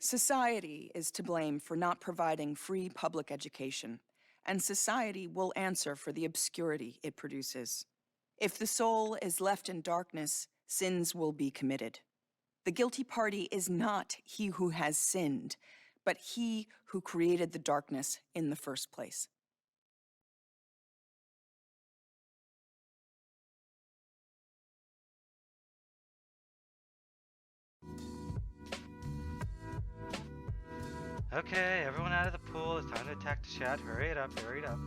Society is to blame for not providing free public education, and society will answer for the obscurity it produces. If the soul is left in darkness, sins will be committed. The guilty party is not he who has sinned, but he who created the darkness in the first place. Okay, everyone out of the pool. It's time to attack the chat. Hurry it up, hurry it up.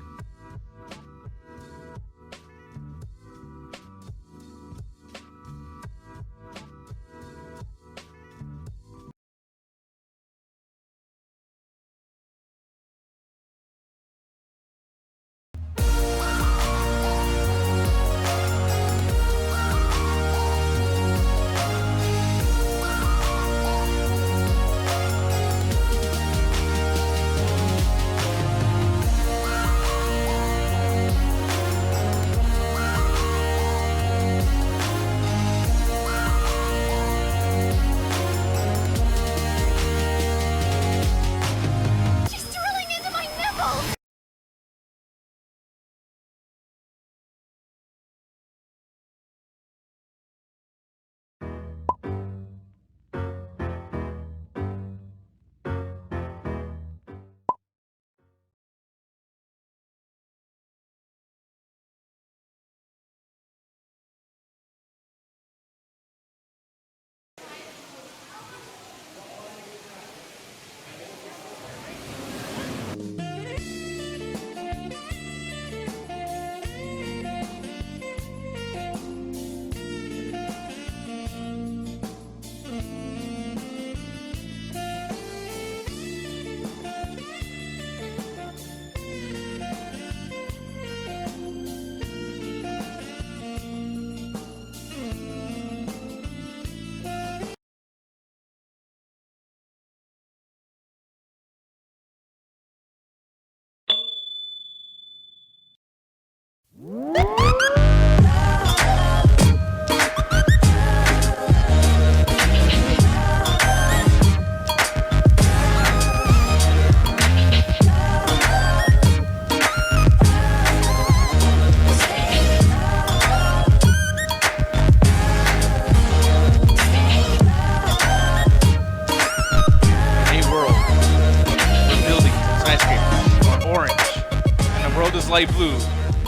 Light blue.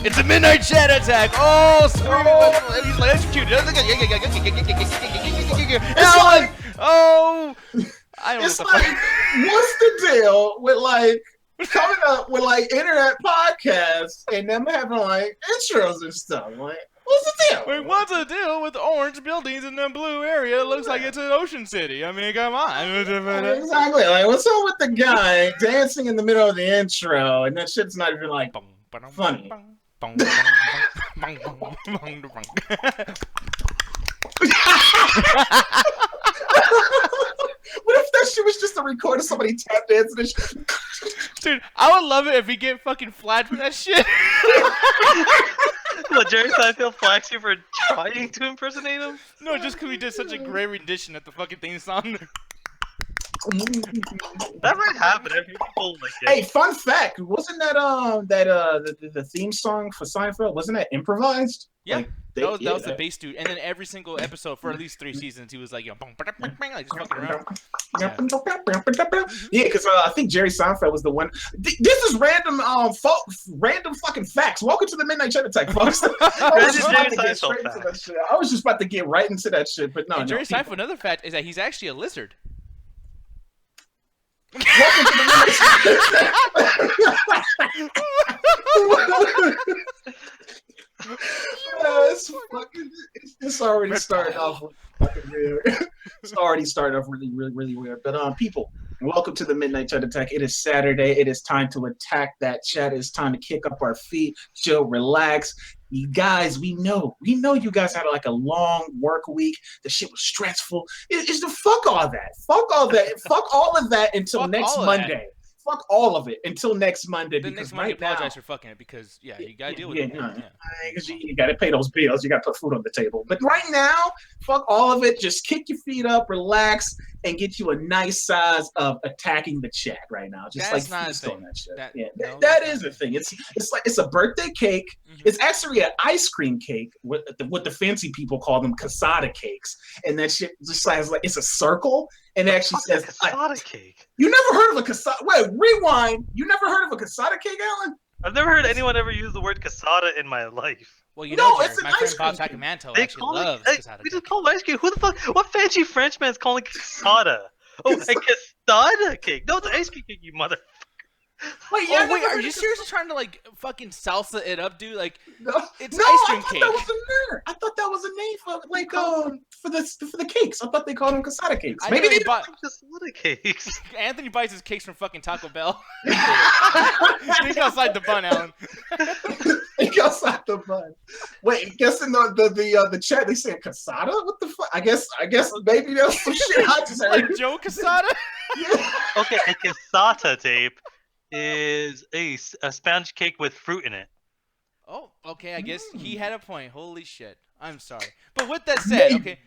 It's a midnight chat attack. Oh, he's like executed. Alan! Oh, I don't know what the fuck. What's the deal with like coming up with like internet podcasts and them having like intros and stuff? Like, what's the deal? Wait, what's the deal with the orange buildings in the blue area? It looks like it's an ocean city. I mean, come on. Exactly. Like, what's up with the guy dancing in the middle of the intro and that shit's not even like funny? What if that shit was just a record of somebody tap dancing and shit? Dude, I would love it if we get fucking flagged for that shit. What, Jerry Seinfeld flags you for trying to impersonate him? No, just because we did such a great rendition at the fucking theme song. That might happen. People like it. Hey, fun fact! Wasn't that the theme song for Seinfeld? Wasn't that improvised? Yeah, like, that was the bass dude. And then every single episode for at least 3 seasons, he was like, like just fucking around. Yeah, because I think Jerry Seinfeld was the one. This is random, random fucking facts. Welcome to the Midnight Chat Attack, folks. I was just about to get right into that shit, but no. And Jerry Seinfeld, another fact is that he's actually a lizard. Welcome to the It's already started off fucking weird. It's already started off really weird. But people, welcome to the Midnight Chat Attack. It is Saturday. It is time to attack that chat. It's time to kick up our feet, chill, relax. You guys, we know you guys had like a long work week. The shit was stressful. It's the fuck all that. Fuck all that. Fuck all of that until next Monday. fuck all of it until next Monday. Then Because next Monday, right now, apologize for fucking it because you gotta deal with it. Man. Because you got to pay those bills. You got to put food on the table. But right now, fuck all of it. Just kick your feet up, relax, and get you a nice size of attacking the chat right now. Just That's like not a feast thing. on that shit. No, that is a thing. It's like it's a birthday cake. Mhm. It's actually an ice cream cake. What the fancy people call them casada cakes. And that shit just sounds like it's a circle. And it actually says casada cake. You never heard of a casada? Wait, rewind. You never heard of a casada cake, Alan? I've never heard anyone ever use the word casada in my life. Well, you No, know, it's Jared, an my friend ice Bob cream Sacramento They actually call loves it. casada We cake. just call it ice cream. Who the fuck? What fancy Frenchman's calling it casada? Oh, a casada cake. No, it's an ice cream cake, you mother. Wait, Oh, wait, never are heard you of seriously trying to like fucking salsa it up, dude? Like, No, it's no, ice cream I thought cake. that was a nerd. I thought that was a name for like for the cakes. I thought they called them casada cakes. I Maybe know they bought, Casada cakes. Anthony buys his cakes from fucking Taco Bell. Think outside the bun, Alan. think outside the bun. Wait, guess in the chat they saying casada? What the fuck? I guess maybe that's some shit I just heard. Like Joe Casada? Yeah. Okay, a casata tape is a sponge cake with fruit in it. Oh, okay. I guess he had a point. Holy shit. I'm sorry. But with that said, okay,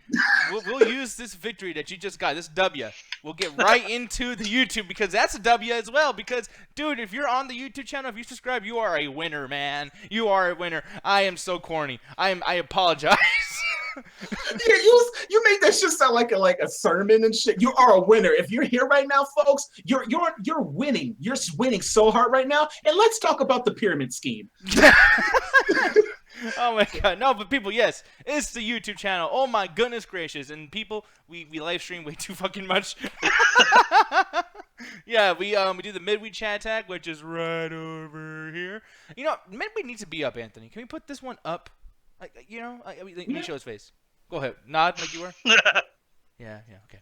we'll use this victory that you just got, this W. We'll get right into the YouTube because that's a W as well. Because, dude, if you're on the YouTube channel, if you subscribe, you are a winner, man. You are a winner. I am so corny. I apologize. Yeah, you made that shit sound like a sermon and shit. You are a winner. If you're here right now, folks, you're winning. You're winning so hard right now. And let's talk about the pyramid scheme. Oh my god, no, but people, yes, it's the YouTube channel. Oh my goodness gracious, and people, we live stream way too fucking much. Yeah, we do the midweek chat tag, which is right over here. You know, midweek needs to be up, Anthony. Can we put this one up? Like, you know, let me show his face. Go ahead, nod like you were. Yeah, okay.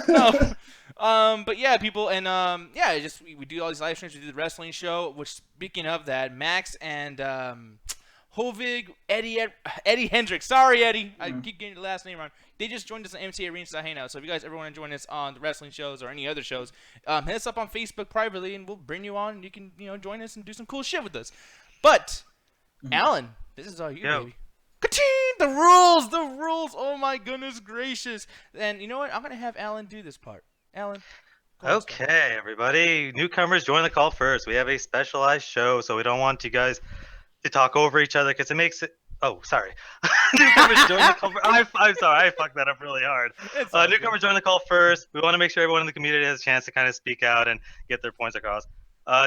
No, but yeah, people, and yeah, just we do all these live streams. We do the wrestling show. Which, speaking of that, Max and Hovig, Eddie Hendricks. Sorry, Eddie, I keep getting the last name wrong. They just joined us on MCA CGI Hangout. So if you guys ever want to join us on the wrestling shows or any other shows, hit us up on Facebook privately, and we'll bring you on. And you can join us and do some cool shit with us. But Alan, this is all you, baby. Ka-ching! The rules. Oh my goodness gracious! And you know what? I'm gonna have Alan do this part. Alan. Okay, everybody. Newcomers, join the call first. We have a specialized show, so we don't want you guys to talk over each other because it makes it. Oh, sorry. Newcomers, join the call first. I'm sorry. I fucked that up really hard. Newcomers, join the call first. We want to make sure everyone in the community has a chance to kind of speak out and get their points across.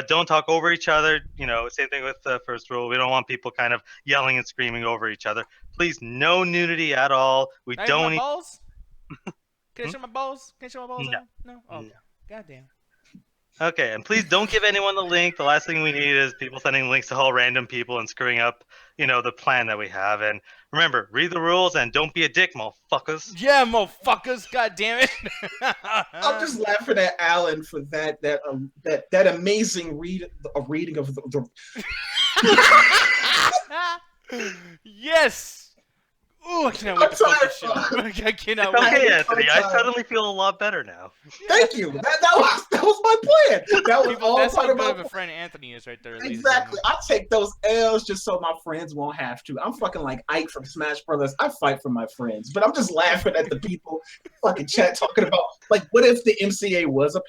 Don't talk over each other. Same thing with the first rule. We don't want people kind of yelling and screaming over each other. Please, no nudity at all. We Not don't even need. my balls? Can I show my balls? Can I show my balls? No. No? Oh, okay. Goddamn. Okay, and please don't give anyone the link. The last thing we need is people sending links to all random people and screwing up, the plan that we have. And remember, read the rules and don't be a dick, motherfuckers. Yeah, motherfuckers. God damn it. I'm just laughing at Alan for that amazing reading of the Yes. Ooh, I cannot wait to fuck this shit up. I cannot wait. Okay, Anthony, I suddenly feel a lot better now. Thank you. That was my plan. That was People, all that's part how of good my of a friend Anthony is right there. ladies and Exactly. gentlemen. I take those L's just so my friends won't have to. I'm fucking like Ike from Smash Brothers. I fight for my friends, but I'm just laughing at the people fucking chat talking about like, what if the MCA was a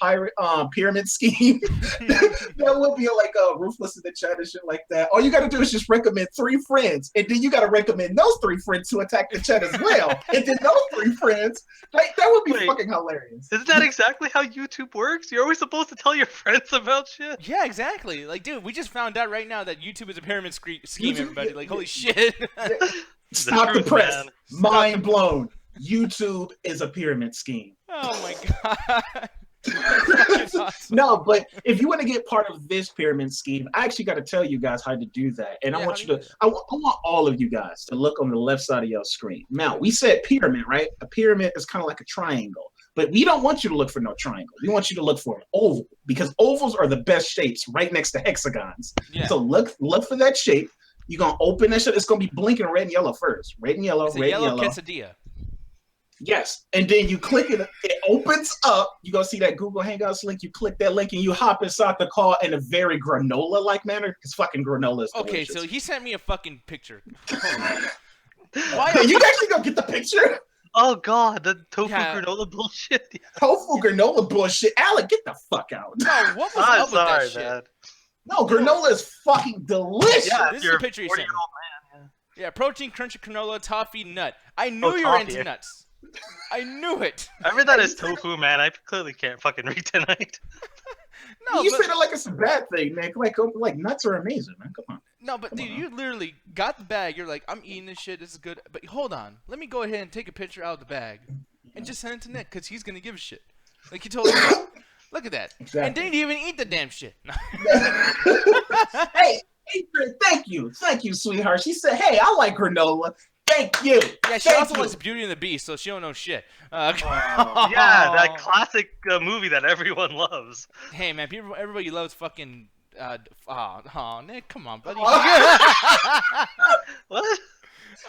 pyramid scheme? That would be like ruthless in the chat and shit like that. All you got to do is just recommend 3 friends, and then you got to recommend those 3 friends to attack the chat as well. And then those 3 friends, like that would be fucking hilarious. Isn't that exactly how YouTube works? You're always supposed to tell your friends about shit. Yeah, exactly. Like, dude, we just found out right now that YouTube is a pyramid scheme, YouTube- everybody. Like, holy shit. Stop the truth, press. man. Mind blown. YouTube is a pyramid scheme. Oh, my God. That's awesome. No, but if you want to get part of this pyramid scheme, I actually got to tell you guys how to do that. And Yeah, I want how you do you to, do I want all of you guys to look on the left side of your screen. Now, we said pyramid, right? A pyramid is kind of like a triangle, but we don't want you to look for no triangle. We want you to look for an oval because ovals are the best shapes right next to hexagons. Yeah. So look for that shape. You're going to open that shit. It's going to be blinking red and yellow first. Red and yellow, It's a red and yellow yellow. quesadilla. Yes, and then you click it, it opens up. You go see that Google Hangouts link. You click that link, and you hop inside the call in a very granola-like manner. Because fucking granola is Okay, delicious. so he sent me a fucking picture. Why are you actually gonna get the picture? Oh god, the tofu Yeah. granola bullshit. Tofu granola bullshit. Alec, get the fuck out. No, what was I'm up with that sorry, shit? man. No, granola is fucking delicious. Yeah, This is you're the picture he a sent me. 40-year-old man. Yeah, protein, crunchy granola, toffee, nut. I knew Oh, you were toffee. into nuts. I knew it. I read that as tofu, man. I clearly can't fucking read tonight. No, you but, said it like it's a bad thing, man. Like nuts are amazing, man. Come on. no, but dude, you literally got the bag. You're like, I'm eating this shit. This is good. But hold on. Let me go ahead and take a picture out of the bag and just send it to Nick because he's going to give a shit. Like he told me. Look at that. Exactly. And didn't even eat the damn shit. Hey, Adrian, thank you, sweetheart. She said, "Hey, I like granola. Thank you." Yeah, she Thank also you. likes Beauty and the Beast, so she don't know shit. Yeah, that classic movie that everyone loves. Hey man, everybody loves fucking. Nick, come on, buddy. What?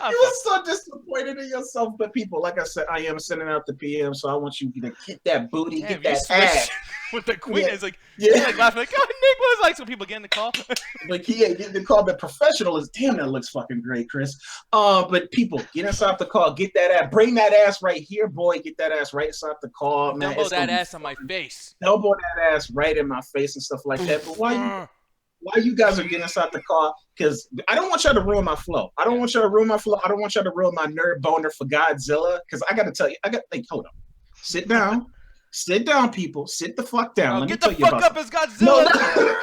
Oh, You were so disappointed in yourself, but people, like I said, I am sending out the PM, so I want you to get that booty, Damn, get you that ass. switched with the queen. Yeah. It's like, Yeah. you're like laughing like, oh, Nick was like, so people get in the call. Like, yeah, get the call, but professional is damn. That looks fucking great, Chris. But people, get inside the call, get that ass, bring that ass right here, boy. Get that ass right inside the call, man. Elbow It's gonna that be ass on my face. elbow that ass right in my face and stuff like that. But why you guys are getting inside the car? Because I don't want y'all to ruin my flow. I don't want y'all to ruin my flow. I don't want y'all to ruin my nerd boner for Godzilla. Because I got to tell you, hold on, sit down, people, sit the fuck down. Oh, Let me get the tell you fuck about up as Godzilla.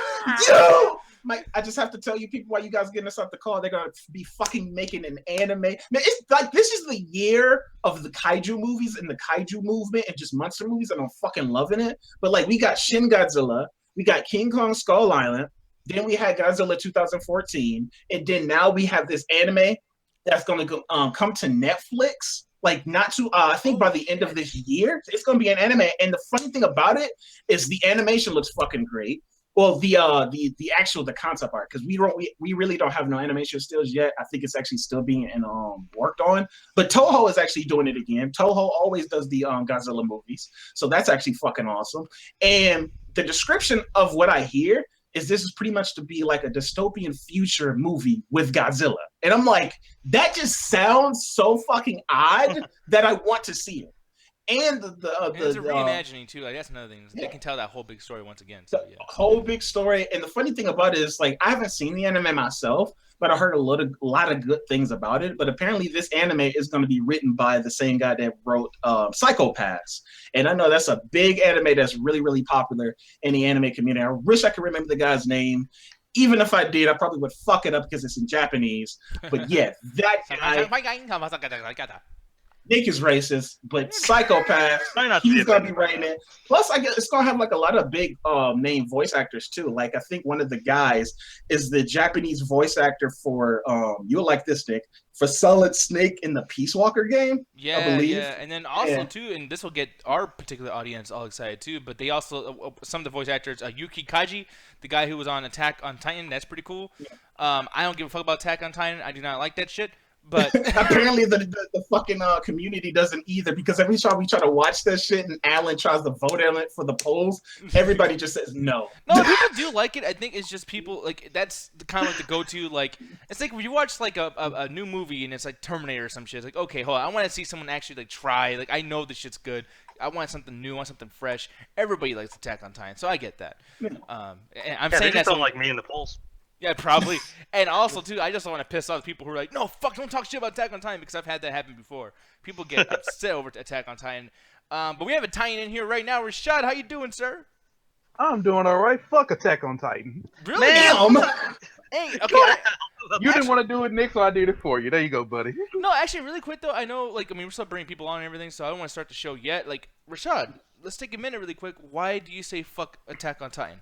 Yo! Mike, I just have to tell you people why you guys getting us out the car. They're gonna be fucking making an anime. Man, it's like this is the year of the kaiju movies and the kaiju movement and just monster movies, and I'm fucking loving it. But like we got Shin Godzilla, we got King Kong Skull Island, then we had Godzilla 2014, and then now we have this anime that's gonna go, come to Netflix. Like not to, I think by the end of this year, it's gonna be an anime. And the funny thing about it is the animation looks fucking great. Well, the concept art, because we really don't have no animation stills yet. I think it's actually still being worked on. But Toho is actually doing it again. Toho always does the Godzilla movies, so that's actually fucking awesome. And the description of what I hear is this is pretty much to be like a dystopian future movie with Godzilla, and I'm like, that just sounds so fucking odd that I want to see it. And It's a reimagining too. Like that's another thing. They can tell that whole big story once again. So yeah. Whole big story. And the funny thing about it is, like, I haven't seen the anime myself, but I heard a lot of good things about it. But apparently, this anime is going to be written by the same guy that wrote Psychopaths. And I know that's a big anime that's really, really popular in the anime community. I wish I could remember the guy's name. Even if I did, I probably would fuck it up because it's in Japanese. But yeah, that guy. Nick is racist, but Psychopath, he's gonna be writing it. Plus, I guess it's gonna have like a lot of big name voice actors too. Like I think one of the guys is the Japanese voice actor for you'll like this, Nick, for Solid Snake in the Peace Walker game. Yeah, I believe. yeah, and then also too, and this will get our particular audience all excited too. But they also some of the voice actors, Yuki Kaji, the guy who was on Attack on Titan, that's pretty cool. Yeah. I don't give a fuck about Attack on Titan. I do not like that shit. But apparently the fucking community doesn't either, because every time we try to watch that shit and Alan tries to vote on it for the polls, everybody just says no. No, people do like it. I think it's just people like that's kind of like the go-to. Like it's like when you watch like a new movie and it's like Terminator or some shit. It's like, okay, hold on, I want to see someone actually like try. Like I know this shit's good. I want something new. I want something fresh. Everybody likes Attack on Titan, so I get that. And I'm saying they that just don't like me in the polls. Yeah, probably. And also, too, I just don't want to piss off the people who are like, no, fuck, don't talk shit about Attack on Titan, because I've had that happen before. People get upset over Attack on Titan. But we have a Titan in here right now. Rashad, how you doing, sir? I'm doing all right. Fuck Attack on Titan. Really? Damn. Hey, okay. You didn't want to do it, Nick, so I did it for you. There you go, buddy. No, actually, really quick, though, I know, like, I mean, we're still bringing people on and everything, so I don't want to start the show yet. Like, Rashad, let's take a minute really quick. Why do you say fuck Attack on Titan?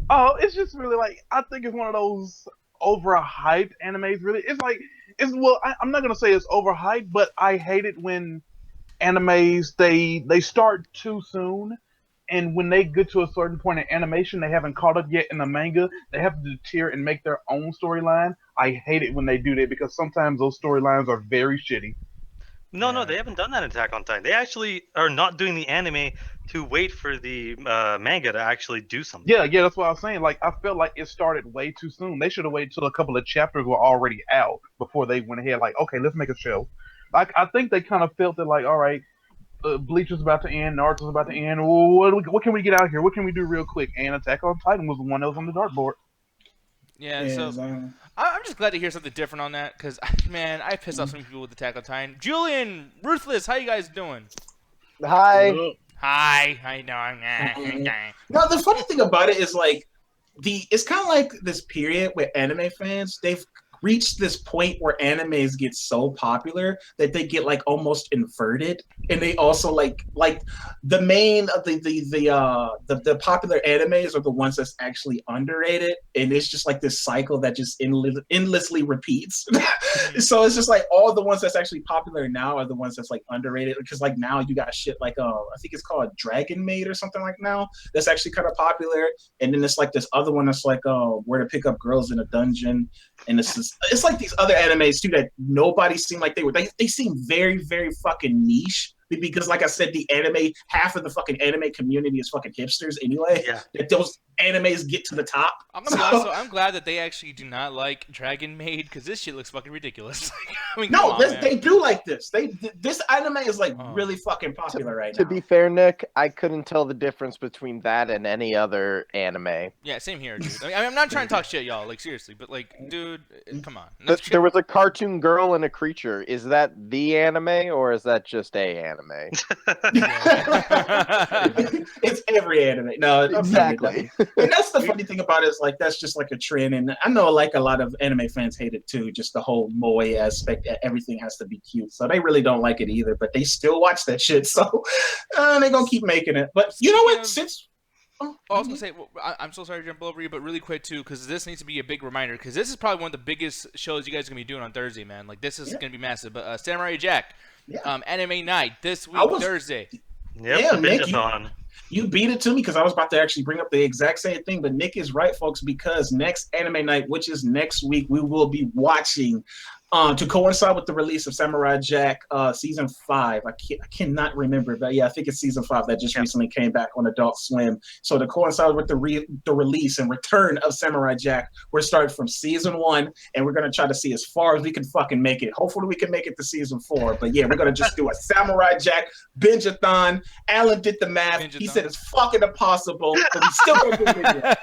Oh, it's just really like, I think it's one of those overhyped animes, really. I'm not going to say it's overhyped, but I hate it when animes, they start too soon, and when they get to a certain point in animation, they haven't caught up yet in the manga, they have to deter and make their own storyline. I hate it when they do that, because sometimes those storylines are very shitty. No, they haven't done that in Attack on Titan. They actually are not doing the anime to wait for the manga to actually do something. Yeah, that's what I was saying. Like, I felt like it started way too soon. They should have waited till a couple of chapters were already out before they went ahead. Like, okay, let's make a show. Like, I think they kind of felt that, like, all right, Bleach was about to end, Naruto's about to end. What can we get out here? What can we do real quick? And Attack on Titan was the one that was on the dartboard. Yeah, so I'm just glad to hear something different on that, because, man, I pissed off some people with Attack on Titan. Julian, Ruthless, how you guys doing? Hi. Hi, how you doing? No, the funny thing about it is like it's kind of like this period with anime fans. They've reached this point where animes get so popular that they get like almost inverted, and they also like the main of the popular animes are the ones that's actually underrated, and it's just like this cycle that just endlessly repeats. So it's just like all the ones that's actually popular now are the ones that's like underrated, because like now you got shit like I think it's called Dragon Maid or something like now that's actually kind of popular, and then it's like this other one that's like Where to Pick Up Girls in a Dungeon, and it's like these other animes too that nobody seemed like they seem very, very fucking niche, because like I said, half of the fucking anime community is fucking hipsters anyway. Yeah. That those animes get to the top. I'm glad that they actually do not like Dragon Maid, because this shit looks fucking ridiculous. I mean, No, they do like this. This anime is like really fucking popular right now. To be fair, Nick, I couldn't tell the difference between that and any other anime. Yeah, same here, dude. I mean, I'm not trying to talk shit, y'all. Like, seriously, but like, dude, come on. There was a cartoon girl and a creature. Is that the anime, or is that just a anime? It's every anime. No, Exactly. And that's the funny thing about it, is like that's just like a trend, and I know like a lot of anime fans hate it too, just the whole moe aspect that everything has to be cute, so they really don't like it either, but they still watch that shit, so they're gonna keep making it. But you know what, I was gonna say, I'm so sorry to jump over you, but really quick too, because this needs to be a big reminder, because this is probably one of the biggest shows you guys are gonna be doing on Thursday, man. Like, this is gonna be massive. But Samurai Jack, anime night this week, Thursday. Yep, Nick, Binge-a-thon. you beat it to me, because I was about to actually bring up the exact same thing, but Nick is right, folks, because next anime night, which is next week, we will be watching to coincide with the release of Samurai Jack season 5. I cannot remember, but yeah, I think it's season 5 that just recently came back on Adult Swim. So to coincide with the release and return of Samurai Jack, we're starting from season 1, and we're gonna try to see as far as we can fucking make it. Hopefully we can make it to season 4. But yeah, we're gonna just do a Samurai Jack binge-a-thon. Alan did the math. He said it's fucking impossible, but he's still gonna do it anyway.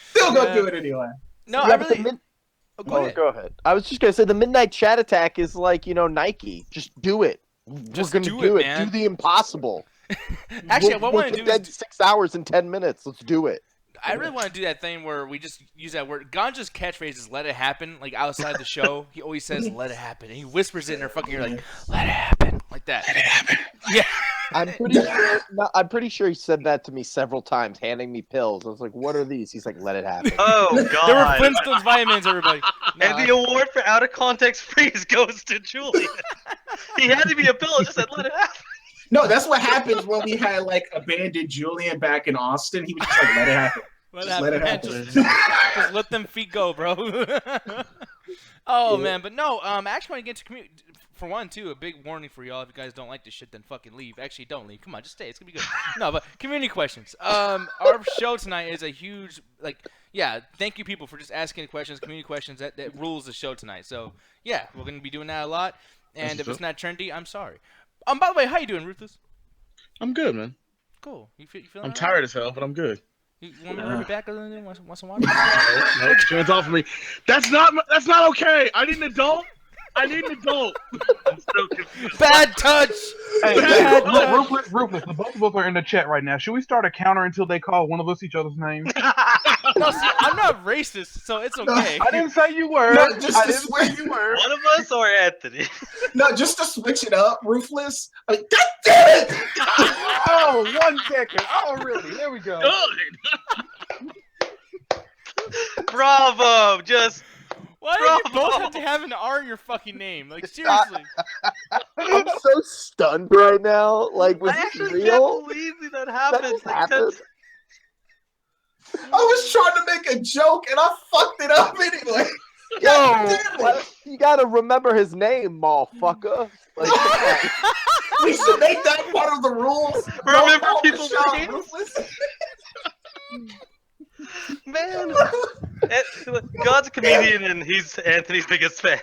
Still gonna do it anyway. No, Yeah, I really. Go ahead. I was just gonna say the Midnight Chat Attack is like, Nike. Just do it. Just We're gonna do it. man. Do the impossible. Actually, what I want to do is 6 hours and 10 minutes. Let's do it. I really want to do that thing where we just use that word. Ganja's catchphrase is "Let it happen." Like outside the show, he always says "Let it happen," and he whispers it in her fucking ear, like "Let it happen," like that. Let it happen. Yeah. I'm pretty sure he said that to me several times, handing me pills. I was like, "What are these?" He's like, "Let it happen." Oh There were god. Flintstones vitamins, everybody. No, And the award for out of context freeze goes to Julian. He had to be a pill and just said, "Let it happen." No, that's what happens when we had like abandoned Julian back in Austin. He was just like, "Let it happen." Let Just it let it happen, happen. Just let them feet go, bro. Oh man, but no. I actually want to get to community. For one, too, a big warning for y'all. If you guys don't like this shit, then fucking leave. Actually, don't leave. Come on, just stay. It's gonna be good. No, but community questions. Our show tonight is a huge thank you people for just asking questions. Community questions that rules the show tonight. So yeah, we're gonna be doing that a lot. And if it's not trendy, I'm sorry. By the way, how you doing, Ruthless? I'm good, man. Cool. You feeling? I'm tired as hell, but I'm good. You want me to rub your back a little bit? Want some water? No, hands off of me. That's not okay. I need an adult. I'm so confused. Bad touch. Hey, Bad look, touch. Rufus, the both of us are in the chat right now. Should we start a counter until they call one of us each other's names? No, see, I'm not racist, so it's okay. I didn't say you were. No, just I to didn't switch. say you were. One of us or Anthony? No, just to switch it up, Ruthless. I mean, God damn it! Oh, 1 second. Already. There we go. Bravo! Just Why do you both have to have an R in your fucking name? Like, seriously. I'm so stunned right now. Like, was I this actually real? can't believe that That happened. just Like, happened? I was trying to make a joke and I fucked it up anyway. Yo, you gotta remember his name, motherfucker. Like, come on. We should make that part of the rules. Remember Don't call people's Rashad names? ruthless. Man, God's a comedian and he's Anthony's biggest fan.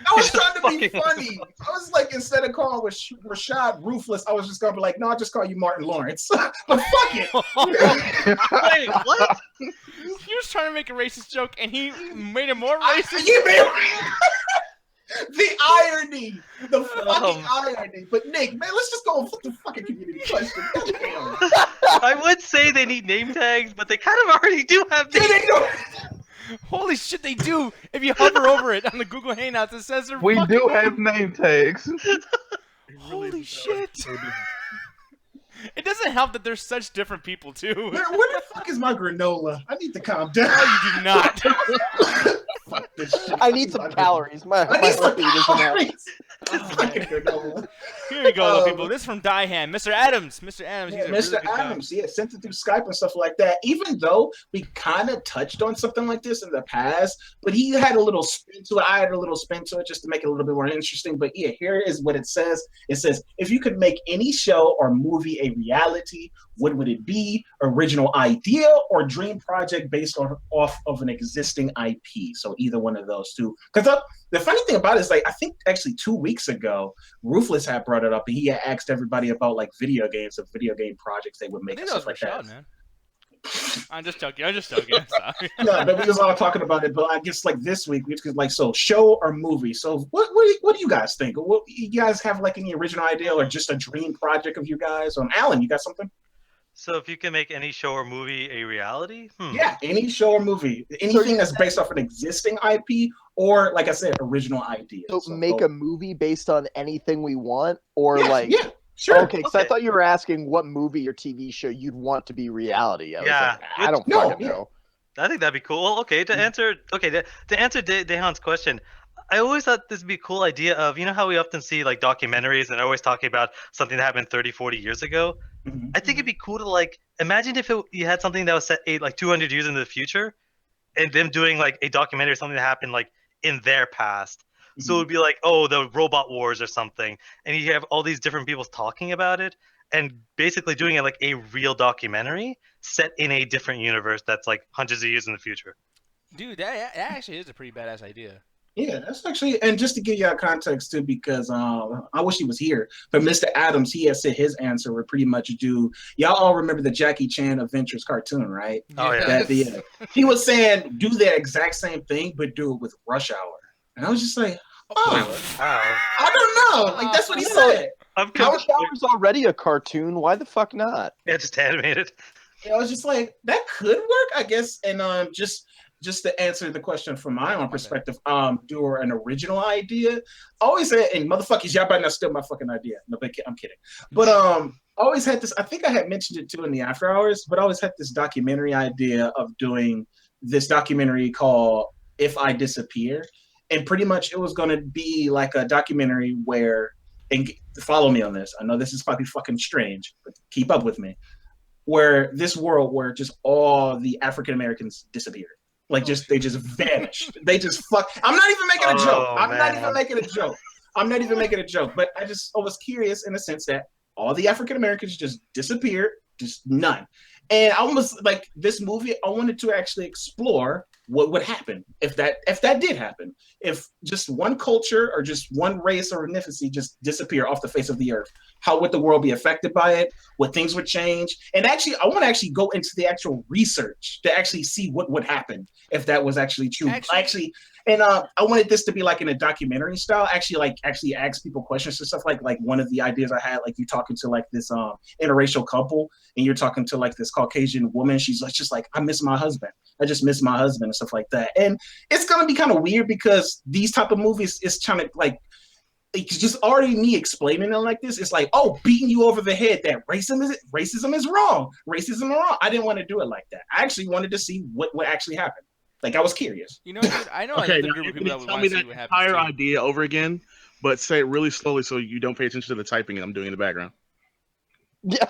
I was He's trying to be fucking- funny. I was like, instead of calling Rashad ruthless, I was just gonna be like, no, I'll just call you Martin Lawrence. But fuck it. Wait, what? He was trying to make a racist joke, and he made it more I- racist. you made- The irony, the fucking irony. But Nick, man, let's just go with the fucking community question. Goddamn. I would say they need name tags, but they kind of already do have Yeah, name they do. Holy shit, they do! If you hover over it on the Google Hangouts, it says they're We fucking do have name tags. Holy shit! It doesn't help that they're such different people too. Where the fuck is my granola? I need to calm down. No, you do not. Fuck this shit. I need some calories. My I need some heartbeat isn't out. calories. Fucking granola. Here you go, little people. This is from Daehan. Mr. Adams. Mr. Adams. Yeah, He's a Mr. really good Adams, yeah, sent it through Skype and stuff like that. Even though we kind of touched on something like this in the past, but he had a little spin to it. I had a little spin to it just to make it a little bit more interesting. But yeah, here is what it says. It says, if you could make any show or movie a reality, what would it be? Original idea or dream project based off of an existing IP? So either one of those two. Because the funny thing about it is, like, I think actually 2 weeks ago, Ruthless had brought it up, and he had asked everybody about like video games or video game projects they would I make think and that stuff was like Rashad, that. man. I'm just joking. I'm sorry. Yeah, but we was all talking about it. But I guess like this week, we just like, so show or movie. So what do you guys think? What you guys have like any original idea or just a dream project of you guys? Alan, you got something? So if you can make any show or movie a reality, Yeah, any show or movie, anything that's based off an existing IP or, like I said, original idea. So make a movie based on anything we want, or yeah, like yeah, sure. okay, because I thought you were asking what movie or TV show you'd want to be reality. I was Yeah. like, I don't No, fucking know. I think that'd be cool. Well, okay, to answer Daehan's question, I always thought this would be a cool idea of, you know how we often see like documentaries and they're always talking about something that happened 30, 40 years ago? Mhm. I think it'd be cool to like imagine if you had something that was set like 200 years into the future, and them doing like a documentary or something that happened like in their past. So Mhm. it'd be like, oh, the robot wars or something, and you have all these different people talking about it, and basically doing it like a real documentary set in a different universe that's like hundreds of years in the future. Dude, that actually is a pretty badass idea. Yeah, that's actually, and just to give y'all context too, because I wish he was here, but Mr. Adams, he had said his answer would pretty much do. Y'all all remember the Jackie Chan Adventures cartoon, right? Oh, yeah. That he was saying do the exact same thing, but do it with Rush Hour, and I was just like, oh, Wow. I don't know, like that's what he said. I'm Rush Hour's already a cartoon. Why the fuck not? Yeah, just animated. And I was just like, that could work, I guess, and just to answer the question from my own perspective, do an original idea. I always said, and motherfuckers, y'all better not steal my fucking idea. No, but I'm kidding. But I always had this. I think I had mentioned it too in the after hours. But I always had this documentary idea of doing this documentary called "If I Disappear," and pretty much it was going to be like a documentary where, and follow me on this. I know this is probably fucking strange, but keep up with me. Where this world where just all the African Americans disappeared. Like they just vanished. They just fuck. I'm not even making a joke. I'm not even making a joke. I'm not even making a joke. But I was curious in the sense that all the African Americans just disappeared, just none. And I was like, this movie, I wanted to actually explore what would happen if that did happen. If just one culture or just one race or ethnicity just disappear off the face of the earth, how would the world be affected by it? What things would change? And actually, I want to actually go into the actual research to actually see what would happen if that was actually true. Actually, and I wanted this to be like in a documentary style. Actually ask people questions and stuff. Like one of the ideas I had, like you talking to like this interracial couple, and you're talking to like this Caucasian woman. She's like, just like, I miss my husband. I just miss my husband and stuff like that. And it's gonna be kind of weird because these type of movies is trying to like. It's just already me explaining it like this. It's like, oh, beating you over the head that racism is wrong. Racism is wrong. I didn't want to do it like that. I actually wanted to see what actually happened. Like I was curious. You know, dude, I know Okay, the now group you're of people that gonna would tell want me to see that what happens. entire too. idea over again, but say it really slowly so you don't pay attention to the typing I'm doing in the background. Yeah.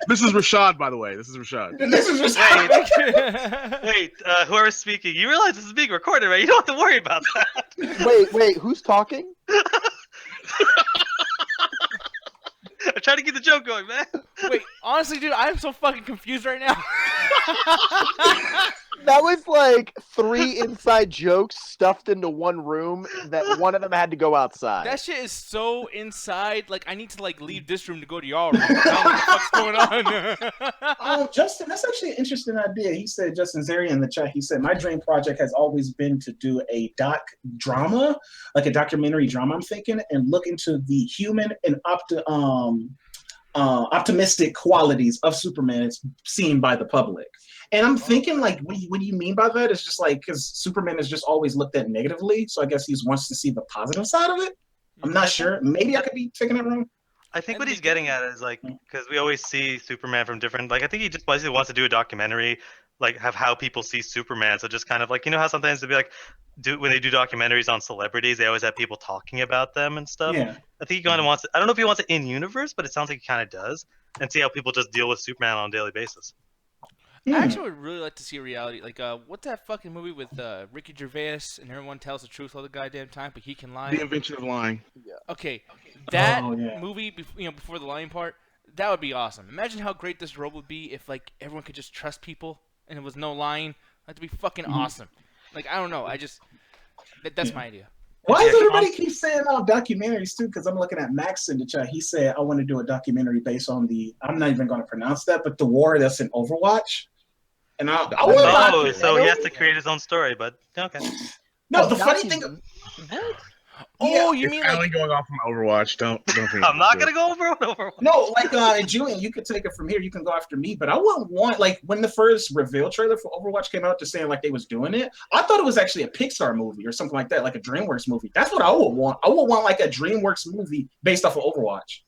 This is Rashad, by the way. This is Rashad. This is just Wait, whoever's speaking, you realize this is being recorded, right? You don't have to worry about that. Wait, who's talking? I'm trying to keep the joke going, man. Wait, honestly, dude, I'm so fucking confused right now. That was like 3 inside jokes stuffed into one room that one of them had to go outside. That shit is so inside. Like, I need to like leave this room to go to y'all room. I don't know what the fuck's going on. Justin, that's actually an interesting idea. He said, Justin Zeri in the chat, he said, my dream project has always been to do a drama, like a documentary drama, I'm thinking, and look into the human and optimistic qualities of Superman as seen by the public. And I'm thinking, like, what do you mean by that? It's just like, because Superman is just always looked at negatively, so I guess he wants to see the positive side of it. I'm not sure. Maybe I could be taking it wrong. I think what he's getting at is like, because we always see Superman from different, like, I think he just basically wants to do a documentary, like, have how people see Superman. So just kind of like, you know how sometimes they be like, when they do documentaries on celebrities, they always have people talking about them and stuff. Yeah. I think he kind of wants it. I don't know if he wants it in universe, but it sounds like he kind of does, and see how people just deal with Superman on a daily basis. I actually would really like to see a reality. Like, what's that fucking movie with Ricky Gervais and everyone tells the truth all the goddamn time, but he can lie? The Invention of Lying. Okay, that yeah. movie, before the lying part, that would be awesome. Imagine how great this world would be if like everyone could just trust people and there was no lying. That'd be fucking awesome. Like, I don't know. That's my idea. Why does everybody keep saying documentaries too? Because I'm looking at Max in the chat. He said, I want to do a documentary based on I'm not even going to pronounce that, but the war that's in Overwatch. And so he has to create his own story, but okay. No, the funny thing. Oh, you mean Finally like going off from Overwatch. Don't think I'm not gonna go over Overwatch. No, like Julian, you could take it from here. You can go after me, but I wouldn't want, like, when the first reveal trailer for Overwatch came out, to saying like they was doing it. I thought it was actually a Pixar movie or something like that, like a DreamWorks movie. That's what I would want. I would want like a DreamWorks movie based off of Overwatch.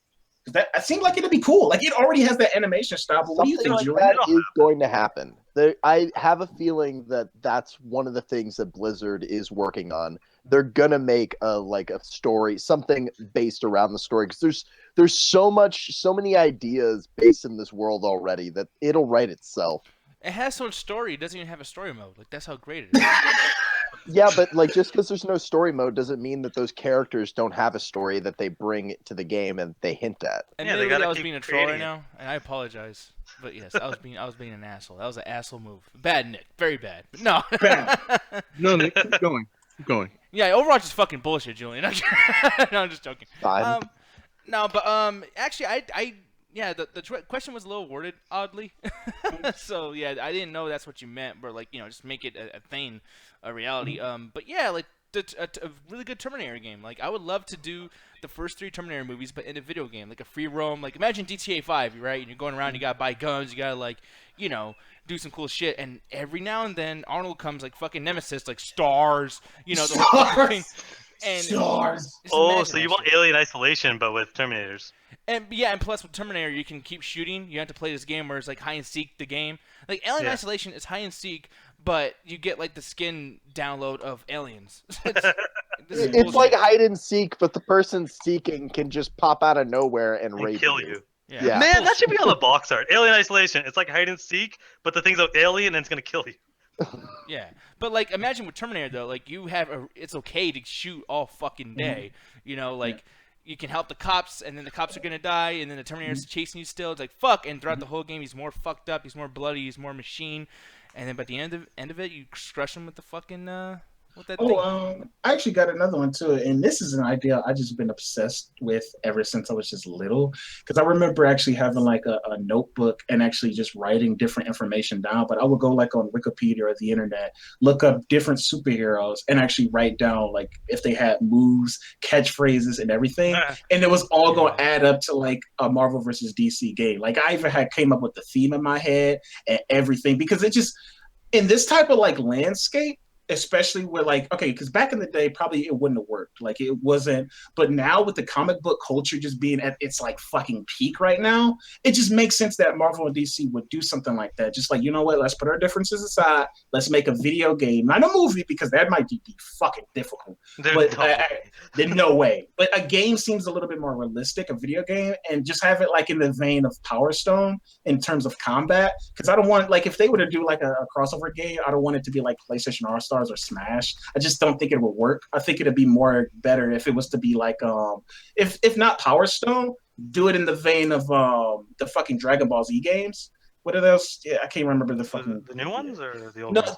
That seemed like it'd be cool. Like, it already has that animation style. But what do you think, like Julian? that is going to happen. I have a feeling that that's one of the things that Blizzard is working on. They're gonna make a story, something based around the story, because there's so many ideas based in this world already that it'll write itself. it has so much story. It doesn't even have a story mode. Like, that's how great it is. Yeah, but like, just because there's no story mode doesn't mean that those characters don't have a story that they bring to the game and they hint at. And Yeah, they maybe gotta I was keep being a troll right creating it. now, and I apologize. But yes, I was being an asshole. That was an asshole move. Bad, Nick. Very bad. But no. No, Nick, keep going. Keep going. Yeah, Overwatch is fucking bullshit, Julian. No, I'm just joking. Fine. No, but actually, the question was a little worded oddly. So yeah, I didn't know that's what you meant. But like, just make it a thing, a reality. But yeah, like a really good Terminator game. Like, I would love to do the first 3 Terminator movies, but in a video game, like a free roam. Like, imagine GTA 5, right? And you're going around, you gotta buy guns, you gotta do some cool shit. And every now and then, Arnold comes like fucking Nemesis, like stars. The whole thing. And Stars. So you want Alien Isolation, but with Terminators. And plus with Terminator, you can keep shooting. You have to play this game where it's like hide and seek the game. Like, Alien Isolation is hide and seek, but you get like the skin download of aliens. It's like hide and seek, but the person seeking can just pop out of nowhere and rape Kill you. Yeah. Man, that should be on the box art. Alien Isolation. It's like hide and seek, but the thing's an alien and it's gonna kill you. Yeah, but like, imagine with Terminator though, like it's okay to shoot all fucking day. You can help the cops, and then the cops are gonna die, and then the Terminator's chasing you still. It's like, fuck, and throughout the whole game, he's more fucked up, he's more bloody, he's more machine, and then by the end of it, you crush him with the fucking with that thing. I actually got another one too, and this is an idea I just been obsessed with ever since I was just little. Because I remember actually having like a notebook and actually just writing different information down. But I would go like on Wikipedia or the internet, look up different superheroes, and actually write down like if they had moves, catchphrases, and everything. And it was all going to add up to like a Marvel versus DC game. Like, I even came up with the theme in my head and everything, because it just, in this type of like landscape, especially with like, okay, because back in the day, probably it wouldn't have worked. Like it wasn't, but now with the comic book culture just being at its like fucking peak right now, it just makes sense that Marvel and DC would do something like that. Just like, you know what, let's put our differences aside. Let's make a video game, not a movie, because that might be fucking difficult. But there's no way. But a game seems a little bit more realistic, a video game, and just have it like in the vein of Power Stone in terms of combat. Because I don't want, like, if they were to do like a crossover game, I don't want it to be like PlayStation All-Stars or Smash. I just don't think it would work. I think it'd be more better if it was to be like if not Power Stone, do it in the vein of the fucking Dragon Ball Z games. What are those? Yeah, I can't remember the fucking the new ones or the old no ones?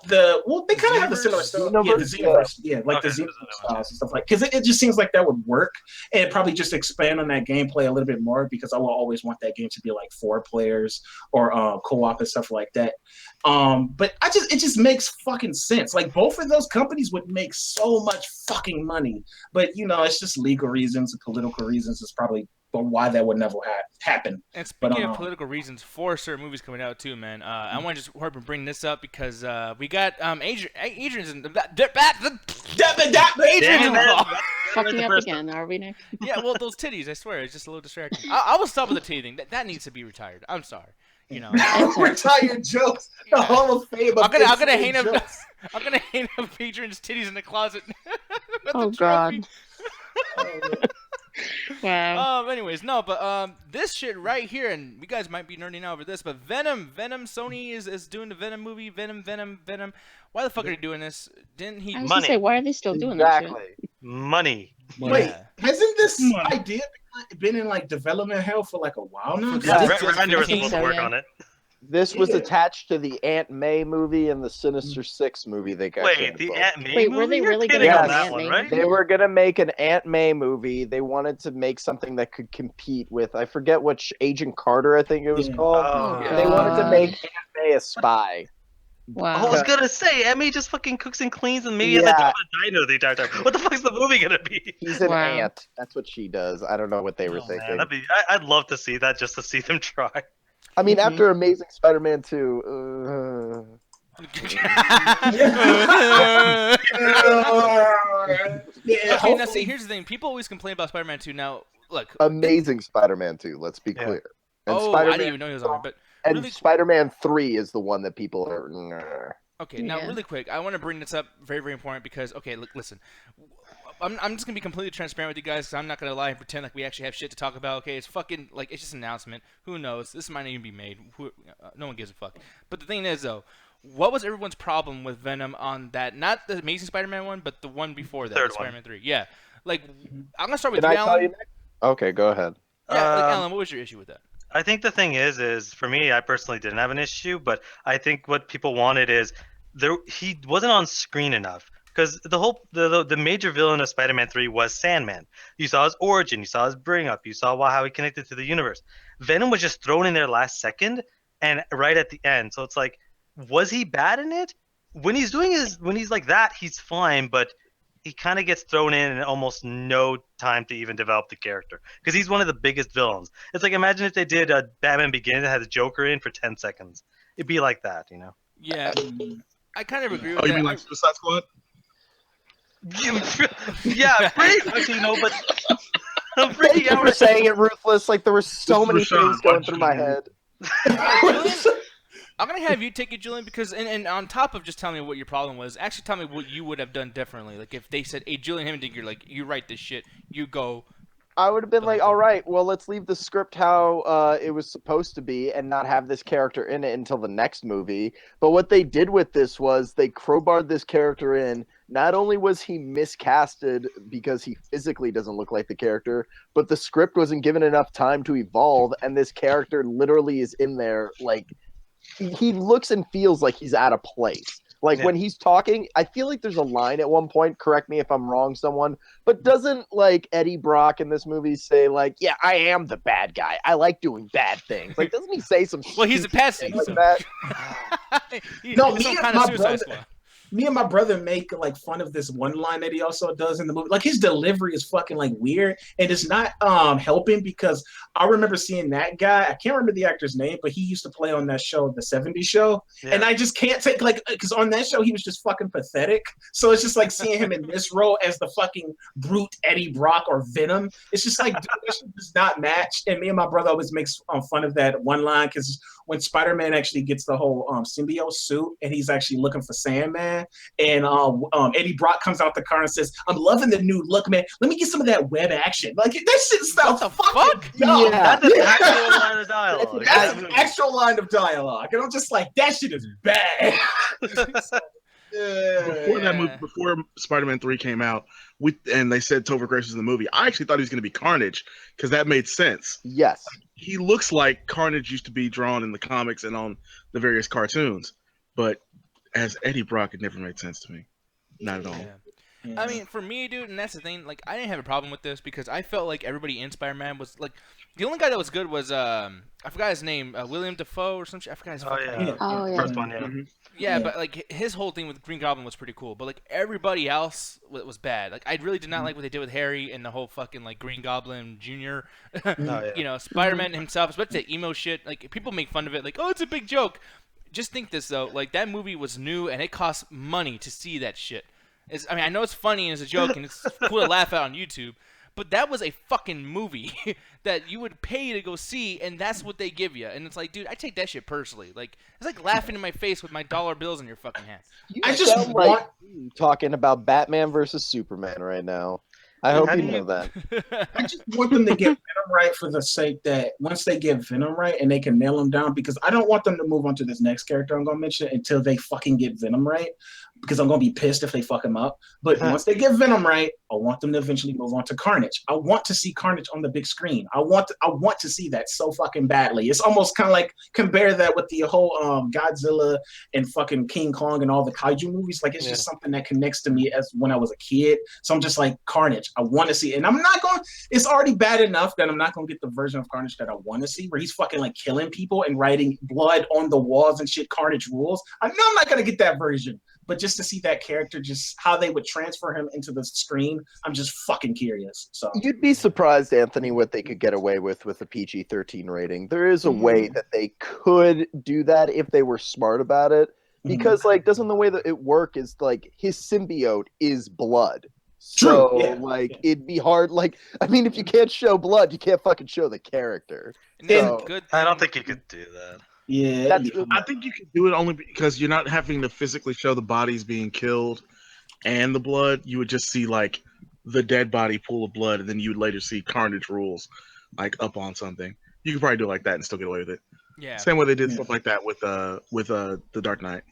they kind of have the similar stuff. Yeah, the Xenoverse, like the Xenoverse styles and stuff like. Because it just seems like that would work, and probably just expand on that gameplay a little bit more. Because I will always want that game to be like 4 players or co-op and stuff like that. But it just makes fucking sense. Like both of those companies would make so much fucking money, but it's just legal reasons and political reasons is probably why that would never happen. And speaking of political reasons for certain movies coming out too, man, I want to just bring this up because we got Adrian's in Fucking up again, are we, Nick? Yeah, well, those titties, I swear, it's just a little distracting. I will stop with the titty thing. That needs to be retired. I'm sorry. Retired jokes. The Hall of Fame. I'm gonna hang up Adrian's titties in the closet. Oh God. Wow. Anyways, no, but this shit right here, and you guys might be nerding out over this, but Venom, Sony is doing the Venom movie. Venom. Why the fuck are they doing this? Didn't he? I was gonna say, why are they still doing that shit? Money. Wait, hasn't this idea been in like development hell for like a while now? Yeah, Render was supposed to work on it. This was attached to the Aunt May movie and the Sinister Six movie they got. Wait, the Aunt May movie? Were they really going to make that an one, Aunt right? May They were going to make an Aunt May movie. They wanted to make something that could compete with, I forget which, Agent Carter, I think it was called. Oh, They wanted to make Aunt May a spy. Wow. I was gonna say, Aunt May just fucking cooks and cleans and maybe has a job at diner the entire time. What the fuck is the movie gonna be? He's an aunt. That's what she does. I don't know what they were thinking. Man, I'd love to see that just to see them try. I mean, after Amazing Spider-Man 2, Okay, now see, here's the thing. People always complain about Spider-Man 2. Now, look. Amazing Spider-Man 2, let's be clear. And I didn't even know he was on it, but and really... Spider-Man 3 is the one that people are... Okay, now really quick, I want to bring this up, very, very important, because, okay, look, listen. I'm just going to be completely transparent with you guys, because I'm not going to lie and pretend like we actually have shit to talk about, okay? It's fucking, like, it's just an announcement. Who knows? This might not even be made. No one gives a fuck. But the thing is, though, what was everyone's problem with Venom on that, not the Amazing Spider-Man one, but the one before that, Spider-Man 3? Yeah. Like, I'm going to start with you, Alan. Okay, go ahead. Yeah, like, Alan, what was your issue with that? I think the thing is for me, I personally didn't have an issue, but I think what people wanted is he wasn't on screen enough. Because the major villain of Spider-Man 3 was Sandman. You saw his origin, you saw his bring up, you saw how he connected to the universe. Venom was just thrown in there last second and right at the end. So it's like, was he bad in it? When he's like that, he's fine, but he kind of gets thrown in almost no time to even develop the character. Because he's one of the biggest villains. It's like, imagine if they did a Batman Begins and had the Joker in for 10 seconds. It'd be like that, you know? Yeah. I kind of agree with that. Oh, you mean like Suicide Squad? Yeah, pretty much, but I'm Thank you for saying it, Ruthless. Like, there were so many things going through my head. Julian, I'm going to have you take it, Julian, because and on top of just telling me what your problem was, actually tell me what you would have done differently. Like, if they said, hey, Julian Hemingway, you're like, you write this shit, you go. I would have been like, all right, well, let's leave the script how it was supposed to be and not have this character in it until the next movie. But what they did with this was they crowbarred this character in. Not only was he miscasted because he physically doesn't look like the character, but the script wasn't given enough time to evolve, and this character literally is in there, like, he looks and feels like he's out of place. Like, when he's talking, I feel like there's a line at one point, correct me if I'm wrong, someone, but doesn't, like, Eddie Brock in this movie say, like, yeah, I am the bad guy. I like doing bad things. Like, doesn't he say some Well, he's a Patsy. like that? No, me and my brother... me and my brother make like fun of this one line that he also does in the movie. Like his delivery is fucking like weird, and it's not helping because I remember seeing that guy. I can't remember the actor's name, but he used to play on that show, the '70s show, and I just can't take like because on that show he was just fucking pathetic. So it's just like seeing him in this role as the fucking brute Eddie Brock or Venom. It's just like dude, this does not match. And me and my brother always makes fun of that one line because when Spider-Man actually gets the whole symbiote suit and he's actually looking for Sandman, and Eddie Brock comes out the car and says, "I'm loving the new look, man. Let me get some of that web action." Like that shit sounds fucking dumb. That's an actual line of dialogue. That's an actual line of dialogue, and I'm just like, that shit is bad. Before that movie, before Spider-Man 3 came out, and they said Topher Grace was in the movie, I actually thought he was going to be Carnage because that made sense. Yes. He looks like Carnage used to be drawn in the comics and on the various cartoons, but as Eddie Brock, it never made sense to me. Not at all. Yeah. I mean, for me, dude, and that's the thing. Like, I didn't have a problem with this because I felt like everybody in Spider-Man was like, the only guy that was good was I forgot his name, William Dafoe or some shit. I forgot his name. First one, yeah. Yeah, but like his whole thing with Green Goblin was pretty cool. But like everybody else was bad. Like I really did not like what they did with Harry and the whole fucking like Green Goblin Jr. You know, Spider-Man himself, especially the emo shit. Like people make fun of it, like, oh, it's a big joke. Just think this though, like that movie was new and it cost money to see that shit. I mean, I know it's funny and it's a joke and it's cool to laugh at on YouTube, but that was a fucking movie that you would pay to go see, and that's what they give you. And it's like, dude, I take that shit personally. Like, it's like laughing in my face with my dollar bills in your fucking hand. I just want talking about Batman versus Superman right now. I hope you know that. I just want them to get Venom right for the sake that once they get Venom right and they can nail him down, because I don't want them to move on to this next character I'm going to mention until they fucking get Venom right, because I'm going to be pissed if they fuck him up. But once they get Venom right, I want them to eventually move on to Carnage. I want to see Carnage on the big screen. I want to see that so fucking badly. It's almost kind of like compare that with the whole Godzilla and fucking King Kong and all the kaiju movies. Like it's just something that connects to me as when I was a kid. So I'm just like, Carnage, I want to see it. And I'm not going, it's already bad enough that I'm not going to get the version of Carnage that I want to see, where he's fucking like killing people and writing blood on the walls and shit, Carnage rules. I know I'm not going to get that version. But just to see that character, just how they would transfer him into the screen, I'm just fucking curious. So you'd be surprised, Anthony, what they could get away with a PG-13 rating. There is a way that they could do that if they were smart about it. Because, like, doesn't the way that it work is, like, his symbiote is blood. So, it'd be hard. Like, I mean, if you can't show blood, you can't fucking show the character. So, I don't think you could do that. Yeah, I think you can do it only because you're not having to physically show the bodies being killed and the blood. You would just see like the dead body pool of blood, and then you would later see Carnage rules like up on something. You could probably do it like that and still get away with it. Yeah. Same way they did stuff like that with the Dark Knight.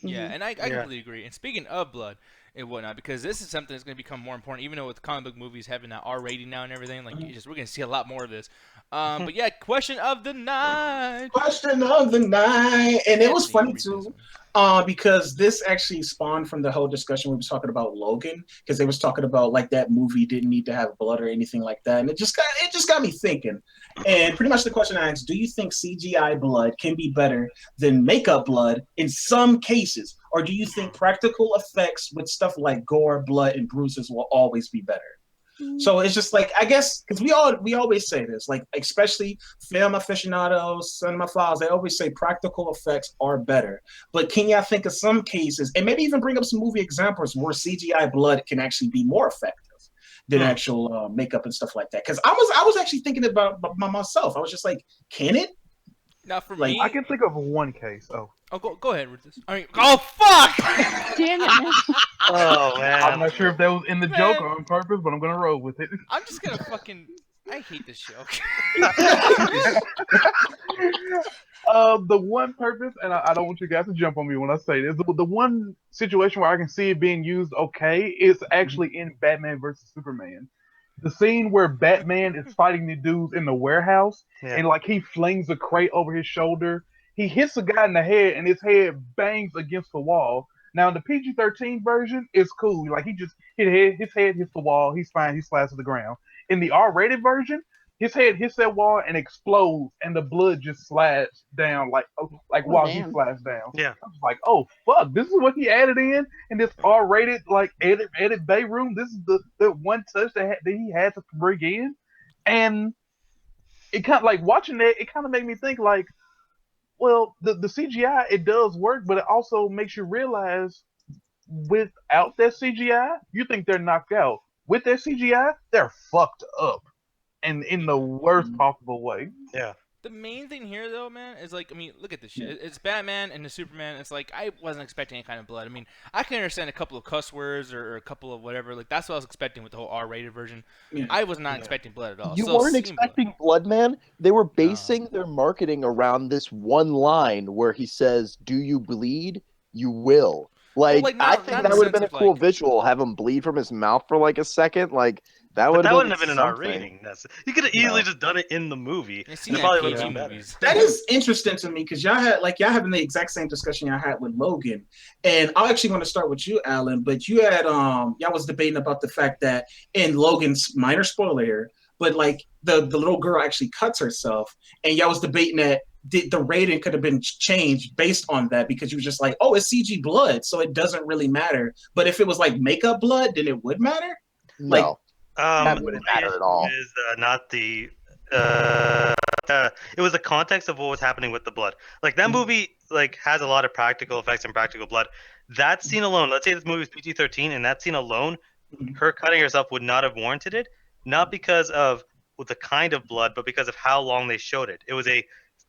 Yeah, and I completely agree. And speaking of blood and whatnot, because this is something that's going to become more important, even though with comic book movies having that R rating now and everything, like we're going to see a lot more of this. But yeah, question of the night. Question of the night. And it was funny too, because this actually spawned from the whole discussion we was talking about Logan, because they was talking about like that movie didn't need to have blood or anything like that. And it just got me thinking. And pretty much the question I asked, do you think CGI blood can be better than makeup blood in some cases? Or do you think practical effects with stuff like gore, blood, and bruises will always be better? So it's just like, I guess, because we always say this, like especially film aficionados, cinemaphiles, they always say practical effects are better. But can y'all think of some cases, and maybe even bring up some movie examples where CGI blood can actually be more effective than actual makeup and stuff like that? Because I was actually thinking about myself. I was just like, can it? Not for like, me. I can think of one case. Go ahead with this. I mean, oh fuck! Damn it! Oh man, I'm not sure if that was in the joke or on purpose, but I'm gonna roll with it. I'm just gonna fucking. I hate this show. The one purpose, and I don't want you guys to jump on me when I say this. The one situation where I can see it being used okay is actually in Batman versus Superman. The scene where Batman is fighting the dudes in the warehouse, and like he flings a crate over his shoulder. He hits a guy in the head, and his head bangs against the wall. Now, in the PG-13 version, it's cool. Like, he just his head hits the wall. He's fine. He slides to the ground. In the R-rated version, his head hits that wall and explodes, and the blood just slides down like while he damn. slides down. Yeah. I was like, oh fuck, this is what he added in this R-rated like edit bay room. This is the one touch that he had to bring in, and it kind of like watching that. It kind of made me think like, well, the CGI, it does work, but it also makes you realize without that CGI, you think they're knocked out. With that CGI, they're fucked up, and in the worst possible way. Yeah. The main thing here, though, man, is like, I mean, look at this shit. It's Batman and the Superman. It's like, I wasn't expecting any kind of blood. I mean, I can understand a couple of cuss words or a couple of whatever. Like, that's what I was expecting with the whole R-rated version. Yeah. I was not expecting blood at all. You So weren't seeing expecting blood, man. They were basing their marketing around this one line where he says, "Do you bleed? You will." Like, like, I not think in that the would have been a sense of, cool like- visual. Have him bleed from his mouth for like a second. Like that But would that wouldn't have been an R something. rating. You could have easily No. just done it in the movie. I've And seen it that probably in would have PG been better. movies. That is interesting to me because y'all having the exact same discussion y'all had with Logan, and I actually want to start with you, Alan. But you had y'all was debating about the fact that in Logan's, minor spoiler here, but like the little girl actually cuts herself, and y'all was debating that the rating could have been changed based on that because you were just like, oh, it's CG blood, so it doesn't really matter. But if it was like makeup blood, then it would matter. Like, No, that wouldn't my matter at issue all. Is not the. It was the context of what was happening with the blood. Like that movie, like has a lot of practical effects and practical blood. That scene alone, let's say this movie was PG-13, and that scene alone, her cutting herself would not have warranted it. Not because of the kind of blood, but because of how long they showed it. It was a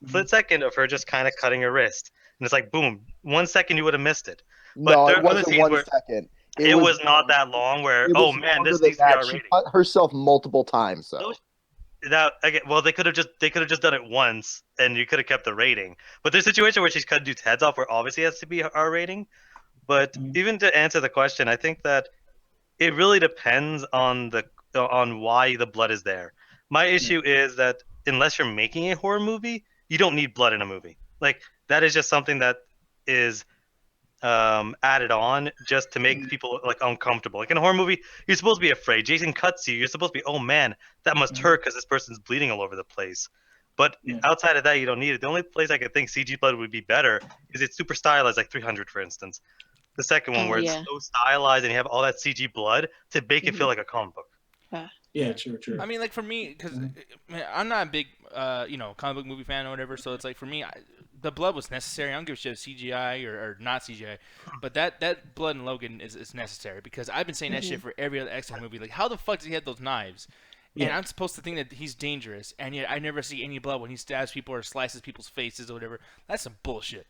split second of her just kind of cutting her wrist, and it's like boom, 1 second you would have missed it. But No, there it are other wasn't scenes 1 where second. it was not that long. Where It oh was man, longer this than needs to be that. R She rating. cut herself multiple times. So That again, well, they could have just done it once, and you could have kept the rating. But there's a situation where she's cut dude's heads off, where obviously it has to be R rating. But even to answer the question, I think that it really depends on why the blood is there. My issue is that unless you're making a horror movie, you don't need blood in a movie. Like that is just something that is added on just to make people like uncomfortable. Like in a horror movie, you're supposed to be afraid. Jason cuts you. You're supposed to be, oh man, that must hurt because this person's bleeding all over the place. But outside of that, you don't need it. The only place I could think CG blood would be better is it's super stylized, like 300, for instance. The second one, where it's so stylized and you have all that CG blood to make it feel like a comic book. Yeah, true. I mean, like for me, because I'm not a big, comic book movie fan or whatever. So it's like for me, the blood was necessary. I don't give a shit if CGI or not CGI, but that blood in Logan is necessary because I've been saying that shit for every other X-Men movie. Like, how the fuck does he have those knives? And I'm supposed to think that he's dangerous, and yet I never see any blood when he stabs people or slices people's faces or whatever. That's some bullshit.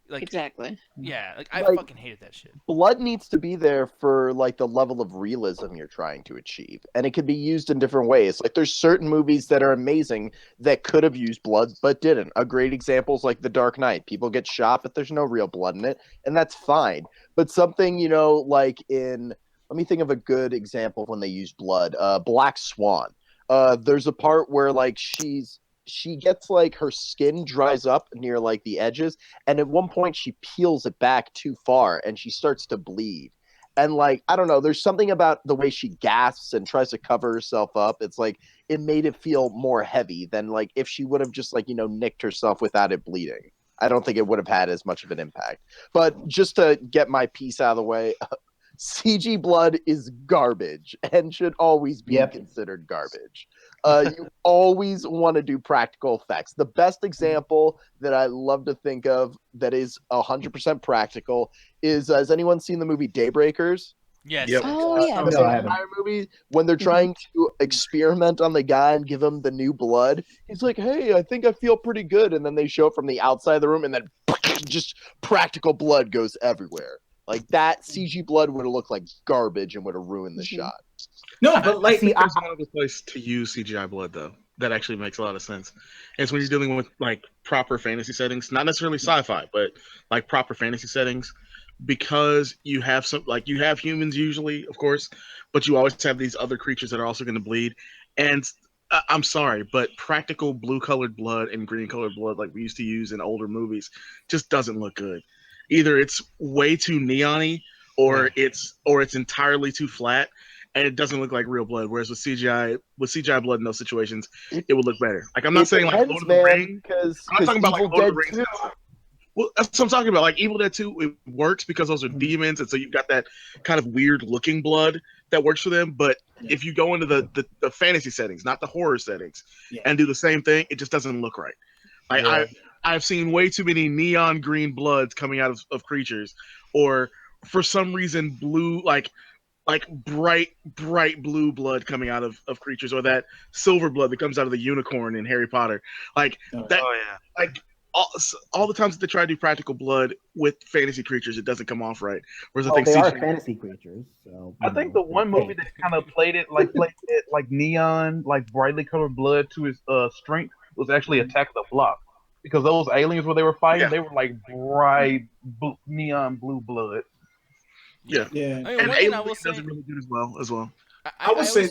Like, exactly. Yeah, like I fucking hated that shit. Blood needs to be there for like the level of realism you're trying to achieve, and it can be used in different ways. Like there's certain movies that are amazing that could have used blood but didn't. A great example is like The Dark Knight. People get shot, but there's no real blood in it, and that's fine. But something, like in, let me think of a good example of when they use blood. Black Swan. There's a part where like she gets like her skin dries up near like the edges, and at one point she peels it back too far and she starts to bleed. And like, I don't know, there's something about the way she gasps and tries to cover herself up. It's like it made it feel more heavy than like if she would have just like, nicked herself without it bleeding. I don't think it would have had as much of an impact. But just to get my piece out of the way, CG blood is garbage and should always be considered garbage. You always want to do practical effects. The best example that I love to think of that is 100% practical is, has anyone seen the movie Daybreakers? Yes. Yep. Oh yeah. No, I haven't. Movie when they're trying to experiment on the guy and give him the new blood. He's like, "Hey, I think I feel pretty good," and then they show it from the outside of the room, and then just practical blood goes everywhere. Like that CG blood would have looked like garbage and would have ruined the shot. No, but like, See, there's one other place to use CGI blood though that actually makes a lot of sense. It's when you're dealing with like proper fantasy settings, not necessarily sci-fi, but like proper fantasy settings, because you have you have humans usually, of course, but you always have these other creatures that are also going to bleed. And I'm sorry, but practical blue-colored blood and green-colored blood, like we used to use in older movies, just doesn't look good. Either it's way too neon-y, or it's entirely too flat. and it doesn't look like real blood. Whereas with CGI blood in those situations, it would look better. Like I'm not saying like Lord of the Rings. I'm not talking about like Lord of the Rings. Well, that's what I'm talking about. Like Evil Dead 2, it works because those are demons, and so you've got that kind of weird looking blood that works for them. But if you go into the fantasy settings, not the horror settings, and do the same thing, it just doesn't look right. Like I've seen way too many neon green bloods coming out of creatures, or for some reason blue like bright blue blood coming out of creatures, or that silver blood that comes out of the unicorn in Harry Potter. Like that. Oh yeah. Like all the times that they try to do practical blood with fantasy creatures, it doesn't come off right. Whereas I think they are fantasy creatures. So I think the one movie that kind of played it like neon, like brightly colored blood to its strength was actually Attack of the Block, because those aliens where they were fighting, they were like bright neon blue blood. Yeah. I mean, and Alien does it really good as well. I would say.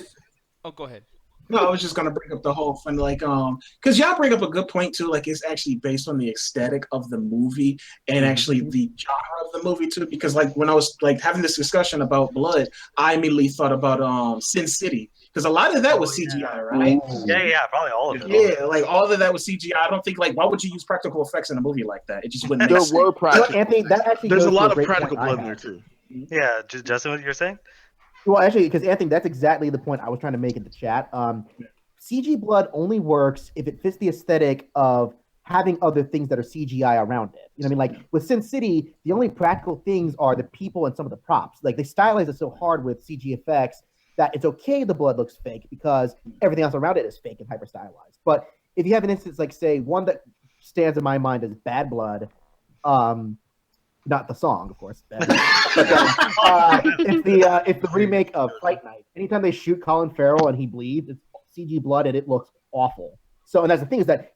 Oh, go ahead. No, I was just gonna bring up the whole fun, like, because y'all bring up a good point too. Like, it's actually based on the aesthetic of the movie and actually the genre of the movie too. Because like when I was like having this discussion about Blood, I immediately thought about Sin City, because a lot of that was CGI, right? Yeah, probably all of it. Yeah, like all of that was CGI. I don't think like why would you use practical effects in a movie like that? It just wouldn't. Make sense. Were practical. Anthony, that actually There's goes a lot to of great practical point blood I in there had. too. Yeah, Justin, what you're saying? Well, actually, because Anthony, that's exactly the point I was trying to make in the chat. CG blood only works if it fits the aesthetic of having other things that are CGI around it. You know what I mean? Like with Sin City, the only practical things are the people and some of the props. Like they stylize it so hard with CG effects that it's okay the blood looks fake because everything else around it is fake and hyper stylized. But if you have an instance like, say, one that stands in my mind as Bad Blood, not the song, of course. But, it's the remake of Fright Night. Anytime they shoot Colin Farrell and he bleeds, it's CG blood and it looks awful. So, and that's the thing, is that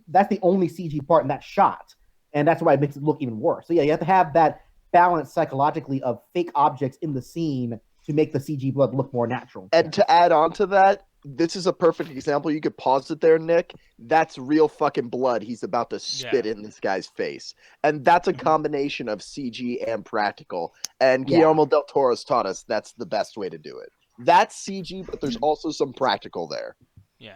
that's the only CG part in that shot, and that's why it makes it look even worse. So yeah, you have to have that balance psychologically of fake objects in the scene to make the CG blood look more natural. And to add on to that, this is a perfect example. You could pause it there, Nick. That's real fucking blood he's about to spit in this guy's face. And that's a combination of CG and practical. And Guillermo del Toro's taught us that's the best way to do it. That's CG, but there's also some practical there. Yeah.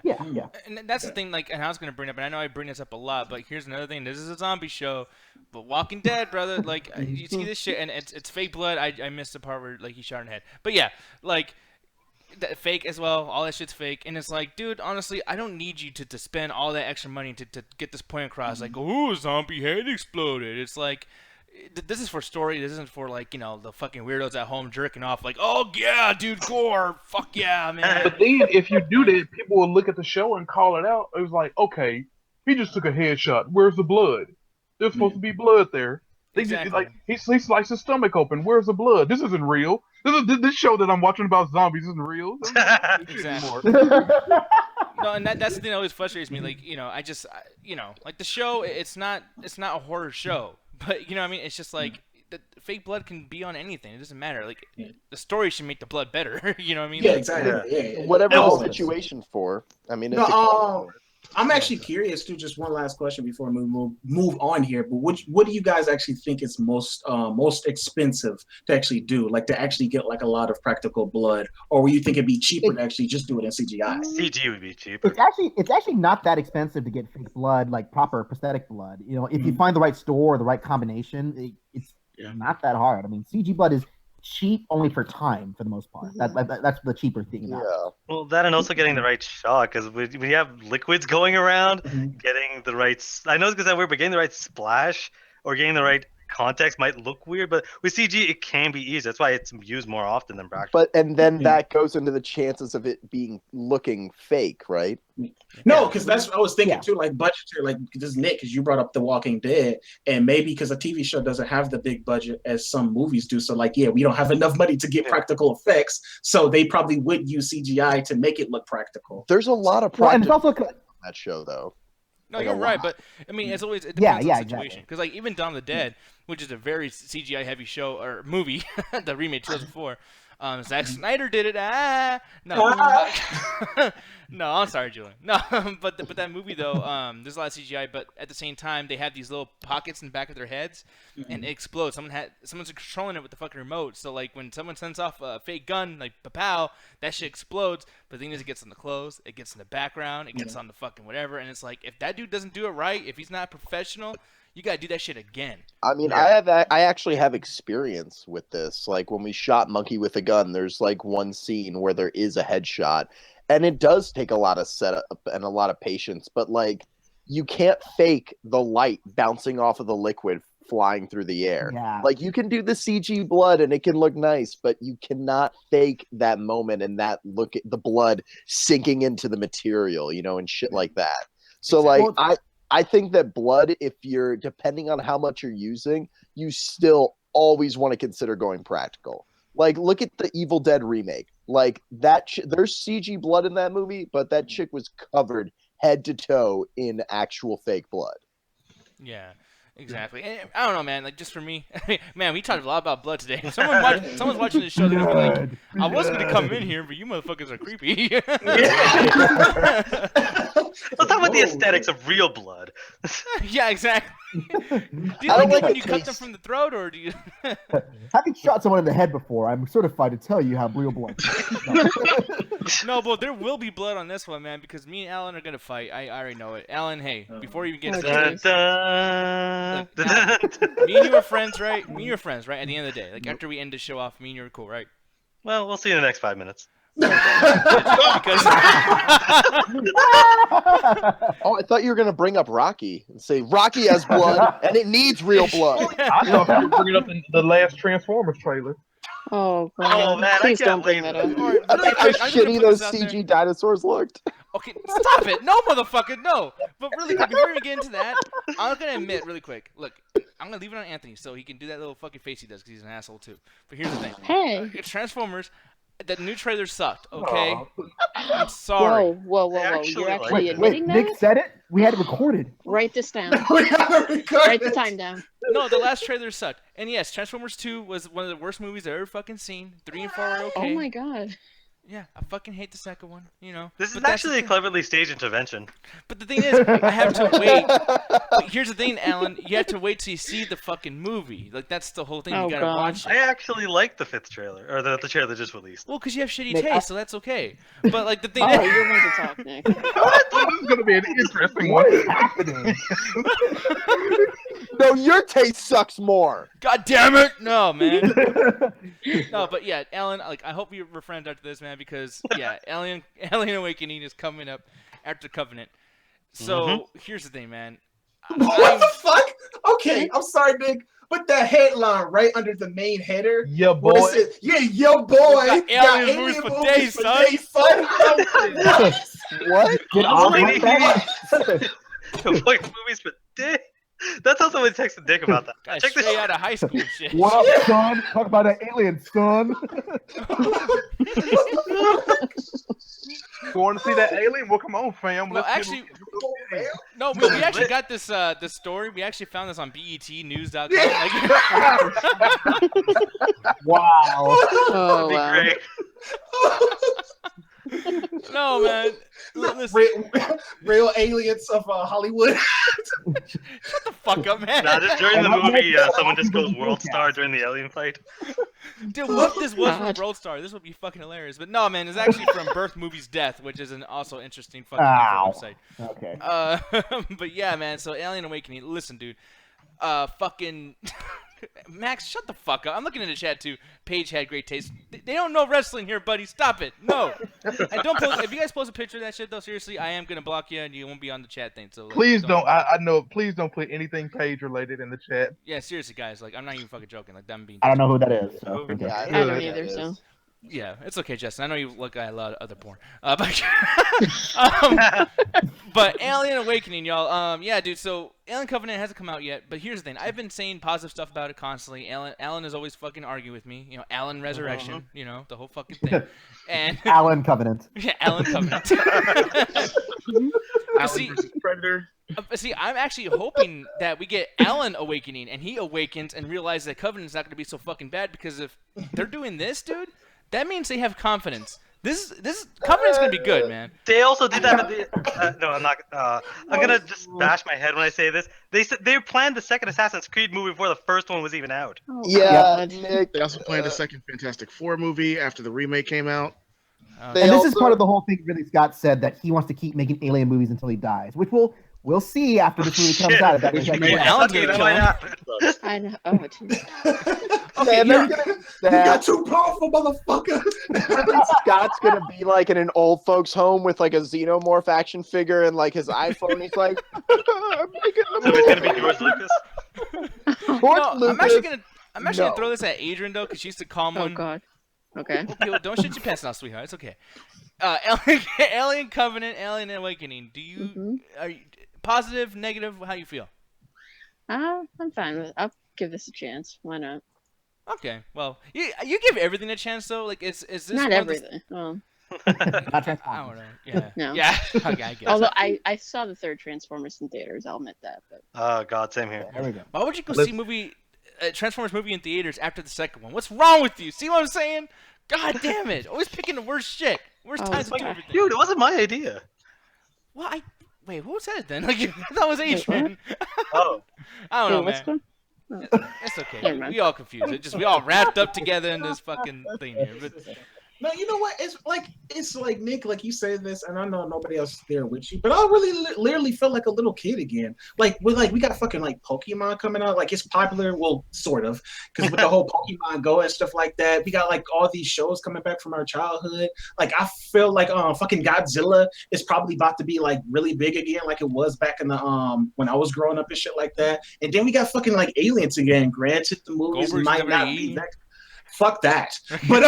And that's the thing, like, and I was going to bring up, and I know I bring this up a lot, but here's another thing. This is a zombie show, but Walking Dead, brother, like, you see this shit, and it's fake blood. I missed the part where, like, he shot in the head. But yeah, like, that fake as well. All that shit's fake. And it's like, dude, honestly, I don't need you to spend all that extra money to get this point across. Like, oh, zombie head exploded. It's like, this is for story. This isn't for, like, you know, the fucking weirdos at home jerking off. Like, oh, yeah, dude, gore. Fuck yeah, man. But then if you do that, people will look at the show and call it out. It was like, okay, he just took a headshot. Where's the blood? There's supposed to be blood there. Exactly. Like he sliced his stomach open. Where's the blood? This isn't real. This show that I'm watching about zombies isn't real. Exactly. No, and that's the thing that always frustrates me. Like, you know, like the show, it's not a horror show, but you know what I mean? It's just like the fake blood can be on anything. It doesn't matter. Like the story should make the blood better. You know what I mean? Yeah, Like, exactly. Yeah. Whatever the situation's for. I mean, I'm actually curious too. Just one last question before we move on here. But what do you guys actually think is most expensive to actually do? Like to actually get like a lot of practical blood, or will you think it'd be cheaper to actually just do it in CGI? CG would be cheaper. It's actually not that expensive to get fake blood, like proper prosthetic blood. You know, if you find the right store or the right combination, it's not that hard. I mean, CG blood is cheap only for time for the most part. That's the cheaper thing about it. Well, that and also getting the right shot, because when you have liquids going around, getting the right. I know it's because that weird, but getting the right splash or getting the right context might look weird, but with CG it can be easy. That's why it's used more often than practical. But and then that goes into the chances of it looking fake, right? No, because that's what I was thinking too. Like budgetary, like this is Nick, because you brought up The Walking Dead, and maybe because a TV show doesn't have the big budget as some movies do. So like, we don't have enough money to get practical effects, so they probably would use CGI to make it look practical. There's a lot of practical and it's also on that show, though. No, Like you're a right, lot. but I mean, it's always it depends on the situation. Exactly. Because like even Dawn of the Dead, which is a very CGI heavy show or movie, the remake 2004. Zack Snyder did it. No. No, I'm sorry, Julian. No, but that movie though, there's a lot of CGI, but at the same time, they have these little pockets in the back of their heads, and it explodes. Someone's controlling it with the fucking remote. So like when someone sends off a fake gun, like pow, that shit explodes. But the thing is, it gets on the clothes, it gets in the background, it gets on the fucking whatever, and it's like if that dude doesn't do it right, if he's not professional, you gotta do that shit again. I mean, I actually have experience with this. Like when we shot Monkey with a Gun, there's like one scene where there is a headshot, and it does take a lot of setup and a lot of patience. But like, you can't fake the light bouncing off of the liquid flying through the air. Yeah. Like you can do the CG blood and it can look nice, but you cannot fake that moment and that look at the blood sinking into the material, you know, and shit like that. So like I think that blood, if you're depending on how much you're using, you still always want to consider going practical. Like look at the Evil Dead remake. Like that there's CG blood in that movie, but that chick was covered head to toe in actual fake blood. Yeah. Exactly. And I don't know, man. Like, just for me, man, we talked a lot about blood today. Someone's watching this show. They're gonna be like, I was gonna come in here, but you motherfuckers are creepy. Let's talk about the aesthetics of real blood. Yeah, exactly. Do you like it when you cut them from the throat, or do you? Having shot someone in the head before, I'm certified to tell you how real blood. No, but there will be blood on this one, man, because me and Alan are gonna fight. I already know it. Alan, hey, before you even get started, me and you are friends, right? Me and you are friends, right? At the end of the day, like after we end the show off, me and you are cool, right? Well, we'll see you in the next 5 minutes. Because Oh, I thought you were gonna bring up Rocky and say Rocky has blood and it needs real blood. I thought you were bringing up the last Transformers trailer. Oh, God. Oh, man, Please I don't can't bring believe that up. Alright, I really think how quick, I'm just gonna shitty put those this out there. CG dinosaurs looked. Okay, stop it! No, motherfucker, no! But really quick, before we get into that, I'm gonna admit really quick. Look, I'm gonna leave it on Anthony so he can do that little fucking face he does because he's an asshole too. But here's the thing. Hey. Transformers, that new trailer sucked, okay? I'm sorry. Whoa. actually You're like actually it. admitting that? Nick said it. We had it recorded. Write this down. We gotta record Write the this. time down. No, the last trailer sucked. And yes, Transformers 2 was one of the worst movies I've ever fucking seen. 3 and 4 are okay. Oh, my God. Yeah, I fucking hate the second one, you know. This is But that's the actually a thing. cleverly staged intervention. But the thing is, I have to wait. But here's the thing, Alan. You have to wait till you see the fucking movie. Like, that's the whole thing. Oh, You gotta God. watch it. I actually like the 5th trailer, or the trailer just released. Well, because you have shitty Nick, taste, so that's okay. But, like, the thing Oh, is... you're going to talk, Nick. This is gonna be an interesting What one. is happening? No, your taste sucks more. God damn it! No, man. No, but yeah, Alan, like, I hope we're friends after this, man, because, yeah, Alien Awakening is coming up after Covenant. So, here's the thing, man. What the fuck? Okay, I'm sorry, Nick. But the headline right under the main header. Yeah, boy. What is it? Yeah, yo, boy. Got alien movies for days, son. What? Get off They my need- back. Avoid movies for dick. That's how someone texted Dick about that. Guys, Check this straight out. out of high school and shit. What up, son? Talk about an alien, son. You want to see that alien? Well, come on, fam. Well, Let's actually, get no, we actually got this this story. We actually found this on BETnews.com. Like, Wow. Oh, That'd be wow. great. no, man. Listen, Real aliens of Hollywood. shut the fuck up, man. Nah, just during the And I'm movie, like, someone just goes Google World Hangout. Star during the alien fight. Dude, what if this was from God. World Star? This would be fucking hilarious. But no, man, it's actually from Birth Movies Death, which is an also interesting fucking Ow. website. Okay. But yeah, man. So Alien Awakening. Listen, dude. Fucking Max, shut the fuck up. I'm looking in the chat too. Paige had great taste. They don't know wrestling here, buddy. Stop it. No. And don't post. If you guys post a picture of that shit, though, seriously, I am gonna block you and you won't be on the chat thing. So like, Please don't. I know. Please don't put anything page related in the chat. Yeah, seriously, guys. Like, I'm not even fucking joking. Like, I'm being. I don't know who that is. So, Okay. okay. Yeah, I know don't what either, that so. is. Yeah, it's okay, Justin. I know you look at a lot of other porn. But, but Alien Awakening, y'all. Yeah, dude. So Alien Covenant hasn't come out yet. But here's the thing: I've been saying positive stuff about it constantly. Alan is always fucking arguing with me. You know, Alan Resurrection. You know, the whole fucking thing. And Alan Covenant. yeah, Alan Covenant. Alien see, versus Predator. see, I'm actually hoping that we get Alan Awakening and he awakens and realizes that Covenant's not going to be so fucking bad because if they're doing this, dude, that means they have confidence. This confidence is gonna be good, man. They also did that. No, I'm not. I'm gonna just bash my head when I say this. They said they planned the second Assassin's Creed movie before the first one was even out. Oh, Yeah, God. Nick. They also planned a second Fantastic Four movie after the remake came out. They And this is also- part of the whole thing. Really, Scott said that he wants to keep making alien movies until he dies, which we'll see after this movie comes Shit. out. If that Which is means actually- Alan's Okay, gonna that kill might him. happen. I know. Oh, jeez. Okay, Man, they're gonna, You got too powerful, motherfucker. Scott's gonna be like in an old folks' home with like a xenomorph action figure and like his iPhone. He's like, I'm making the So it's gonna be George Lucas. George No, I'm Lucas. actually gonna No. throw this at Adrian though, because she used to call Oh, one. God. Okay. Okay, well, don't shit your pants now, sweetheart. It's okay. Alien Covenant, Alien Awakening. Do you Mhm. are you positive, negative? How do you feel? I'm fine with it. I'll give this a chance. Why not? Okay, well, you give everything a chance though. Like, is this Not one of the- everything. Well, Not I Transformers. don't know. Yeah. No. Yeah. Okay, I guess. although I saw the third Transformers in theaters, I'll admit that. But Oh God, same here. There we go. Why would you go Let's- see Transformers movie in theaters after the second one? What's wrong with you? See what I'm saying? God damn it! Always picking the worst shit. Worst Oh, times to do God. everything. Dude, it wasn't my idea. Well, wait. Who said it then? Like, that was Wait, what? Adrian. Oh, I don't know, what's man. going? It's okay. Never mind. We all confused. It just we all wrapped up together in this fucking thing here. But No, you know what? It's like Nick, like you say this, and I know nobody else is there with you, but I really literally felt like a little kid again. Like we got fucking like Pokemon coming out. Like it's popular, well, sort of, because with the whole Pokemon Go and stuff like that, we got like all these shows coming back from our childhood. Like I feel like fucking Godzilla is probably about to be like really big again, like it was back in the when I was growing up and shit like that. And then we got fucking like Aliens again. Granted, the movies Goldberg's might not WWE. be that. Fuck that. But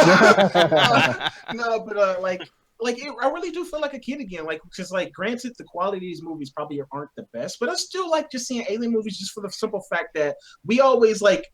no, but I really do feel like a kid again. Like, because like, granted, the quality of these movies probably aren't the best, but I still like just seeing alien movies just for the simple fact that we always like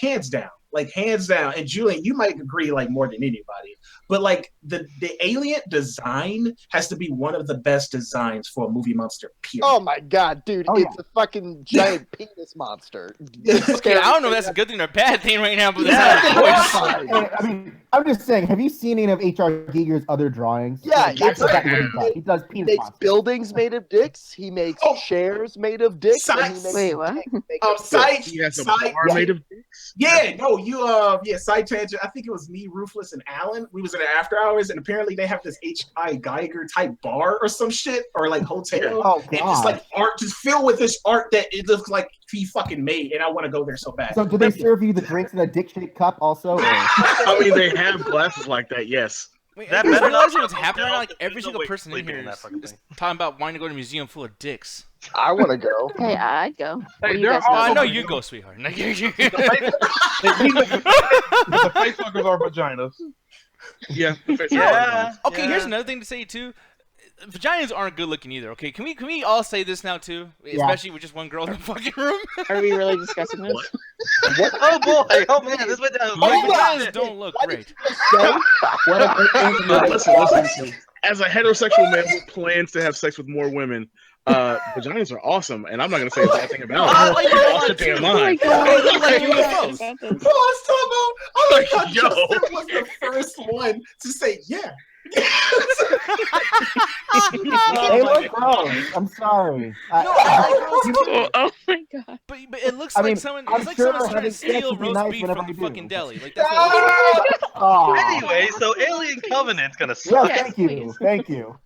hands down. And Julian, you might agree like more than anybody, but like the alien design has to be one of the best designs for a movie monster. Period. Oh my god, dude! Oh, it's a fucking giant penis monster. okay, I don't know if that's a good thing or a bad thing right now, but Yeah. that's how it Hey, I mean, I'm just saying. Have you seen any of H.R. Giger's other drawings? Yeah, that's it's like- exactly what he does. He does He penis makes monsters. buildings made of dicks. He makes Oh. chairs made of dicks. And he Sites. makes Wait, what? tanks made of dicks. Side, He has a side, bar made of dicks. Yeah, no, side tangent. I think it was me, Ruthless, and Alan. We was in the after hours, and apparently they have this H.I. Geiger type bar or some shit, or like hotel. Oh And just god. like art, just filled with this art that it looks like he fucking made, and I want to go there so bad. So do they serve you the drinks in a dick-shaped cup also? Or? I mean, they have glasses like that. Yes. Wait, That you better realize not what's be a happening right now? hotel. Like every There's no single way person in sleeping here in that is fucking is thing. talking about wanting to go to a museum full of dicks. I want to go. Hey, I'd go. What do you they're guys Oh, all- I know my you God. go, sweetheart. The facefuckers are vaginas. Yeah. Yeah. Okay, yeah. here's another thing to say too. Vaginas aren't good looking either. Okay, can we all say this now too? Especially with just one girl in the fucking room. Are we really discussing this? Oh boy! Oh man, this went down. Vaginas don't look great. Listen. As a heterosexual man who plans to have sex with more women, vaginas are awesome, and I'm not gonna say a bad thing about I it. like you a lot, Lost your damn too. Oh my mind. god. They look like I forgot UFOs. about this. Oh, I was talking about. I like how Yo. Justin was the first one to say, "Yeah." They look gross. I'm sorry. No, I like girls too. Oh my god. But it looks I like mean, someone. I'm It's like sure someone's trying to having sex steal would be roast nice beef whenever from the I do. fucking deli. Like that's what it looks like. Oh. Anyway, so Alien Covenant's gonna Yeah, suck. Yes, thank you. please. Thank you.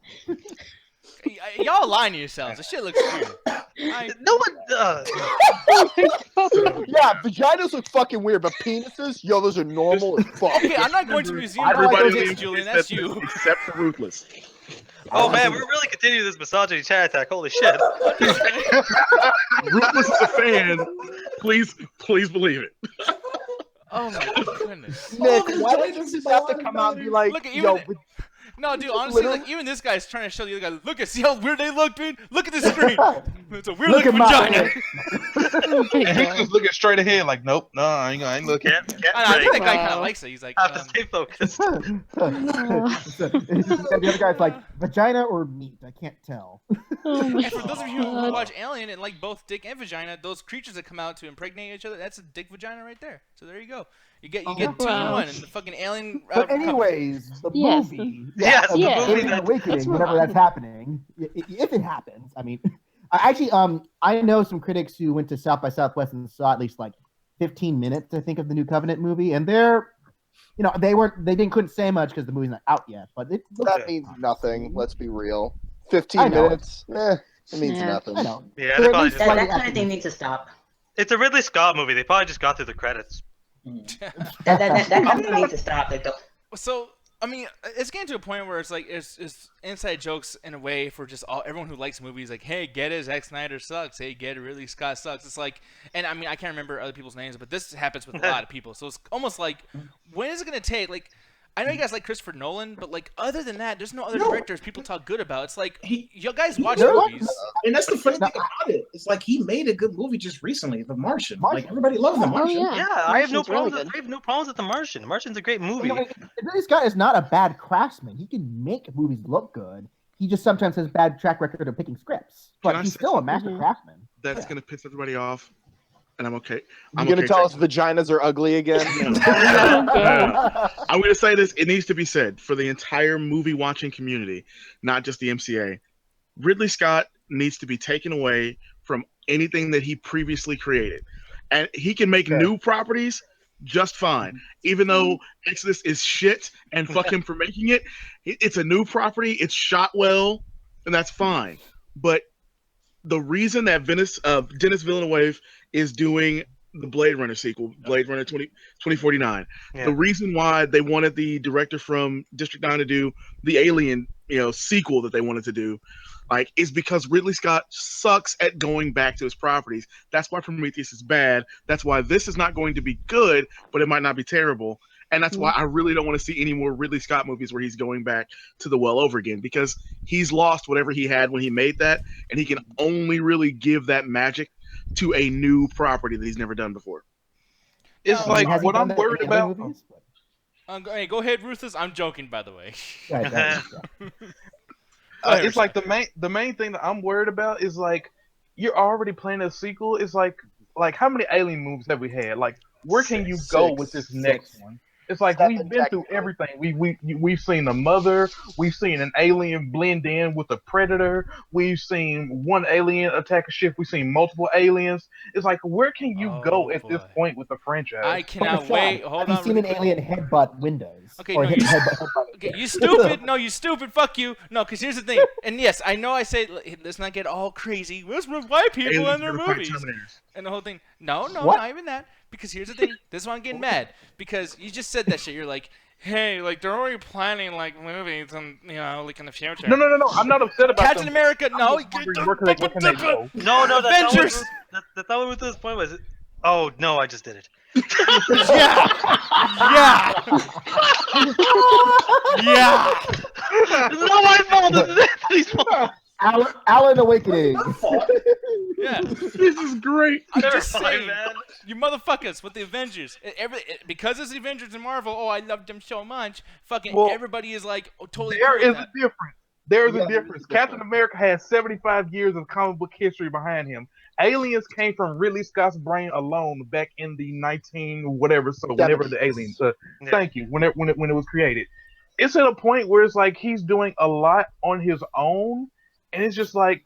Y'all lying to yourselves. This shit looks weird. No one. Oh my god. Yeah, vaginas look fucking weird, but penises, yo, those are normal as fuck. Okay, I'm not going to a museum. I don't like Everybody those leaves Julian. except- That's you. except for Ruthless. Oh man, we're really continuing this misogyny chat attack. Holy shit! Ruthless is a fan. Please believe it. Oh my goodness. Nick, Oh, why the don't you just have to come out and be like, Look at yo, even- No, dude, honestly, like even this guy's trying to show the other guy. Look at, see how weird they look, dude. Look at this screen. It's a weird Look looking at my vagina. Oh my And he's god. just looking straight ahead, like, nope, no, I ain't looking. Can't I think that break. guy kind of Wow. likes it. He's like, Have to stay focused. The other guy's like, vagina or meat? I can't tell. Oh my And for those of you who God. watch Alien and like both dick and vagina, those creatures that come out to impregnate each other, that's a dick vagina right there. So there you go. You get two in Wow. one, and the fucking alien. But anyways, the Yes, movie, Yes, the Yeah. movie Alien that Awakening, That's whenever wrong. that's happening, if it happens, I mean, I know some critics who went to South by Southwest and saw at least like 15 minutes, I think, of the New Covenant movie, and they couldn't say much because the movie's not out yet. But it looks That means nothing. Let's be real. I 15 know. minutes. It means Yeah. nothing. I know. Yeah, But they at probably least just- That, slightly that kind of thing after- needs to stop. it's a Ridley Scott movie. They probably just got through the credits. That kind of thing needs to stop. Like, So I mean, it's getting to a point where it's like it's inside jokes in a way for just everyone who likes movies. Like, hey, get it, Zack Snyder sucks. Hey, get it, Ridley Scott sucks. It's like, and I mean, I can't remember other people's names, but this happens with a lot of people. So it's almost like, when is it gonna take? Like, I know you guys like Christopher Nolan, but like, other than that, there's no other directors people talk good about. It's like, you guys watch movies. And that's the funny thing about it. It's like he made a good movie just recently, The Martian. Like everybody loves The Martian. yeah. Yeah, I have no Martian's really problems. good. I have no problems with The Martian. The Martian's a great movie. Ridley Scott is not a bad craftsman. He can make movies look good. He just sometimes has bad track record of picking scripts. Can But I he's say still a master craftsman. That's gonna piss everybody off, and I'm okay. You gonna tell us vaginas are ugly again? I'm gonna say this. It needs to be said for the entire movie watching community, not just the MCA. Ridley Scott needs to be taken away from anything that he previously created, and he can make new properties just fine. Even though Exodus is shit, and fuck him for making it, it's a new property. It's shot well, and that's fine. But the reason that Denis Villeneuve is doing the Blade Runner sequel, Blade Runner 2049, the reason why they wanted the director from District 9 to do the Alien, sequel that they wanted to do, is because Ridley Scott sucks at going back to his properties. That's why Prometheus is bad. That's why this is not going to be good, but it might not be terrible. And that's why I really don't want to see any more Ridley Scott movies where he's going back to the well over again, because he's lost whatever he had when he made that, and he can only really give that magic to a new property that he's never done before. It's like Has he what done I'm that worried in other about. movies? Hey, go ahead, Ruthless. I'm joking, by the way. Right. It's like the main thing that I'm worried about is like you're already planning a sequel. It's like how many Alien movies have we had? Like, where can you go with this next one? It's like we've been through everything. We've seen a mother. We've seen an alien blend in with a predator. We've seen one alien attack a ship. We've seen multiple aliens. It's like, where can you go at this point with the franchise? I cannot wait. Hold Have on. you seen an alien headbutt windows? Okay, Or no, you, headbutt- okay, you stupid. No, you stupid. Fuck you. No, because here's the thing. And yes, I know I say let's not get all crazy. What's with white people Aliens in their gonna fight movies? Terminators. And the whole thing. No, What? not even that. Because here's the thing. This is why I'm getting mad. Because you just said that shit. You're like, hey, like they're already planning like movies and like in the future. No. I'm not upset about Captain them. America. No. Where can they go? No, that's Avengers. That's not what Ruthless' point was. Oh no, I just did it. Yeah. Yeah. It's not my fault. This is Anthony's fault. Alan Awakening. Yeah. This is great. I'm Never just mind, saying, man. you motherfuckers with the Avengers. Because it's the Avengers and Marvel, oh, I loved them so much. Fucking Well, everybody is like totally There cool is with a difference. There is Yeah, a there is difference. a Captain difference. America has 75 years of comic book history behind him. Aliens came from Ridley Scott's brain alone back in the 19 whatever. So whenever the aliens, Yeah. thank you. When it was created, it's at a point where it's like he's doing a lot on his own, and it's just like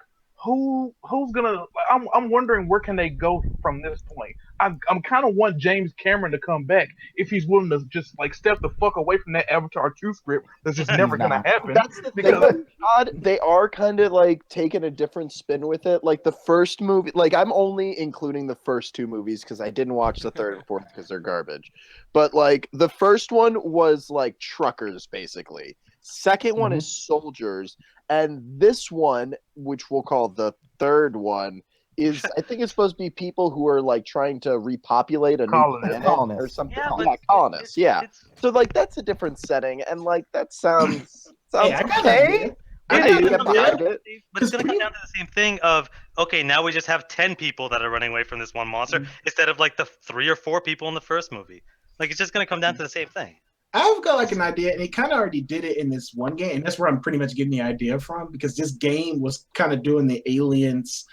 who's gonna? I'm wondering where can they go from this point. I'm kind of want James Cameron to come back if he's willing to just like step the fuck away from that Avatar 2 script that's just never gonna happen. That's the thing. Because- God, they are kind of like taking a different spin with it. Like the first movie, like I'm only including the first two movies because I didn't watch the third and fourth because they're garbage. But like the first one was like truckers basically. Second one is soldiers, and this one, which we'll call the third one, is I think it's supposed to be people who are like trying to repopulate a new Colonists. planet or something. Yeah, but Colonists. Yeah. it's- So like that's a different setting, and like that sounds Hey, I got okay. that. I It can is, get behind it. But it's gonna come down to the same thing of okay, now we just have 10 people that are running away from this one monster instead of like the 3 or 4 people in the first movie. Like it's just gonna come down to the same thing. I've got like an idea, and he kind of already did it in this one game, and that's where I'm pretty much getting the idea from, because this game was kind of doing the aliens,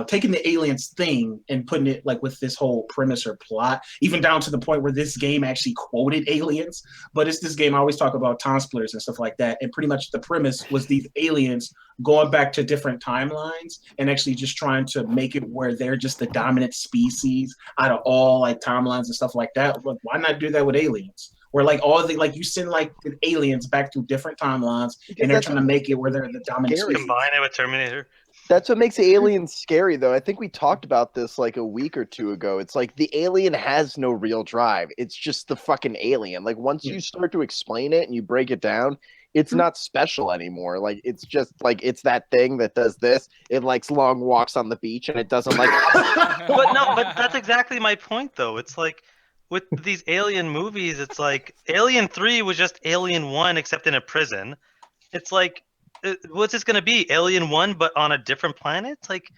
taking the aliens thing and putting it like with this whole premise or plot, even down to the point where this game actually quoted aliens. But it's this game, I always talk about time splitters and stuff like that, and pretty much the premise was these aliens going back to different timelines and actually just trying to make it where they're just the dominant species out of all like timelines and stuff like that. But why not do that with aliens? Where like all the like you send like the aliens back to different timelines and they're trying to make it where they're the dominant species. Combine it with Terminator. That's what makes the aliens scary, though. I think we talked about this like a week or two ago. It's like the alien has no real drive. It's just the fucking alien. Like once you start to explain it and you break it down, it's not special anymore. Like it's just like it's that thing that does this. It likes long walks on the beach and it doesn't like. But that's exactly my point, though. It's like with these alien movies, it's like Alien 3 was just Alien 1 except in a prison. It's like, what's this gonna be? Alien 1 but on a different planet? Like,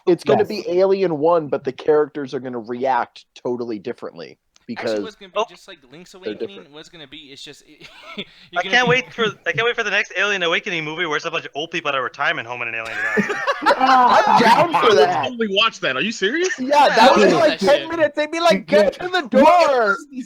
it's gonna be Alien 1, but the characters are gonna react totally differently. Because actually, what's gonna be just like Link's Awakening? What's gonna be? It's just. I can't wait for the next Alien Awakening movie where it's a bunch of old people at a retirement home in an alien disaster. I'm down for that. I would totally watch that. Are you serious? Yeah, that would be like 10 minutes. They'd be like, get to the door. You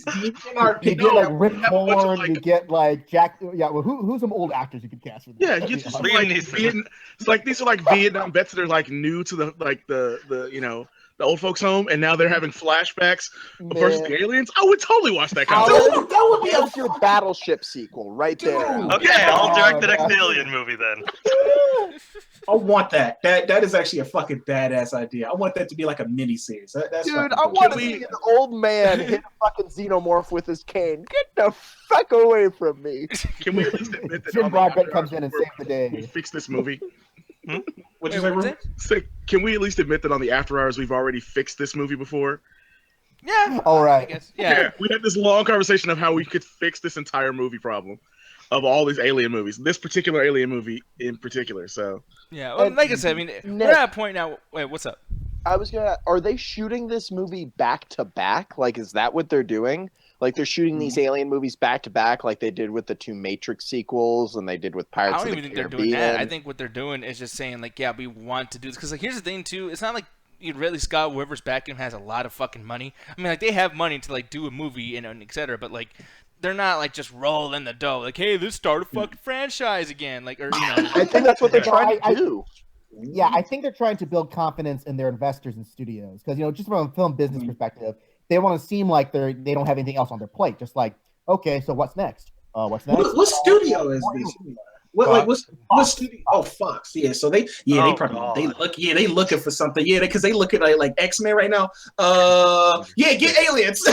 get like Rick Horn, you get like Jack. Yeah, well, who's some old actors you could cast for this? Yeah, you just like it's like these are like Vietnam vets that are like new to the you know, the old folks home, and now they're having flashbacks versus the aliens. I would totally watch that kind of stuff. That would be your Battleship sequel right there. Okay, I'll direct the next Alien movie then. I want that. That is actually a fucking badass idea. I want that to be like a mini series. That's dude, I want to see an old man hit a fucking xenomorph with his cane. Get the fuck away from me. Can we at least admit that Jim Broadbent comes in and saves the day. We fix this movie? What'd you say? So, can we at least admit that on the After Hours we've already fixed this movie before? Yeah. All right. I guess. Yeah. We had this long conversation of how we could fix this entire movie problem of all these alien movies. This particular alien movie in particular. So. Yeah. Well, like I said, I mean, we're at a point now. Wait, what's up? I was gonna. Are they shooting this movie back to back? Like, is that what they're doing? Like, they're shooting these alien movies back to back, like they did with the 2 Matrix sequels, and they did with Pirates of the Caribbean. I don't even think they're doing that. I think what they're doing is just saying, like, yeah, we want to do this. Because, like, here's the thing, too. It's not like Ridley Scott, whoever's backing him, has a lot of fucking money. I mean, like, they have money to, like, do a movie and et cetera, but, like, they're not, like, just rolling the dough. Like, hey, let's start a fucking franchise again. Like, or, you know. I think that's what they're trying to do. Yeah, I think they're trying to build confidence in their investors and studios. Because, you know, just from a film business perspective, they want to seem like they don't have anything else on their plate. Just like, okay, so what's next? What's next? What studio is this? What studio? Oh, Fox. Yeah, so they looking for something. Yeah, because they look at like X-Men right now. Yeah, get aliens.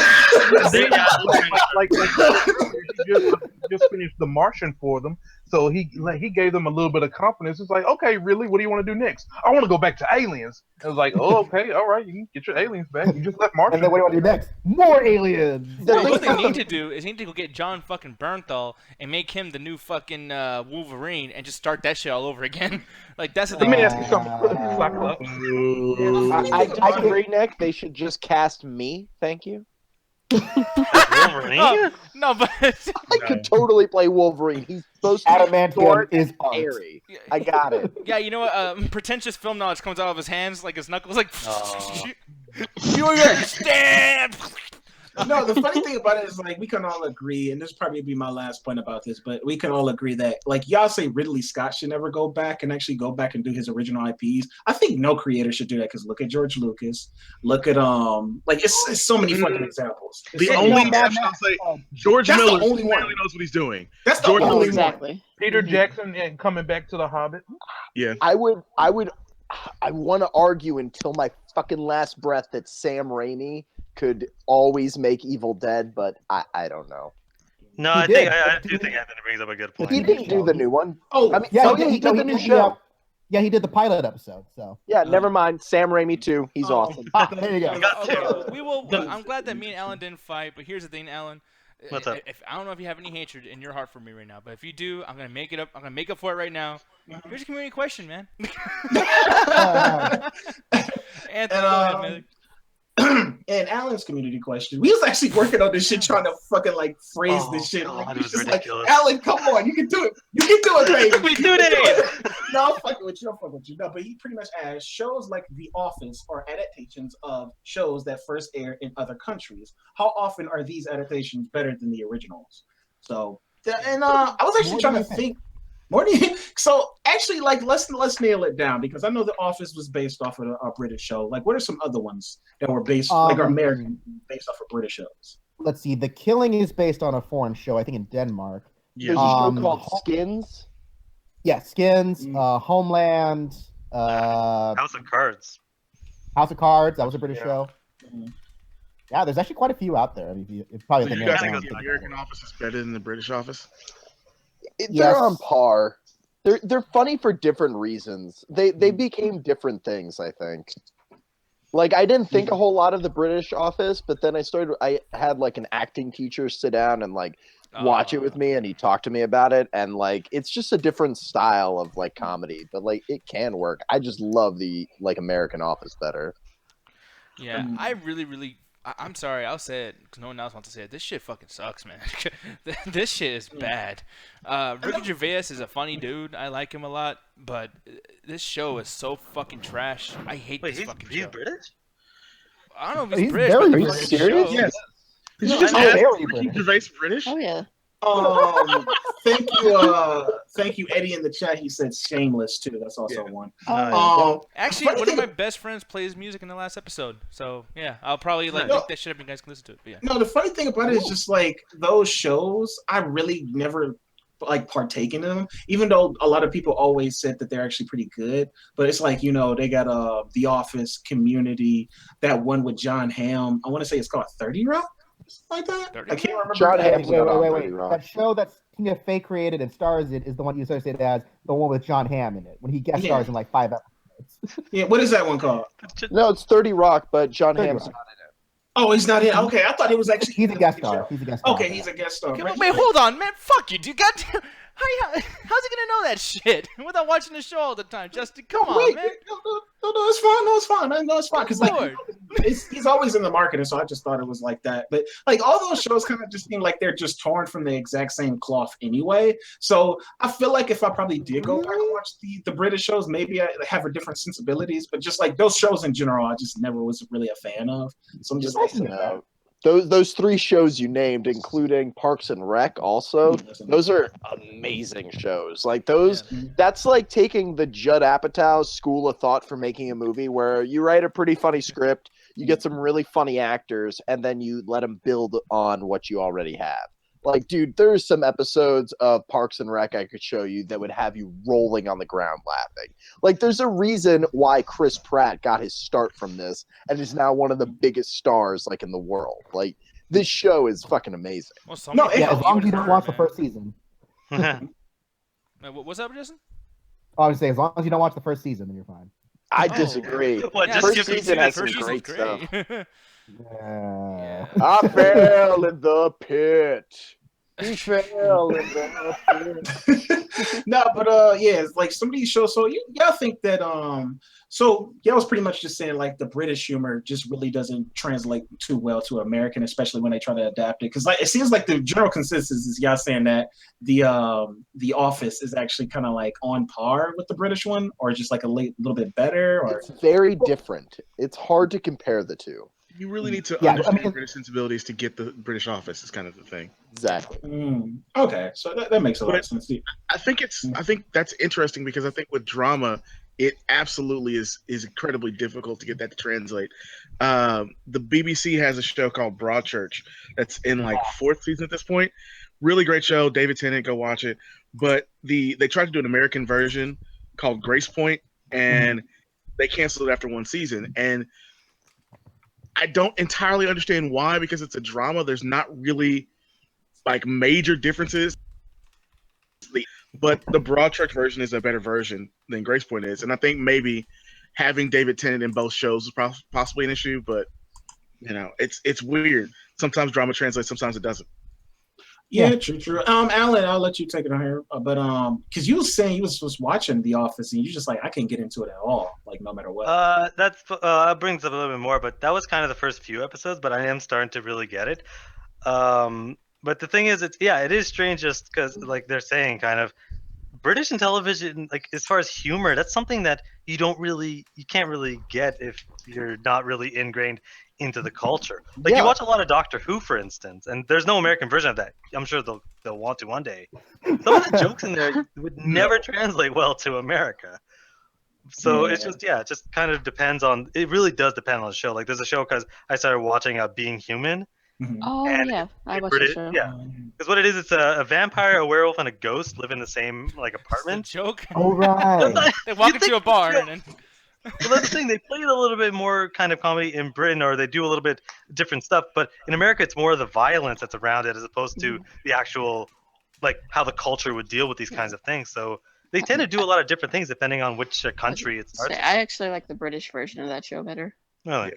like just finished The Martian for them. So he gave them a little bit of confidence. It's like, okay, really, what do you want to do next? I want to go back to aliens. It was like, oh, okay, all right, you can get your aliens back. You just left Martian. And then what do you want to do next? More aliens. What they need to do is go get John fucking Bernthal and make him the new fucking Wolverine and just start that shit all over again. Like that's the thing. Let me ask you something. I agree, Nick. They should just cast me. Thank you. Wolverine? No, but I could totally play Wolverine. He's supposed to be Adamantium is airy. I got it. Yeah, you know what? Pretentious film knowledge comes out of his hands, like his knuckles, like. You understand? No, the funny thing about it is like we can all agree, and this probably be my last point about this, but we can all agree that like y'all say Ridley Scott should never go back and actually go back and do his original IPs. I think no creator should do that because look at George Lucas, look at like it's so many fucking examples. The only exception I'll say, George Miller barely knows what he's doing. That's the George only exactly. Peter Jackson and coming back to The Hobbit. Yeah. I want to argue until my fucking last breath that Sam Raimi could always make Evil Dead, but I don't know. No, I do think Anthony brings up a good point. He didn't do the new one. Oh, I mean, he did the new show. Yeah, he did the pilot episode. So yeah, never mind. Sam Raimi too. He's awesome. There you go. We will. I'm glad that me and Alan didn't fight, but here's the thing, Alan. What's up? I don't know if you have any hatred in your heart for me right now, but if you do, I'm gonna make it up. I'm gonna make up for it right now. Here's a community question, man. Anthony, go ahead, man. and Alan's community question. We was actually working on this shit, trying to fucking like phrase this shit. God, Like, it was just ridiculous. like, Alan, come on, you can do it. You can do it, baby. We do it. No, I'm fucking with you. I'm fucking with you. No, but he pretty much asked, shows like The Office are adaptations of shows that first aired in other countries. How often are these adaptations better than the originals? So, and I was actually trying to think. More than you, so actually, like let's nail it down, because I know The Office was based off of a British show. Like, what are some other ones that were based like are American, based off of British shows? Let's see. The Killing is based on a foreign show, I think in Denmark. There's a show called Skins. Yeah, Skins, Homeland, House of Cards. House of Cards. That was a British show. Yeah, there's actually quite a few out there. I mean, it's probably So the you name guys down. think the American Office is better than the British Office? They're on par. They're funny for different reasons. They became different things, I think. Like, I didn't think a whole lot of the British Office, but then I had like an acting teacher sit down and like watch it with me, and he talked to me about it, and like it's just a different style of like comedy, but like it can work. I just love the like American Office better. Yeah, I really I'm sorry, I'll say it because no one else wants to say it. This shit fucking sucks, man. This shit is bad. Ricky Gervais is a funny dude. I like him a lot, but this show is so fucking trash. I hate this fucking show. He's British? I don't know if he's He's British, very but British. this Serious? show- Yes. Did you No, just I'm ask very Ricky British. Gervais British? Oh yeah. Thank you, Eddie in the chat. He said Shameless too. That's also one. Actually, funny one of thing- my best friends plays music in the last episode. So yeah, I'll probably like No. look that shit up and you guys can listen to it. But yeah. No, the funny thing about it is just like those shows, I really never like partaken in them, even though a lot of people always said that they're actually pretty good. But it's like, you know, they got The Office, Community, that one with John Hamm. I want to say it's called 30 Rock, something like that. 30 I can't remember. John that. Hamm's not on Wait. 30 Rock. That show that Tina Fey created and stars in is the one you associate as the one with John Hamm in it, when he guest stars in like 5 episodes. Yeah, what is that one called? No, it's 30 Rock, but John 30 Hamm's Rock. not in it. Oh, he's not in. Okay, I thought it was actually. He's a guest star. He's a guest star. Okay, he's a guest star. Okay, wait, hold on, man. Fuck you, dude. Goddamn. How's he gonna know that shit without watching the show all the time? Justin, come on, Wait, man. no, it's fine. No, it's fine. No, it's fine. Because like Lord. he's always in the market, so I just thought it was like that. But like all those shows kind of just seem like they're just torn from the exact same cloth anyway. So I feel like if I probably did go back and watch the British shows, maybe I have a different sensibilities. But just like those shows in general, I just never was really a fan of. So I'm just like, No. Those 3 shows you named, including Parks and Rec, also, those are amazing shows. Like those, that's like taking the Judd Apatow school of thought for making a movie, where you write a pretty funny script, you get some really funny actors, and then you let them build on what you already have. Like, dude, there's some episodes of Parks and Rec I could show you that would have you rolling on the ground laughing. Like, there's a reason why Chris Pratt got his start from this and is now one of the biggest stars, like, in the world. Like, this show is fucking amazing. Well, Yeah, as long as you don't watch the first season. What's up, Justin? Oh, I was saying, as long as you don't watch the first season, then you're fine. I disagree. What, Yeah, First just give season me has the some first great stuff. Yeah. I fell in the pit. He fell in the pit. No, but yeah, it's like some of these shows. So y'all think that so y'all was pretty much just saying like the British humor just really doesn't translate too well to American, especially when they try to adapt it. Because like it seems like the general consensus is y'all saying that the Office is actually kind of like on par with the British one, or just like a little bit better. Or It's very different. It's hard to compare the two. You really need to Yeah, understand I mean- British sensibilities to get the British Office is kind of the thing. Exactly. Okay, so that makes a lot of sense. I think that's interesting because I think with drama, it absolutely is incredibly difficult to get that to translate. The BBC has a show called Broadchurch that's in like 4th season at this point. Really great show. David Tennant, go watch it. But they tried to do an American version called Grace Point, and they canceled it after 1 season. And I don't entirely understand why, because it's a drama. There's not really like major differences. But the Broadchurch version is a better version than Grace Point is. And I think maybe having David Tennant in both shows is possibly an issue, but you know, it's weird. Sometimes drama translates, sometimes it doesn't. Yeah, true. Alan, I'll let you take it on here. But because you was saying you was watching The Office and you just like I can't get into it at all, like no matter what. That brings up a little bit more, but that was kind of the first few episodes. But I am starting to really get it. But the thing is, it is strange just because like they're saying kind of British television, like as far as humor, that's something that you can't really get if you're not really ingrained into the culture. Like you watch a lot of Doctor Who, for instance, and there's no American version of that. I'm sure they'll want to one day. Some of the jokes in there would never translate well to America. So it's just it just kind of depends on. It really does depend on the show. Like there's a show because I started watching Being Human. Oh yeah, I watched the show. Yeah, because what it is, it's a vampire, a werewolf, and a ghost live in the same like apartment. Joke. Oh right. They walk into a barn and. Well, that's the thing. They play it a little bit more kind of comedy in Britain, or they do a little bit different stuff. But in America, it's more of the violence that's around it, as opposed to the actual, like how the culture would deal with these kinds of things. So they tend to do a lot of different things depending on which country it starts. I actually like the British version of that show better. Really?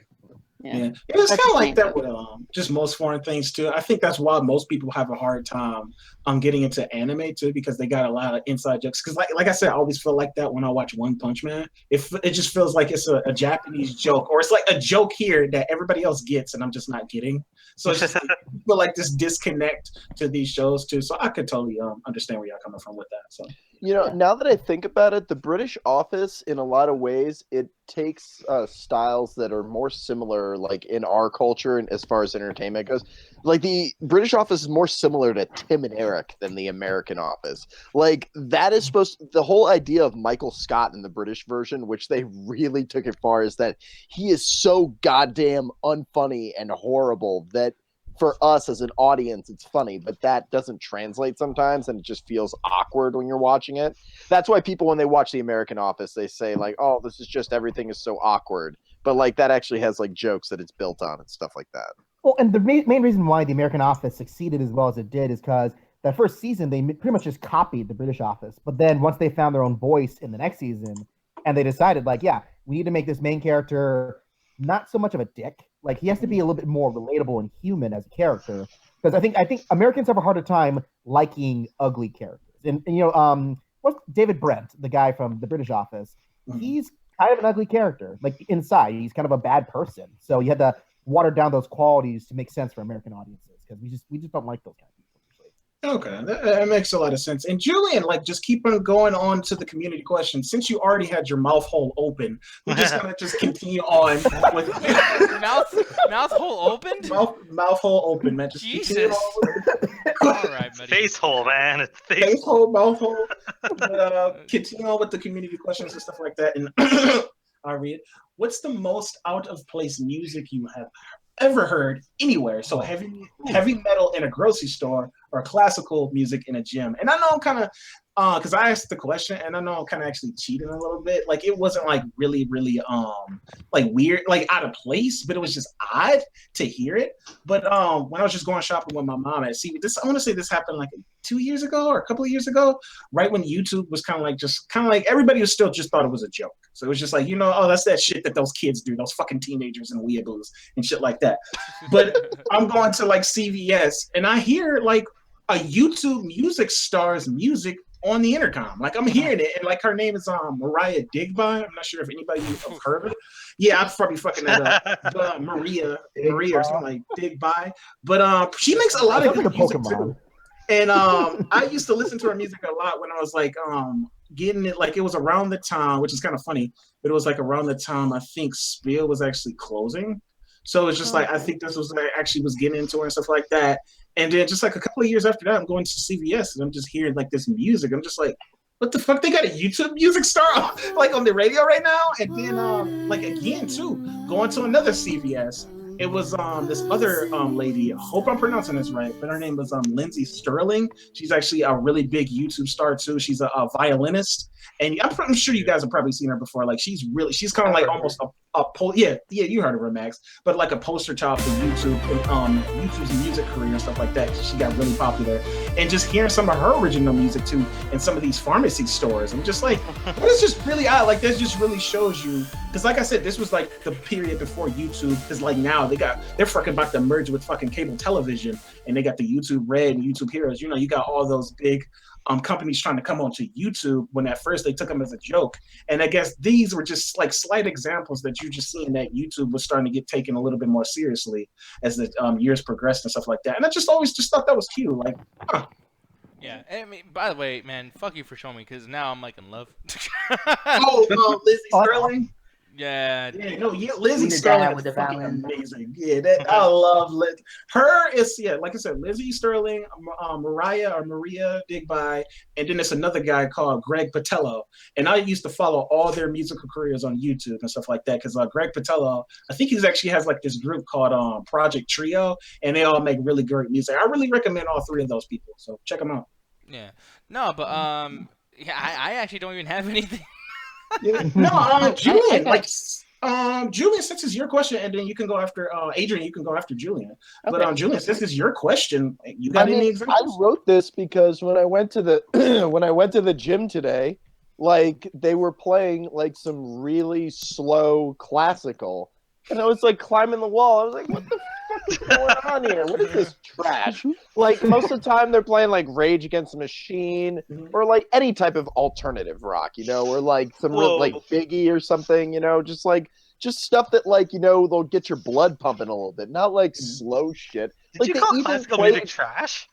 Yeah. It's kind of like that with just most foreign things too. I think that's why most people have a hard time getting into anime too, because they got a lot of inside jokes. Because like I said, I always feel like that when I watch One Punch Man. It just feels like it's a Japanese joke, or it's like a joke here that everybody else gets and I'm just not getting. So it's just, I feel like this disconnect to these shows too. So I could totally understand where y'all coming from with that. So now that I think about it, the British Office, in a lot of ways, it takes styles that are more similar, like in our culture and as far as entertainment goes. Like the British Office is more similar to Tim and Eric than the American Office. Like that is the whole idea of Michael Scott in the British version, which they really took it far, is that he is so goddamn unfunny and horrible that for us as an audience, it's funny, but that doesn't translate sometimes, and it just feels awkward when you're watching it. That's why people, when they watch The American Office, they say like, "Oh, this is just everything is so awkward," but like that actually has like jokes that it's built on and stuff like that. Well, and the main reason why The American Office succeeded as well as it did is because that first season they pretty much just copied the British Office, but then once they found their own voice in the next season, and they decided like, yeah, we need to make this main character not so much of a dick. Like he has to be a little bit more relatable and human as a character, because I think Americans have a harder time liking ugly characters. And what's David Brent, the guy from the British Office? He's kind of an ugly character. Like inside, he's kind of a bad person. So you had to water down those qualities to make sense for American audiences, because we just don't like those kind of people. Okay, that makes a lot of sense. And Julian, like, just keep on going on to the community question. Since you already had your mouth hole open, we're just gonna just continue on with mouth hole opened. Mouth hole open, man. Just Jesus. All right, buddy. Face hole, man. It's face hole, mouth hole. Continue on with the community questions and stuff like that. And I'll read. What's the most out of place music you have ever heard anywhere? So heavy metal in a grocery store, or classical music in a gym? And I know I'm kind of because I asked the question, and I know I'm kind of actually cheating a little bit. Like it wasn't like really like weird, like out of place, but it was just odd to hear it. But when I was just going shopping with my mom at this, I want to say this happened like 2 years ago or a couple of years ago, right when YouTube was kind of like everybody was still just thought it was a joke. So it was just like, oh, that's that shit that those kids do, those fucking teenagers and weeaboos and shit like that. But I'm going to like CVS and I hear like a YouTube music star's music on the intercom. Like I'm hearing it, and like her name is Mariah Digby. I'm not sure if anybody have heard of it. Yeah, I'm probably fucking that up. Maria or something like Digby. But she makes a lot of good music too. And I used to listen to her music a lot when I was like getting it. Like it was around the time, which is kind of funny, but it was like around the time I think Spiel was actually closing. So it's just like I think this was like actually was getting into her and stuff like that. And then just like a couple of years after that, I'm going to CVS and I'm just hearing like this music. I'm just like, what the fuck? They got a YouTube music star like on the radio right now? And then like again too, going to another CVS. It was this other lady. I hope I'm pronouncing this right, but her name was Lindsay Sterling. She's actually a really big YouTube star too. She's a violinist, and I'm sure you guys have probably seen her before. Like she's kind of like almost yeah, you heard of her, Max, but like a poster child for YouTube and YouTube's music career and stuff like that. She got really popular, and just hearing some of her original music too in some of these pharmacy stores. I'm just like, it's just really odd. Like that just really shows you, because like I said, this was like the period before YouTube, because like now they're fucking about to merge with fucking cable television, and they got the YouTube Red and YouTube Heroes. You know, you got all those big companies trying to come onto YouTube, when at first they took them as a joke. And I guess these were just like slight examples that you just seeing that YouTube was starting to get taken a little bit more seriously as the years progressed and stuff like that. And I just always just thought that was cute. Like, huh. Yeah, I mean, by the way, man, fuck you for showing me, because now I'm like in love. Lizzie Sterling. Yeah. Yeah, no, yeah, Lizzie We did Sterling that is with the fucking Valens. amazing. Yeah, I love Liz. Her is, yeah, like I said, Lizzie Sterling, Maria Digby, and then there's another guy called Greg Patello. And I used to follow all their musical careers on YouTube and stuff like that, because Greg Patello, I think he actually has like this group called Project Trio, and they all make really great music. I really recommend all three of those people, so check them out. Yeah. No, but yeah, I actually don't even have anything. Yeah. No, Julian, like, Julian, since it's your question, and then you can go after Adrian. You can go after Julian. Okay. But Julian, since it's your question, you got any I examples? wrote this because when I went to the when I went to the gym today, like they were playing like some really slow classical, and I was like climbing the wall. I was like, what the fuck is going on here? What is this trash? Like most of the time they're playing like Rage Against the Machine or like any type of alternative rock, you know, or like some real, like Biggie or something, you know, just stuff that like, you know, they'll get your blood pumping a little bit, not like slow shit. Did Like you they call even classical played- music trash?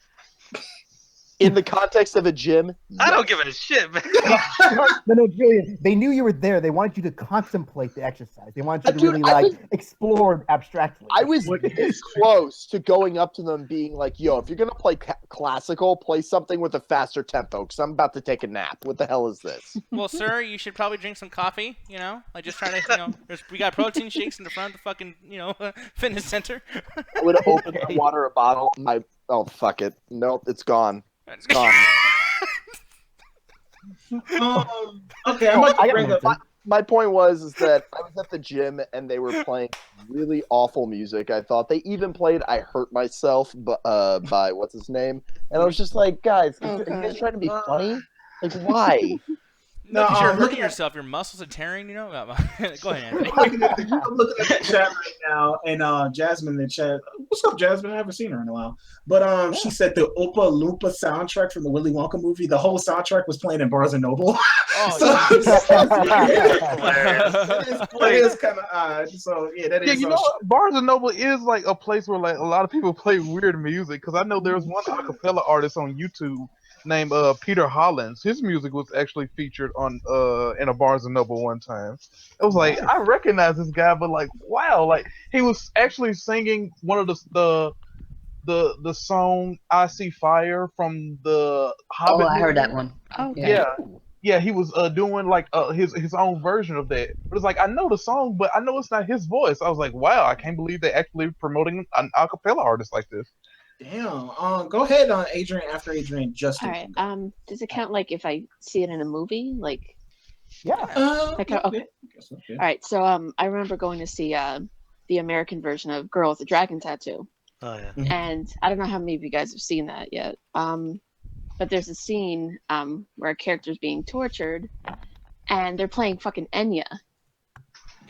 in the context of a gym? I don't give a shit, man. No, Julian. They knew you were there. They wanted you to contemplate the exercise. They wanted you to Dude, really I was- explore abstractly. I was this close to going up to them being like, yo, if you're going to play classical, play something with a faster tempo, because I'm about to take a nap. What the hell is this? Well, sir, you should probably drink some coffee, you know? Like, just try to, you know, we got protein shakes in the front of the fucking, you know, fitness center. I would open the water a bottle. Oh, fuck it. Nope, it's gone. It's gone. Okay, I'm about to bring up. My point is that I was at the gym and they were playing really awful music. I thought they even played "I Hurt Myself" by what's his name, and I was just like, guys, are you guys trying to be funny? Like, why? No, because you're hurting yourself. Your muscles are tearing, you know? Go ahead, Anthony. I'm looking at the chat right now, and Jasmine in the chat. What's up, Jasmine? I haven't seen her in a while. But she said the Oompa Loompa soundtrack from the Willy Wonka movie, the whole soundtrack was playing in Barnes and Noble. Oh, it is kind of odd. So yeah, that is. Yeah, you know what? Barnes and Noble is like a place where like a lot of people play weird music. Because I know there was one acapella artist on YouTube named Peter Hollins. His music was actually featured on in a Barnes and Noble one time. It was like, I recognize this guy, but like, wow, like he was actually singing one of the song "I See Fire" from the Hobbit. Oh, I heard movie. that one. Oh, Yeah, he was doing like his own version of that. But it's like, I know the song, but I know it's not his voice. I was like, wow, I can't believe they actually promoting an acapella artist like this. Damn. Go ahead, Adrian. After Adrian, Justin. All right. Does it count like if I see it in a movie? Like, Yeah. okay. All right. So I remember going to see the American version of Girl with a Dragon Tattoo. Oh yeah. And I don't know how many of you guys have seen that yet. But there's a scene where a character's being tortured, and they're playing fucking Enya.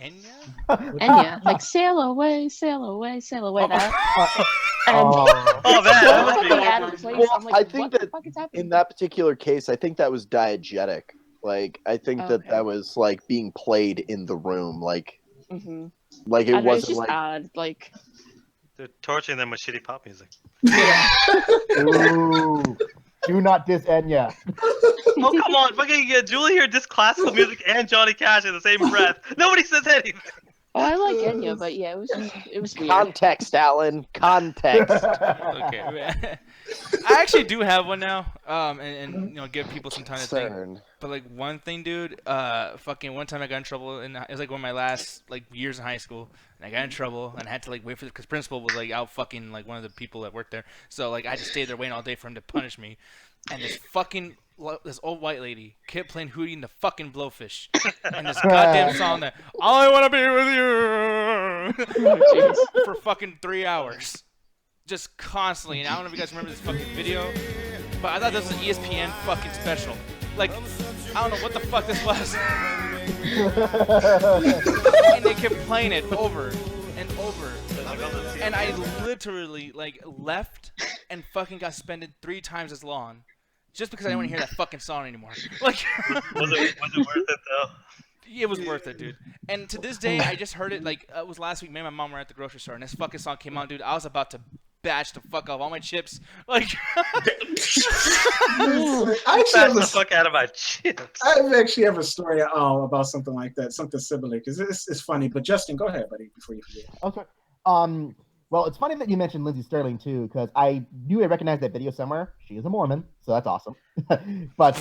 Enya, like sail away, sail away, sail away. That. And that must be fucking out of place. Well, I'm like, I think what the that fuck is happening? in that particular case, I think that was diegetic. Like, I think that was like being played in the room. Like, like it I know, it's wasn't just like. odd. Like, They're torturing them with shitty pop music. Ooh. Do not diss Enya. Oh come on, fucking Julie here dissed classical music and Johnny Cash in the same breath. Nobody says anything. oh, I like Enya, but yeah, it was weird. Context, Alan. Context. Okay. I actually do have one now, and you know, give people some time to think. But like one thing, dude, fucking one time I got in trouble, and it was like one of my last like years in high school, and I got in trouble, and I had to like wait for because principal was like out fucking like one of the people that worked there, so like I had to stay there waiting all day for him to punish me, and this old white lady kept playing Hootie and the fucking Blowfish, and this goddamn song that all I want to be with you for fucking 3 hours. Just constantly, and I don't know if you guys remember this fucking video. but I thought this was an ESPN fucking special. Like, I don't know what the fuck this was. And they kept playing it over and over. And I literally, like, left and fucking got suspended 3 times as long. Just because I didn't want to hear that fucking song anymore. Like, was it worth it, though? It was worth it, dude. And to this day, I just heard it, like, it was last week. Me and my mom were at the grocery store, and this fucking song came on, dude. I was about to batch the fuck off all my chips. Like, I Bash the fuck out of my chips. I actually have a story about something like that, something similar, because it's funny. But Justin, go ahead, buddy, before you forget. Okay. Well, it's funny that you mentioned Lindsey Sterling too, because I knew I recognized that video somewhere. She is a Mormon, so that's awesome. But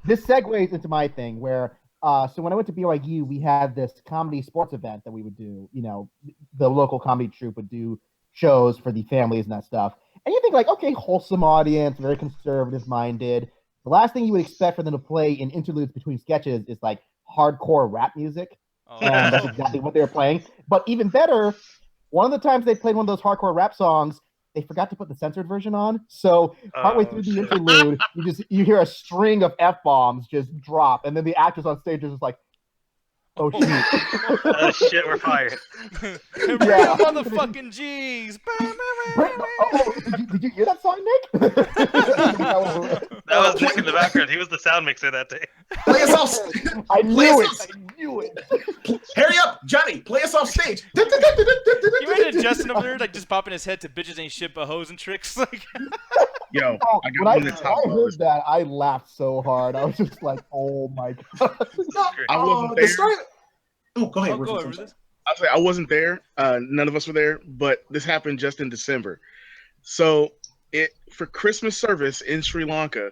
this segues into my thing where so when I went to BYU, we had this comedy sports event that we would do. You know, the local comedy troupe would do shows for the families and that stuff. And you think like, okay, wholesome audience, very conservative minded. The last thing you would expect for them to play in interludes between sketches is like hardcore rap music. oh, And that's exactly what they were playing. But even better, one of the times they played one of those hardcore rap songs, they forgot to put the censored version on. So partway through the interlude, you hear a string of F-bombs just drop, and then the actors on stage are just like, oh shit. Oh shit, we're fired. Yeah. Motherfucking G's. Did you hear that song, Nick? That was Nick in the background. He was the sound mixer that day. Play us off. I knew it. Hurry up, Johnny. Play us off stage. You imagine Justin over there, like, just popping his head to bitches ain't shit but hoes and tricks? Like, Yo, Oh, I got when one of the top I heard that, I laughed so hard. I was just like, oh my god. I wasn't The there. story. Oh, go ahead. oh, go Rufus, over I'm sorry. this. I'll say I wasn't there. None of us were there, but this happened just in December. So for Christmas service in Sri Lanka,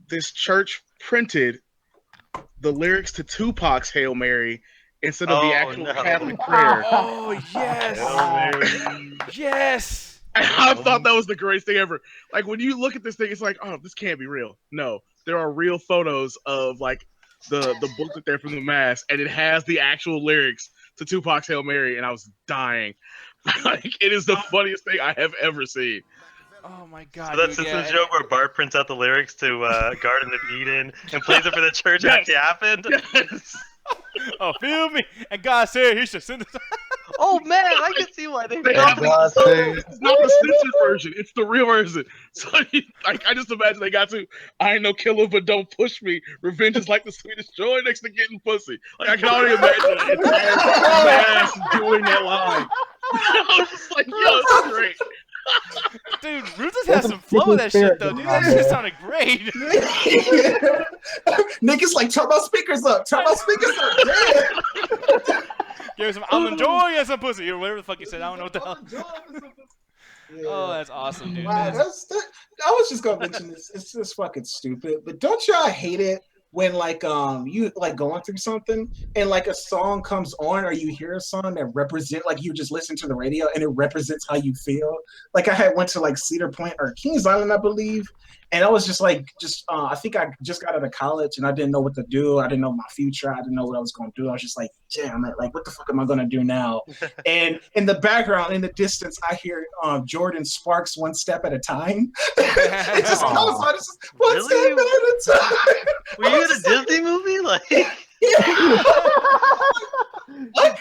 this church printed the lyrics to Tupac's Hail Mary instead of the actual Catholic prayer. Oh, yes. Yes. And I thought that was the greatest thing ever. Like when you look at this thing, it's like, oh, this can't be real. No, there are real photos of like the booklet there from the mass, and it has the actual lyrics to Tupac's Hail Mary, and I was dying. Like it is the funniest thing I have ever seen. Oh my god. So that's dude, just yeah. a joke where Bart prints out the lyrics to Garden of Eden and plays it for the church Yes. actually happened. Yes. Oh, feel me. And God said he should send this. Oh man, I can see why they They have it's not the censored version; it's the real version. So, like, I just imagine they got to. I ain't no killer, but don't push me. Revenge is like the sweetest joy next to getting pussy. Like I can already imagine it. Mass doing that line. I was just like, yo, this is great. Dude, Rufus has some flow with that shit, though, dude. That shit sounded great. Nick is like, turn my speakers up. Turn my speakers up. Yeah. Give some almond joy and some pussy, or whatever the fuck you said. I don't know what the hell. Oh, that's awesome, dude. Wow, I was just gonna mention this. It's just fucking stupid. But don't y'all hate it when like you like going through something and like a song comes on or you hear a song that represent like you just listen to the radio and it represents how you feel? Like I had went to like Cedar Point or Kings Island, I believe, and I was just like I think I just got out of college and I didn't know what to do. I didn't know my future. I didn't know what I was going to do. I was just like, damn it, like what the fuck am I going to do now? And in the background, in the distance, I hear Jordan Sparks One Step at a Time. It just comes on, it's just one step at a time. Were you in a Disney movie? Like, Like,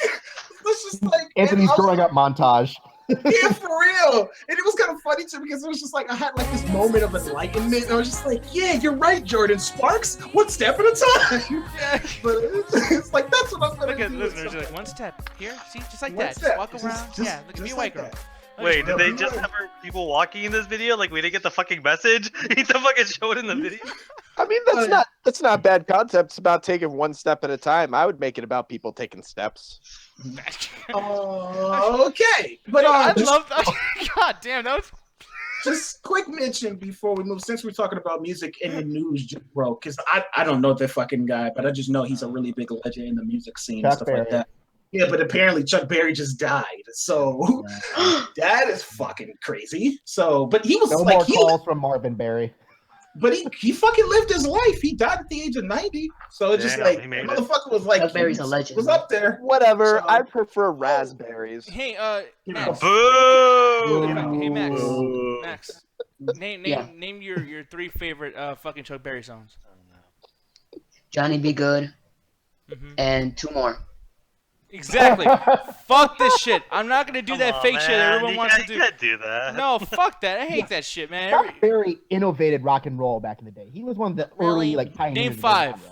it's just like Anthony's growing up montage. Yeah, for real. And it was kind of funny too because it was just like I had like this moment of enlightenment. And I was just like, yeah, you're right, Jordan Sparks. One step at a time. But it's like that's what I'm gonna Look at do. listeners, you're like, one step here, see, just like One that. step. Just walk around. Yeah, look at me, just white like girl. wait, did they just have people walking in this video? Like we didn't get the fucking message? He's the fucking show it in the video. I mean, that's not bad concept. It's about taking one step at a time. I would make it about people taking steps. Okay. But Dude, I just, love that. God damn, that was. just quick mention before we move, since we're talking about music and the news just broke, because I don't know the fucking guy, but I just know he's a really big legend in the music scene and Chuck stuff Berry. like that. Yeah, but apparently Chuck Berry just died. So that is fucking crazy. So, but he was No like, more calls from Marvin Berry. But he fucking lived his life. He died at the age of 90. So it's just Damn, like he made it. motherfucker was like Chuck Berry's a legend. was up there. Whatever. So- I prefer raspberries. Hey, Max. Boo! Hey, Max. Boo. Max. Name Yeah. name your 3 favorite fucking Chuck Berry songs. Johnny Be Good Mm-hmm. and 2 more. Exactly. Fuck this shit. I'm not gonna do Come that on, fake shit that man. everyone You wants can't- to You do. can't do that. No, fuck that. I hate that shit, man. Chuck Berry innovated rock and roll back in the day. He was one of the early Really? pioneers. Name of the 5. genre.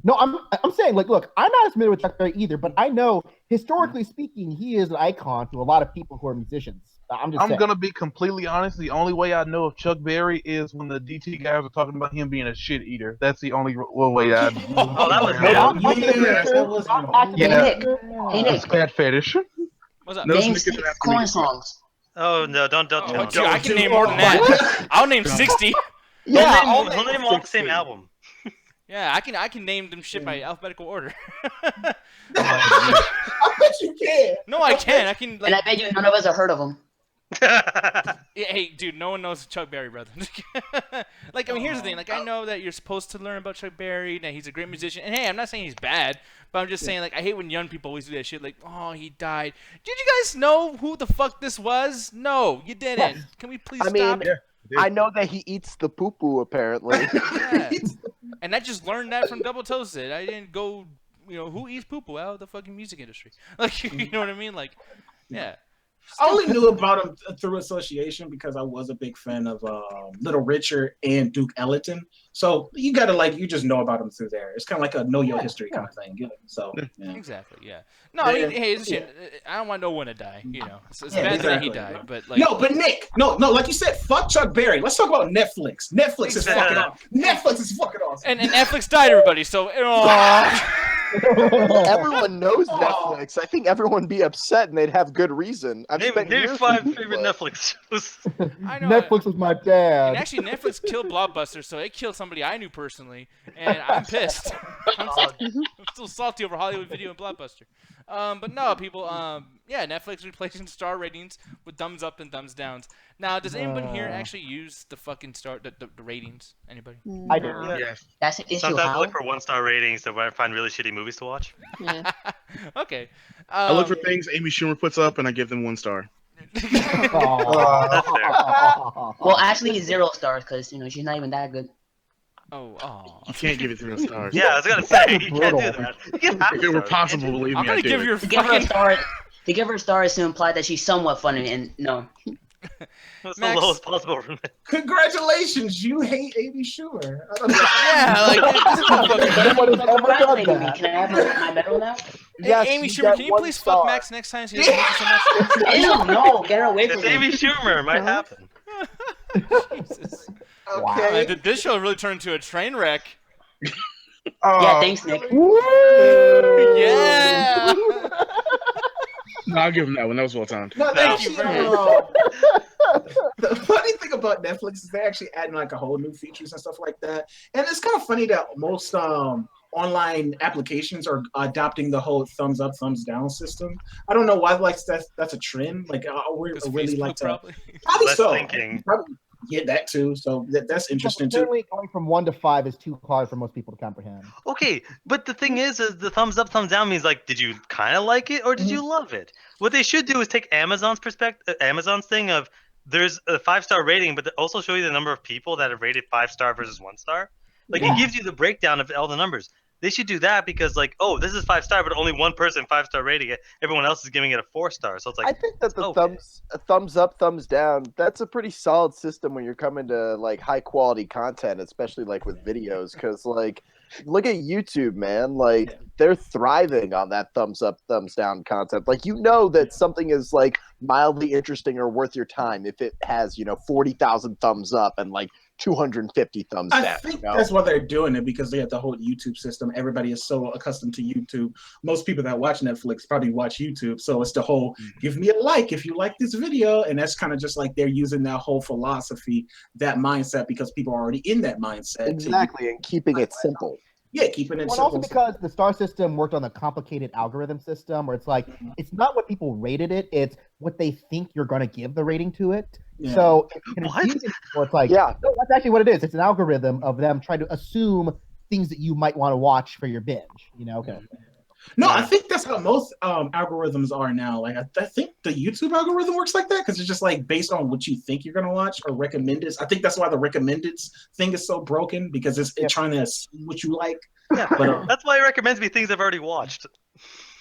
No, I'm saying look, I'm not as familiar with Chuck Berry either, but I know historically speaking, he is an icon to a lot of people who are musicians. I'm just saying. gonna be completely honest. The only way I know of Chuck Berry is when the DT guys are talking about him being a shit eater. That's the only way I. Oh, that was No, him. Yes, that was him. Hey Nick, Cat fetish. What's up? No, name Nick is 6 asking corn me. songs. Oh no! Don't Oh, tell dude, me. I can name more than that. I'll name 60. Yeah, He'll name them all the same 60. album. Yeah, I can name them shit by alphabetical order. I bet you can. No, I can. I can And I like. bet you none of us have heard of them. Yeah, hey, dude, no one knows Chuck Berry, brother. Like, I mean, here's the thing. Like, I know that you're supposed to learn about Chuck Berry, that he's a great musician. And hey, I'm not saying he's bad, but I'm just saying, like, I hate when young people always do that shit. Like, oh, he died. Did you guys know who the fuck this was? No, you didn't. Can we please I mean, stop? I know that he eats the poo poo apparently. Yeah. And I just learned that from Double Toasted. I didn't go, who eats poo-poo out of the fucking music industry? Like, you know what I mean? Like, yeah. I only knew about him through association because I was a big fan of Little Richard and Duke Ellington. So you gotta you just know about him through there. It's kind of like a know your history kind of thing. Yeah. So yeah. Exactly, yeah. No, I mean, Yeah. hey, it's shit. I don't want no one to die, It's Yeah, bad that he exactly. died, but, like... No, but Nick, no, like you said, fuck Chuck Berry. Let's talk about Netflix. Netflix is fucking awesome. Netflix is fucking awesome. And Netflix died, everybody, so... Well, everyone knows Netflix. I think everyone would be upset and they'd have good reason. I've Name spent years 5 with favorite Netflix. Netflix shows. I know. Netflix was my dad. And actually, Netflix killed Blockbuster, so it killed somebody I knew personally, and I'm pissed. I'm still salty over Hollywood Video and Blockbuster. But no, people, yeah, Netflix replacing star ratings with thumbs up and thumbs downs. Now, does anyone here actually use the fucking the ratings? Anybody? I do. No. Yes. That's an issue. Sometimes I How? look for 1-star ratings to find really shitty movies to watch. Yeah. Okay. I look for things Amy Schumer puts up and I give them 1 star. That's fair. Well, actually, 0 stars because she's not even that good. Oh. You can't give it 0 stars. Yeah, I was gonna say you can't do Brutal. that. You give half If a it were star. possible, believe I'm me, gonna I'd do give it. your To give her a fucking... star, to give her a star is to imply that she's somewhat funny, and no. That's the Max- lowest possible from it. Congratulations, you hate Amy Schumer. I don't know. Yeah, like, this is motherfucker. Anyone who's ever done Congratulating me. that. Can I have my medal now? Yes, Hey, Amy you Schumer, get can you 1 please star. fuck Max next time so he doesn't hate you so much? Ew, no, get her away from It's me. Amy Schumer. It might happen. Jesus. Okay. This show really turned into a train wreck. Yeah, thanks, Nick. Yeah. No, I'll give him that one. That was well timed. No, Thank you very much. The funny thing about Netflix is they're actually adding a whole new features and stuff like that. And it's kind of funny that most online applications are adopting the whole thumbs up, thumbs down system. I don't know why that's a trend. Like we Because really Facebook like to probably. probably Less so. thinking. Probably get that too. So that's interesting too. Apparently, going from 1 to 5 is too hard for most people to comprehend. Okay, but the thing is the thumbs up, thumbs down means did you kind of like it or did you love it? What they should do is take Amazon's Amazon's thing of there's a 5-star rating, but they also show you the number of people that have rated 5-star versus 1-star. It gives you the breakdown of all the numbers. They should do that because this is 5-star, but only one person 5-star rating it. Everyone else is giving it a 4-star. So it's I think that the okay. thumbs up, thumbs down, that's a pretty solid system when you're coming to high quality content, especially with videos. Because look at YouTube, man. They're thriving on that thumbs up, thumbs down content. That something is mildly interesting or worth your time if it has 40,000 thumbs up and 250 thumbs down. I think that's why they're doing it because they have the whole YouTube system. Everybody is so accustomed to YouTube. Most people that watch Netflix probably watch YouTube. So it's the whole give me a like if you like this video. And that's kind of just they're using that whole philosophy, that mindset, because people are already in that mindset. Exactly, and keeping it simple. Yeah, keeping it Well, simple. also because the star system worked on a complicated algorithm system where it's it's not what people rated it, it's what they think you're going to give the rating to it. Yeah. So it's What? confusing people. It's like, Yeah. no, that's actually what it is. It's an algorithm of them trying to assume things that you might want to watch for your binge. You know? Okay. No, I think that's how most algorithms are now. Like, I think the YouTube algorithm works like that because it's just like based on what you think you're gonna watch or recommended. I think that's why the recommended thing is so broken because it's trying to assume what you like. Yeah, But that's why it recommends me things I've already watched.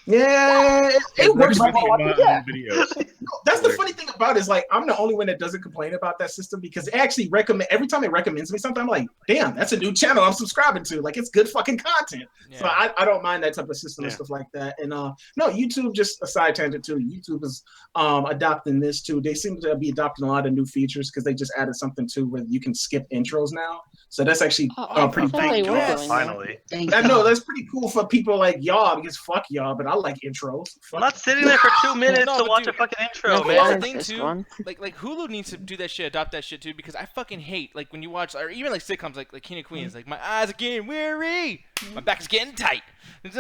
yeah, it works. Yeah. videos. That's the funny thing about it is like I'm the only one that doesn't complain about that system because it actually recommend every time it recommends me something. I'm like, damn, that's a new channel I'm subscribing to. Like it's good fucking content. So I don't mind that type of system and stuff like that. And no, YouTube, just a side tangent too. YouTube is adopting this too. They seem to be adopting a lot of new features because they just added something too where you can skip intros now. So that's actually pretty Thank cool. you. Finally. I know that's pretty cool for people like y'all because fuck y'all, but I like intros. I'm not sitting there for 2 minutes No, to but watch dude, a fucking intro, no, man. yeah. The thing This too, one. like Hulu needs to do that shit, adopt that shit too, because I fucking hate like when you watch, or even like sitcoms like King of Queens, like my eyes are getting weary, my back is getting tight, and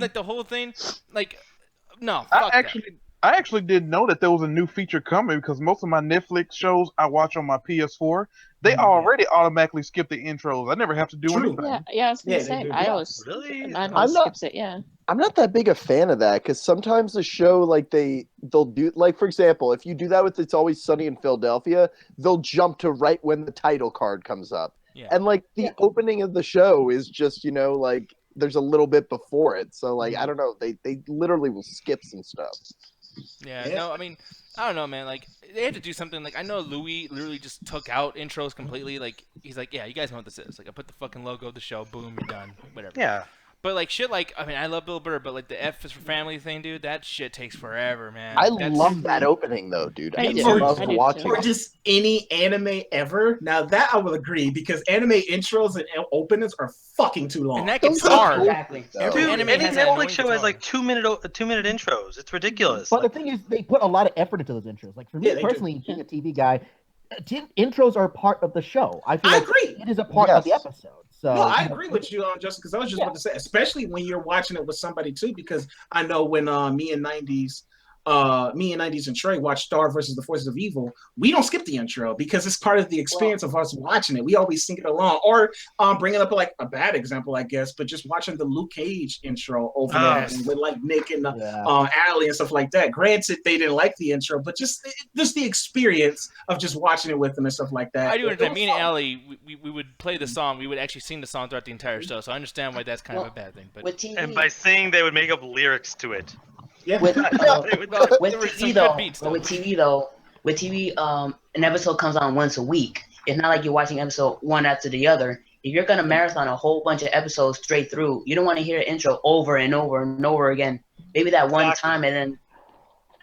like the whole thing, like no, fuck I actually didn't know that there was a new feature coming because most of my Netflix shows I watch on my PS4, they already automatically skip the intros. I never have to do True. anything. Yeah, I was gonna Yeah, they say. do. I always Really? mine I'm always not- skips it. Yeah. I'm not that big a fan of that because sometimes the show, like they'll do, like for example, if you do that with It's Always Sunny in Philadelphia, they'll jump to right when the title card comes up, Yeah. and like the opening of the show is just like there's a little bit before it, so like I don't know, they literally will skip some stuff. Yeah, no, I mean, I don't know, man. Like, they have to do something. Like, I know Louis literally just took out intros completely. Like, he's like, yeah, you guys know what this is. Like, I put the fucking logo of the show, boom, you're done, whatever. Yeah. But, like, shit like, I mean, I love Bill Burr, but, like, the F is for family thing, dude, that shit takes forever, man. I That's- love that opening though, dude. I I do. love I do watching too. Or just any anime ever. Now that I will agree because anime intros and openings are fucking too long. And that gets Those are hard. Exactly. Every Dude, anime any has that Netflix annoying show has tone. like 2-minute intros. It's ridiculous. But Like, the thing is, they put a lot of effort into those intros. Like for me Yeah, they do. personally, being a TV guy, intros are part of the show. I feel I like agree. it is a part of the Yes. episode. So No, I agree with you, Justin, because I was just about to say, especially when you're watching it with somebody too, because I know when me and 90s and Trey watch Star versus the Forces of Evil, we don't skip the intro because it's part of the experience of us watching it. We always sing it along, or bringing up like a bad example, I guess, but just watching the Luke Cage intro over and over again with like Nick and Allie and stuff like that. Granted, they didn't like the intro, but just the experience of just watching it with them and stuff like that. I do It understand. was Me and fun. Allie, we would play the song. We would actually sing the song throughout the entire show. So I understand why that's kind of a bad thing. But With TV, and by singing, they would make up lyrics to it. Yeah. with, They would- well, with there were some TV good though, beats, but with TV, an episode comes on once a week. It's not like you're watching episode one after the other. If you're gonna marathon a whole bunch of episodes straight through, you don't want to hear the intro over and over and over again. Maybe that one Exactly. time, and then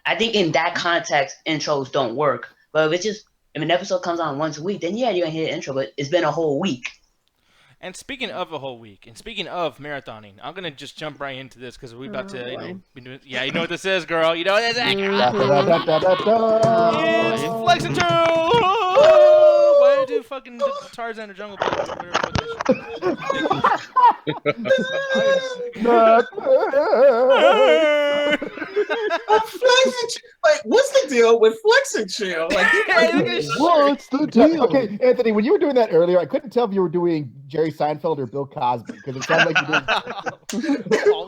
I think in that context, intros don't work. But if it's just if an episode comes on once a week, then yeah, you're gonna hear the intro. But it's been a whole week. And speaking of a whole week, and speaking of marathoning, I'm gonna just jump right into this because we're about to, be doing. Yeah, you know what this is, girl. You know what this is. It's Flex and True. Why do fucking Tarzan or Jungle Book? Whatever Like, what's the deal with Flex and Chill? Like, What's the deal? Okay, Anthony, when you were doing that earlier, I couldn't tell if you were doing Jerry Seinfeld or Bill Cosby because it sounded like you were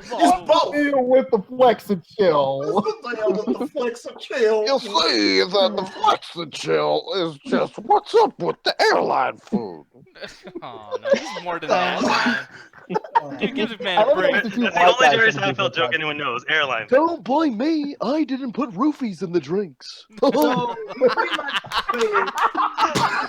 it's both. deal with the flex and chill. The Flex and Chill. You'll see that the Flex and Chill is just what's up with the airline food. Oh no, this is more than that, man. Dude, give the man I a love break. that That's the two the white only guys Jerry from the Seinfeld joke podcast. anyone knows. Airline. Don't blame me. I didn't put roofies in the drinks. So, pretty much,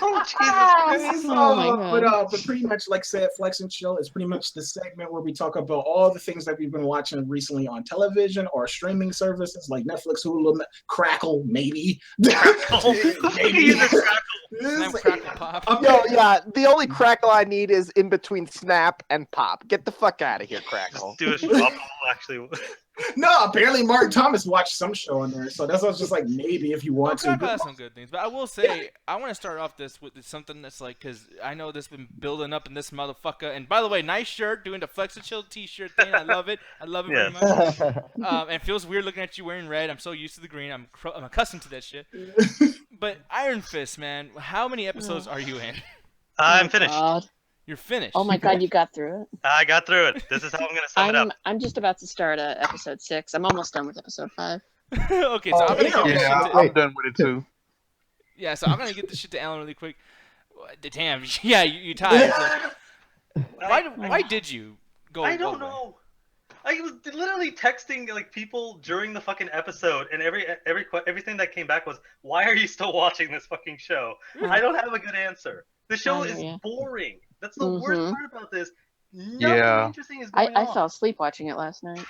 Oh, Jesus. Oh my God. but pretty much, like said, Flex and Chill is pretty much the segment where we talk about all the things that we've been watching recently on television or streaming services like Netflix, Hulu, Crackle, maybe. Maybe. Snap, crackle, pop. Yo, yeah, the only crackle I need is in between snap and pop. Get the fuck out of here, crackle. Do a actually. No, apparently Martin Thomas watched some show on there, so that's why I was just like, maybe if you want to. Crackle has some good things, but I will say I want to start off this with something that's like, because I know this been building up in this motherfucker. And by the way, nice shirt, doing the Flex and Chill T-shirt thing. I love it. I love it very much. And it feels weird looking at you wearing red. I'm so used to the green. I'm accustomed to that shit. But Iron Fist, man, how many episodes are you in? I'm finished. God. You're finished. Oh my God, you got through it. I got through it. This is how I'm gonna sum it up. I'm just about to start episode 6. I'm almost done with episode 5. Okay, so I'm gonna get this shit Yeah, to, I'm done with it too. yeah, so I'm gonna get this shit to Alan really quick. Damn, yeah, you tied. So, why did you go? I don't away? know. I was literally texting like people during the fucking episode, and everything that came back was, "Why are you still watching this fucking show?" I don't have a good answer. The show is boring. That's the worst part about this. Nothing interesting is going on. I fell asleep watching it last night.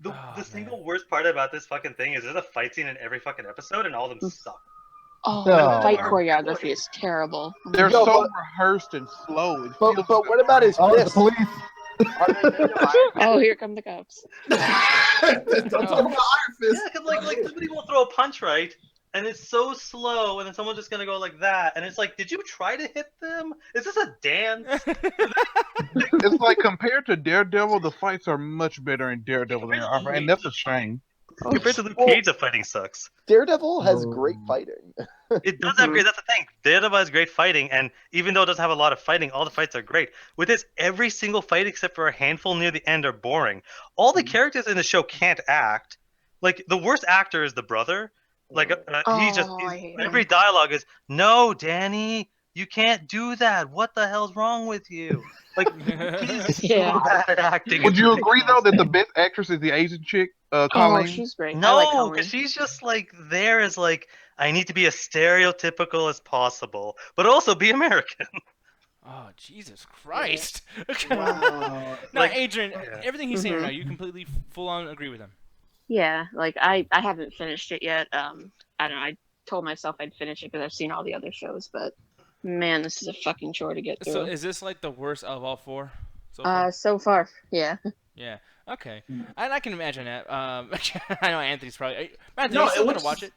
The single worst part about this fucking thing is there's a fight scene in every fucking episode, and all of them suck. Oh, the fight choreography is terrible. They're so rehearsed and slow. But what about his Oh, the fist? police. Oh, here come the cops. Don't talk about Iron Fist. Yeah, because like somebody will throw a punch right, and it's so slow, and then someone's just gonna go like that, and it's like, did you try to hit them? Is this a dance? It's like compared to Daredevil, the fights are much better in Daredevil than Arthur, and that's a shame. Compared to Luke Cage, the fighting sucks. Daredevil has great fighting. It does have great. That's the thing. Daredevil has great fighting, and even though it doesn't have a lot of fighting, all the fights are great. With this, every single fight except for a handful near the end are boring. All the characters in the show can't act. Like the worst actor is the brother. Like every dialogue is, "No, Danny, you can't do that. What the hell's wrong with you?" Like he's so bad at acting. Would you agree though that the best actress is the Asian chick, Colleen? Oh, she's great. I like No, Colleen. because she's just like there as like, I need to be as stereotypical as possible, but also be American. Oh, Jesus Christ. Wow. No, Like, Adrian, everything he's saying right now, you completely full on agree with him. Yeah, like I haven't finished it yet. I don't know. I told myself I'd finish it because I've seen all the other shows, but man, this is a fucking chore to get through. So is this like the worst of all four? So far? So far, yeah. Yeah. Okay. And I can imagine that. I know Anthony's probably. Anthony, No, you still it gonna was- watch it?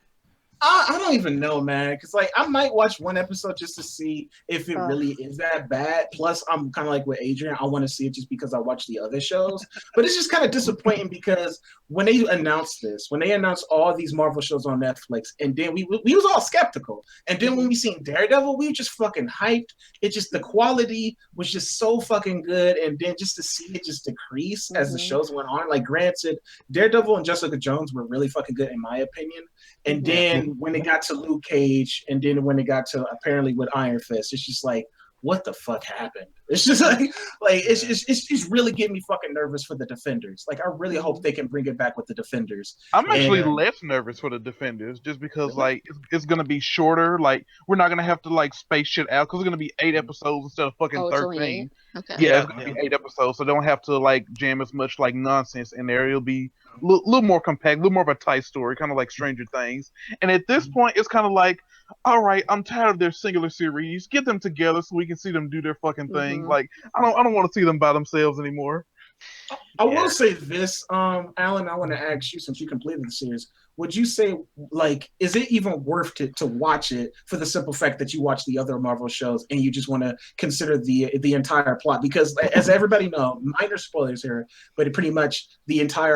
I don't even know, man. Because like I might watch one episode just to see if it really is that bad. Plus, I'm kind of like with Adrian. I want to see it just because I watch the other shows. But it's just kind of disappointing because when they announced all these Marvel shows on Netflix, and then we was all skeptical. And then when we seen Daredevil, we were just fucking hyped. It just, the quality was just so fucking good. And then just to see it just decrease as the shows went on. Like granted, Daredevil and Jessica Jones were really fucking good in my opinion. And then when it got to Luke Cage, and then when it got to apparently with Iron Fist, it's just like, what the fuck happened? It's just like it's really getting me fucking nervous for the Defenders. Like I really hope they can bring it back with the Defenders. I'm actually less nervous for the Defenders just because like it's gonna be shorter. Like we're not gonna have to like space shit out because it's gonna be 8 episodes instead of fucking 13. Okay. Yeah, it's gonna be 8 episodes, so they don't have to like jam as much like nonsense in there. It'll be a little more compact, a little more of a tight story, kind of like Stranger Things. And at this point, it's kind of like, all right, I'm tired of their singular series. Get them together so we can see them do their fucking thing. Like I don't want to see them by themselves anymore. I will say this, Alan, I want to ask you, since you completed the series, would you say, like, is it even worth it to watch it for the simple fact that you watch the other Marvel shows and you just want to consider the entire plot? Because as everybody know, minor spoilers here, but it pretty much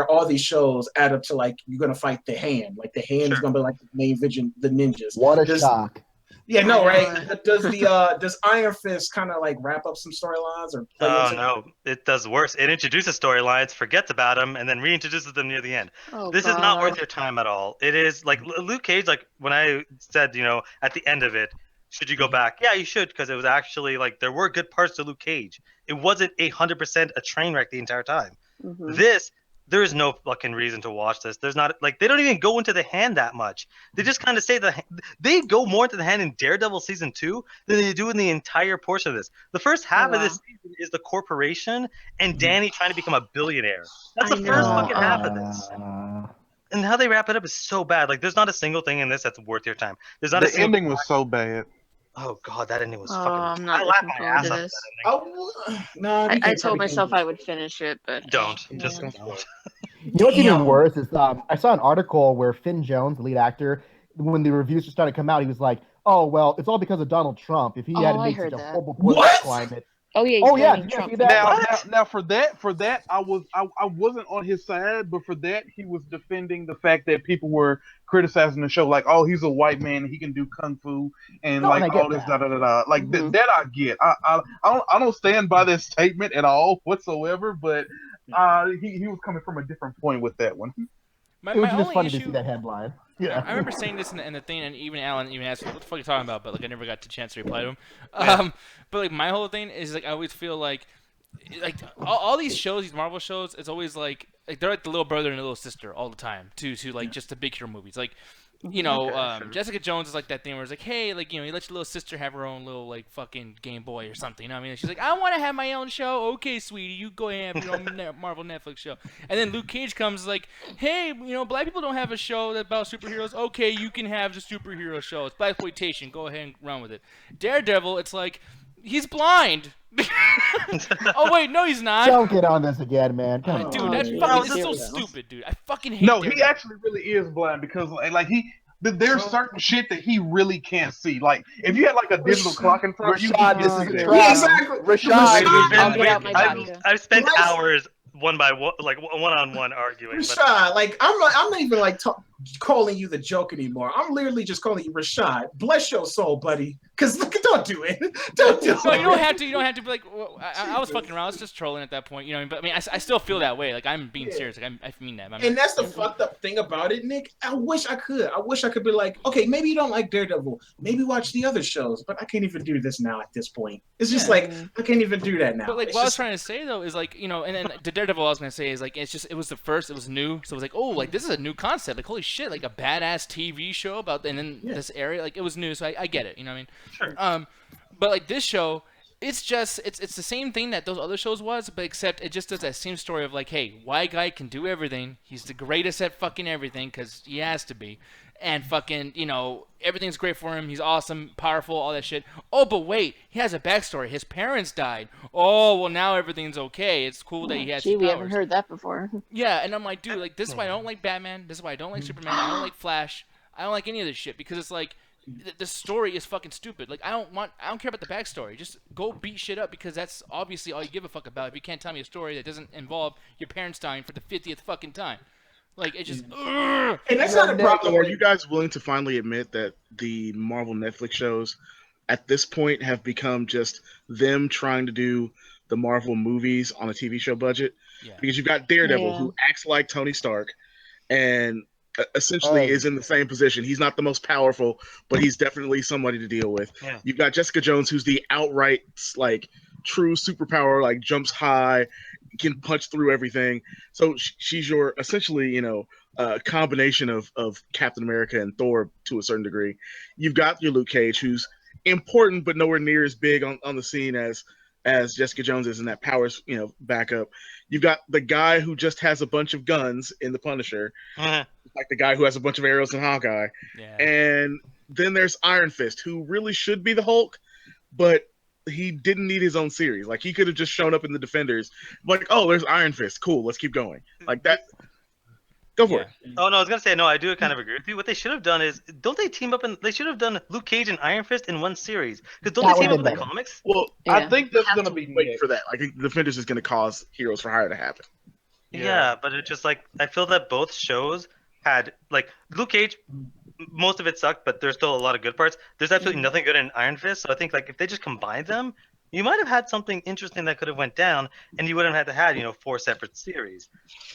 all these shows add up to like you're gonna fight the Hand. Like the Hand is gonna be like the main vision, the ninjas. What a shock. Yeah, no, right? Does Iron Fist kind of like wrap up some storylines or? Oh no, it does worse. It introduces storylines, forgets about them, and then reintroduces them near the end. This is not worth your time at all. It is like Luke Cage. Like when I said, at the end of it, should you go back? Yeah, you should, because it was actually like there were good parts to Luke Cage. It wasn't 100% a train wreck the entire time. There is no fucking reason to watch this. There's not, like, they don't even go into the Hand that much. They just kind of say they go more into the Hand in Daredevil season 2 than they do in the entire portion of this. The first half of this season is the corporation and Danny trying to become a billionaire. That's the first fucking half of this. And how they wrap it up is so bad. Like, there's not a single thing in this that's worth your time. There's not The ending was so bad. Oh god, that ending was Oh, fucking. I'm not I laughed looking my forward ass to off at this. that ending. No, I told myself I would finish it, but Don't. man. Just don't. You know what's even Damn. worse is I saw an article where Finn Jones, the lead actor, when the reviews just started to come out, he was like, "Oh well, it's all because of Donald Trump. If he Oh, hadn't I made such heard a that. horrible political What? climate." Oh yeah, Oh he's yeah, blaming did you Trump see for that? Now, for that, I wasn't on his side, but for that, he was defending the fact that people were criticizing the show, like, oh, he's a white man, he can do kung fu, and No, like and I get all this that. da da da da. Like Mhm. that, I get. I don't stand by this statement at all whatsoever, but he was coming from a different point with that one. My It was just only funny issue, to see that headline. I Yeah. remember saying this in the thing, and even Alan even asked, "What the fuck are you talking about?" But like, I never got the chance to reply to him. But like, my whole thing is like, I always feel like all these shows, these Marvel shows, it's always like they're like the little brother and the little sister all the time to like just the big hero movies. Like, you know, Jessica Jones is like that thing where it's like, hey, like, you know, you let your little sister have her own little like fucking Game Boy or something. You know what I mean? She's like, I want to have my own show. Okay, sweetie, you go and have your own Marvel Netflix show. And then Luke Cage comes like, hey, you know, black people don't have a show that's about superheroes. Okay, you can have the superhero show. It's blaxploitation. Go ahead and run with it. Daredevil, it's like, he's blind. Oh wait, no, he's not. Don't get on this again, man. Come on. Dude, that's geez. fucking Here so we go. stupid, dude. I fucking hate No, Daredevil. he actually really is blind because like there's certain shit that he really can't see. Like if you had like a digital clock in front of you, Rashad, he this can is see a that. trap. Yeah, exactly. Rashad, I'll get out my I've, vodka. I've spent Bless- hours one by one, like one-on-one arguing. But Rashad, like I'm not even like calling you the joke anymore. I'm literally just calling you Rashad. Bless your soul, buddy. Because don't do it. Don't do No, it. you don't have to. You don't have to be like. Well, I was fucking around. I was just trolling at that point, you know. But I mean, I still feel that way. Like I'm being serious. Like I mean that. And that's the fucked up thing about it, Nick. I wish I could. I wish I could be like, okay, maybe you don't like Daredevil. Maybe watch the other shows. But I can't even do this now at this point. It's just like I can't even do that now. But like It's what I was just- trying to say though is like, you know, and then the Daredevil I was gonna say is like it's just it was the first, it was new, so it was like, oh, like this is a new concept. Like holy shit, like a badass TV show about and then this area, like it was new, so I get it. You know what I mean? Sure. But like this show, it's just it's the same thing that those other shows was, but except it just does that same story of like, hey, white guy can do everything. He's the greatest at fucking everything because he has to be, and fucking, you know, everything's great for him. He's awesome, powerful, all that shit. Oh, but wait, he has a backstory. His parents died. Oh, well now everything's okay. It's cool that he has. Gee, his we powers. haven't heard that before. Yeah, and I'm like, dude, like this is why I don't like Batman. This is why I don't like Superman. I don't like Flash. I don't like any of this shit because it's like the story is fucking stupid. Like I don't care about the backstory. Just go beat shit up because that's obviously all you give a fuck about. If you can't tell me a story that doesn't involve your parents dying for the 50th fucking time, like it just. and that's not a So problem. are you guys willing to finally admit that the Marvel Netflix shows at this point have become just them trying to do the Marvel movies on a TV show budget? Yeah. Because you've got Daredevil, Yeah. who acts like Tony Stark and essentially is in the same position. He's not the most powerful, but he's definitely somebody to deal with. Yeah. You've got Jessica Jones, who's the outright like true superpower, like jumps high, can punch through everything. So she's your essentially, you know, combination of Captain America and Thor to a certain degree. You've got your Luke Cage, who's important but nowhere near as big on the scene as Jessica Jones is in that powers, you know, backup. You've got the guy who just has a bunch of guns in The Punisher, like the guy who has a bunch of arrows in Hawkeye. Yeah. And then there's Iron Fist, who really should be the Hulk, but he didn't need his own series. Like he could have just shown up in the Defenders, like, oh, there's Iron Fist, cool, let's keep going. Like that. Go for it. Oh no, I was gonna say no. I do kind of agree with you. What they should have done is, don't they team up and they should have done Luke Cage and Iron Fist in one series? Because don't That they team up would've in the been better. comics? Well, I Yeah. think that's Have gonna to be wait next. for that. I think Defenders is going to cause Heroes for Hire to happen. Yeah, but it's just like I feel that both shows had like Luke Cage. Most of it sucked, but there's still a lot of good parts. There's absolutely nothing good in Iron Fist, so I think like if they just combined them, you might have had something interesting that could have went down, and you wouldn't have had to have 4 separate series.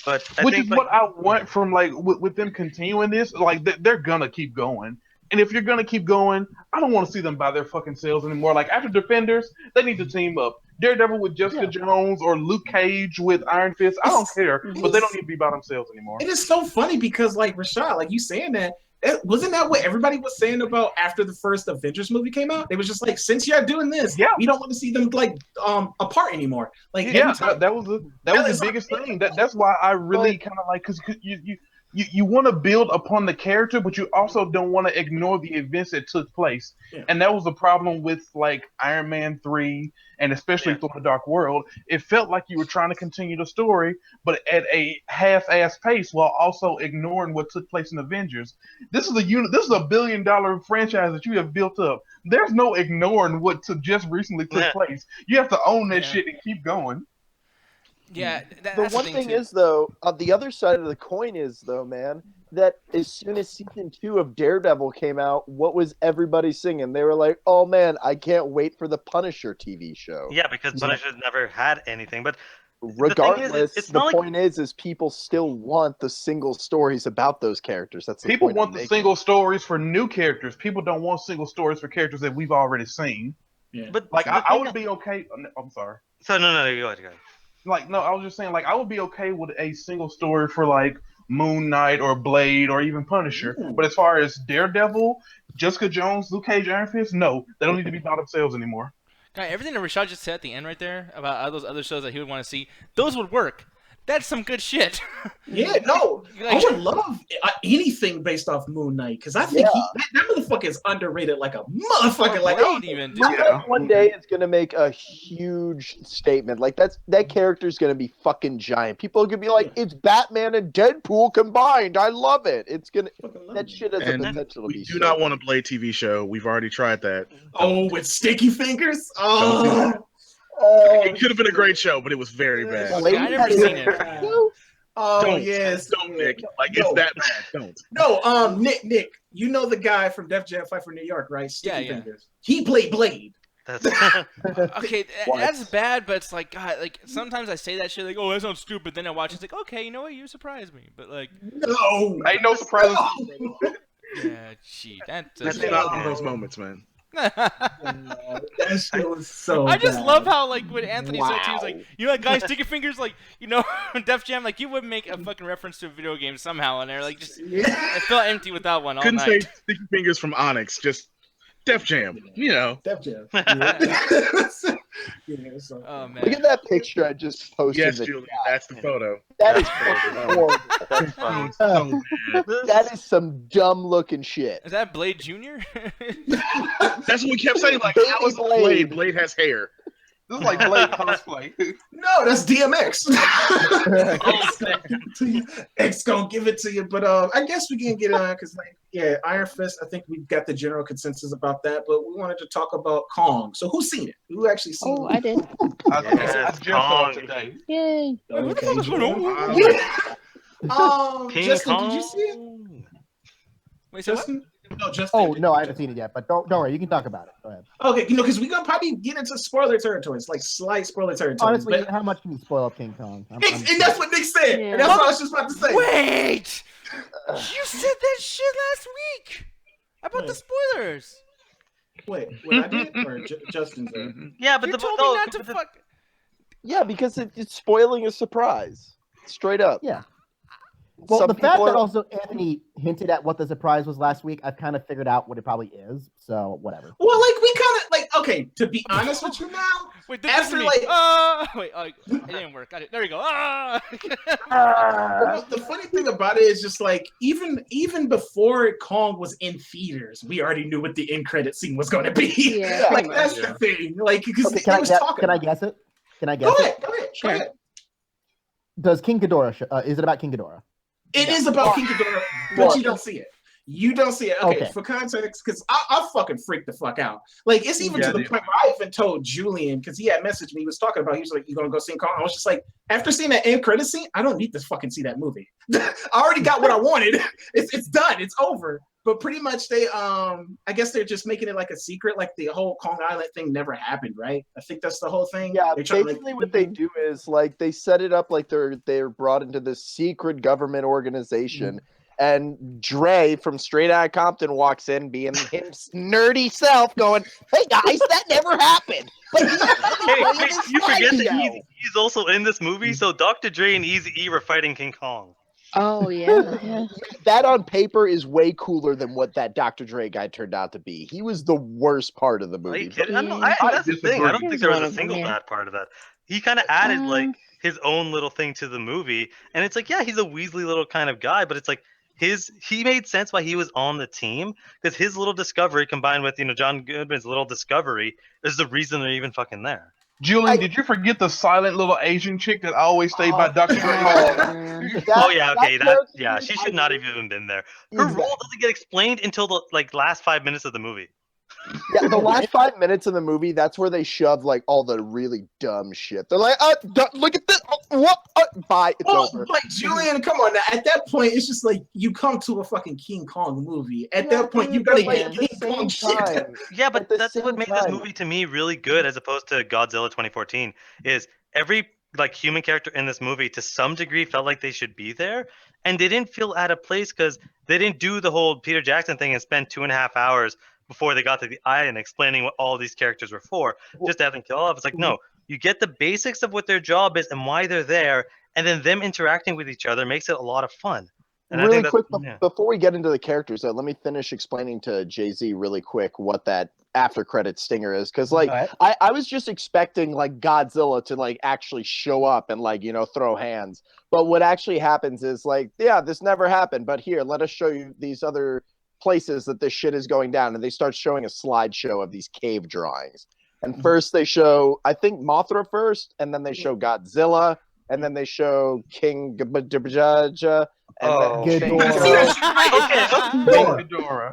But I Which think is like, what I want from like with them continuing this. Like they're gonna keep going, and if you're gonna keep going, I don't want to see them by their fucking selves anymore. Like after Defenders, they need to team up. Daredevil with Jessica Jones or Luke Cage with Iron Fist. I don't care, but they don't need to be by themselves anymore. It is so funny because, like, Rashad, like you saying that, wasn't that what everybody was saying about after the first Avengers movie came out? They was just like, since you're doing this, we don't want to see them like apart anymore. Like, Yeah, every time- that was the biggest thing. That's why I really kind of like because you want to build upon the character, but you also don't want to ignore the events that took place. Yeah. And that was the problem with like Iron Man 3 and especially Thor: The Dark World. It felt like you were trying to continue the story, but at a half-ass pace while also ignoring what took place in Avengers. This is a $1 billion franchise that you have built up. There's no ignoring what just recently took place. You have to own that shit and keep going. Yeah, The that's one the thing too. is, though, on the other side of the coin is, though, man, that as soon as season 2 of Daredevil came out, what was everybody singing? They were like, "Oh man, I can't wait for the Punisher TV show." Yeah, because Punisher never had anything. But Regardless, it's the not like- point is people still want the single stories about those characters. That's the People point want I'm the making. single stories for new characters. People don't want single stories for characters that we've already seen. Yeah. But Like, the I thing would be okay. I'm sorry. So no, go ahead. Like, no, I was just saying, like, I would be okay with a single story for, like, Moon Knight or Blade or even Punisher. But as far as Daredevil, Jessica Jones, Luke Cage, Iron Fist, no. They don't need to be by themselves anymore. God, everything that Rashad just said at the end right there about all those other shows that he would want to see, those would work. That's some good shit. Yeah, no, I Like- would love anything based off Moon Knight because I think that motherfucker is underrated like a motherfucker. Like, Blade even. Moon Knight one day is gonna make a huge statement. Like that character's gonna be fucking giant. People are gonna be like, "It's Batman and Deadpool combined." I love it. It's gonna that shit has And the potential to we be. do so not good. want a Blade TV show. We've already tried that. oh, with sticky fingers. Don't do Oh, It could have been a great show, but it was very bad. Blade I never has- seen it. Oh Don't. yes, Don't, Nick. Like, No. it's that bad. Don't. No, Nick, you know the guy from Def Jam Fight for New York, right? Sticky Yeah. fingers. He played Blade. That's Okay, What? that's bad, but it's like, God, like, sometimes I say that shit, like, oh, that sounds stupid, then I watch it, it's like, okay, you know what, you surprised me, but, like, No, Ain't no surprises. yeah, gee, That's that's not one of those moments, man. that shit was so. I just bad. love how, like, when Anthony said to you, he's Wow. like, you know that guy, Sticky Fingers, like, you know, Def Jam, like, you would make a fucking reference to a video game somehow in there, like, just, Yeah. I felt empty with that one all Couldn't say night. Sticky Fingers from Onyx, just Def Jam. You know. Def Jam. Yeah, so. Oh, Look man. at that picture I just posted. Yes, in the Julian, chat. that's the photo. That is fucking horrible. That's funny. So bad. That is some dumb looking shit. Is that Blade Jr.? That's what we kept saying. Like, Baby how is Blade. Blade? Blade has hair. This is like Blade cosplay. No, that's DMX. Oh, X gonna give it to you, but I guess we can get on because, like, yeah, Iron Fist. I think we've got the general consensus about that, but we wanted to talk about Kong. So who's seen it? Who actually seen Oh, it? I did. I just saw it today. Yay. Wait, what the fuck is going on? King Justin, Kong. did you see it? Wait, so what? Justin? No, Justin. Oh no, I haven't seen it yet, but don't worry, you can talk about it. Go ahead. Okay, because we're gonna probably get into spoiler territories, like slight spoiler territories. Honestly, but how much can you spoil up King Kong? and that's what Nick said. Yeah. And that's what I was just about to say. Wait! You said that shit last week about the spoilers. Wait, what I did or Justin said? yeah, but You the told no, me not to but the- fuck. Yeah, because it's spoiling a surprise. Straight up. Yeah. Well, Some the fact people that are- also Anthony hinted at what the surprise was last week, I've kind of figured out what it probably is. So whatever. Well, like we kind of like okay. To be honest with you now, Wait, this After, is me. like- Wait, it didn't work. Got it. There you go. Ah! the funny thing about it is just like even before Kong was in theaters, we already knew what the end credit scene was going to be. Yeah, like pretty that's the thing. Like because Okay, they was talking. can I guess it? Can I guess Go it? ahead. Go Sure. ahead. Does King Ghidorah? Is it about King Ghidorah? It is about King Ghidorah, but Well- you don't see it. You don't see it. Okay, Okay. for context, because I fucking freaked the fuck out. Like, it's even to the point where I even told Julian, because he had messaged me, he was talking about, he was like, you gonna go see Kong? I was just like, after seeing that end credit scene, I don't need to fucking see that movie. I already got what I wanted. It's done. It's over. But pretty much they, I guess they're just making it like a secret, like the whole Kong Island thing never happened, right? I think that's the whole thing. Yeah, They're trying to, basically what they do is like they set it up like they're brought into this secret government organization, and Dre from Straight Outta Compton walks in, being his nerdy self, going, "Hey guys, that never happened." But Hey, you forget that he's also in this movie. So Dr. Dre and Eazy-E were fighting King Kong. Oh, yeah. that on paper is way cooler than what that Dr. Dre guy turned out to be. He was the worst part of the Are you movie. kidding? Yeah. That's the thing. I don't disagree. think there was One a of them, single yeah. bad part of that. He kind of added like his own little thing to the movie. And it's like, yeah, he's a Weasley little kind of guy, but it's like he made sense why he was on the team, because his little discovery combined with, John Goodman's little discovery is the reason they're even fucking there. Julian, did you forget the silent little Asian chick that always stayed by Dr. She should not have even been there. Her role doesn't get explained until the last 5 minutes of the movie. Yeah, the last 5 minutes of the movie, that's where they shove like all the really dumb shit. They're like, look at this. What? Bye. It's over. Like, Julian, come on. Now, at that point, it's just like you come to a fucking King Kong movie. At that point, you gotta get King Kong shit. Yeah, but that's what made this movie to me really good, as opposed to Godzilla 2014. Is every human character in this movie to some degree felt like they should be there, and they didn't feel out of place because they didn't do the whole Peter Jackson thing and spend 2.5 hours before they got to the island explaining what all these characters were for, just to have them kill off. It's like, no, you get the basics of what their job is and why they're there, and then them interacting with each other makes it a lot of fun. And really quick, before we get into the characters, let me finish explaining to Jay-Z really quick what that after credit stinger is, because I was just expecting Godzilla to actually show up and throw hands, but what actually happens is this never happened, but here, let us show you these other places that this shit is going down, and they start showing a slideshow of these cave drawings. And first they show, I think, Mothra first, and then they show Godzilla, and then they show King Ghidorah. Ghidorah.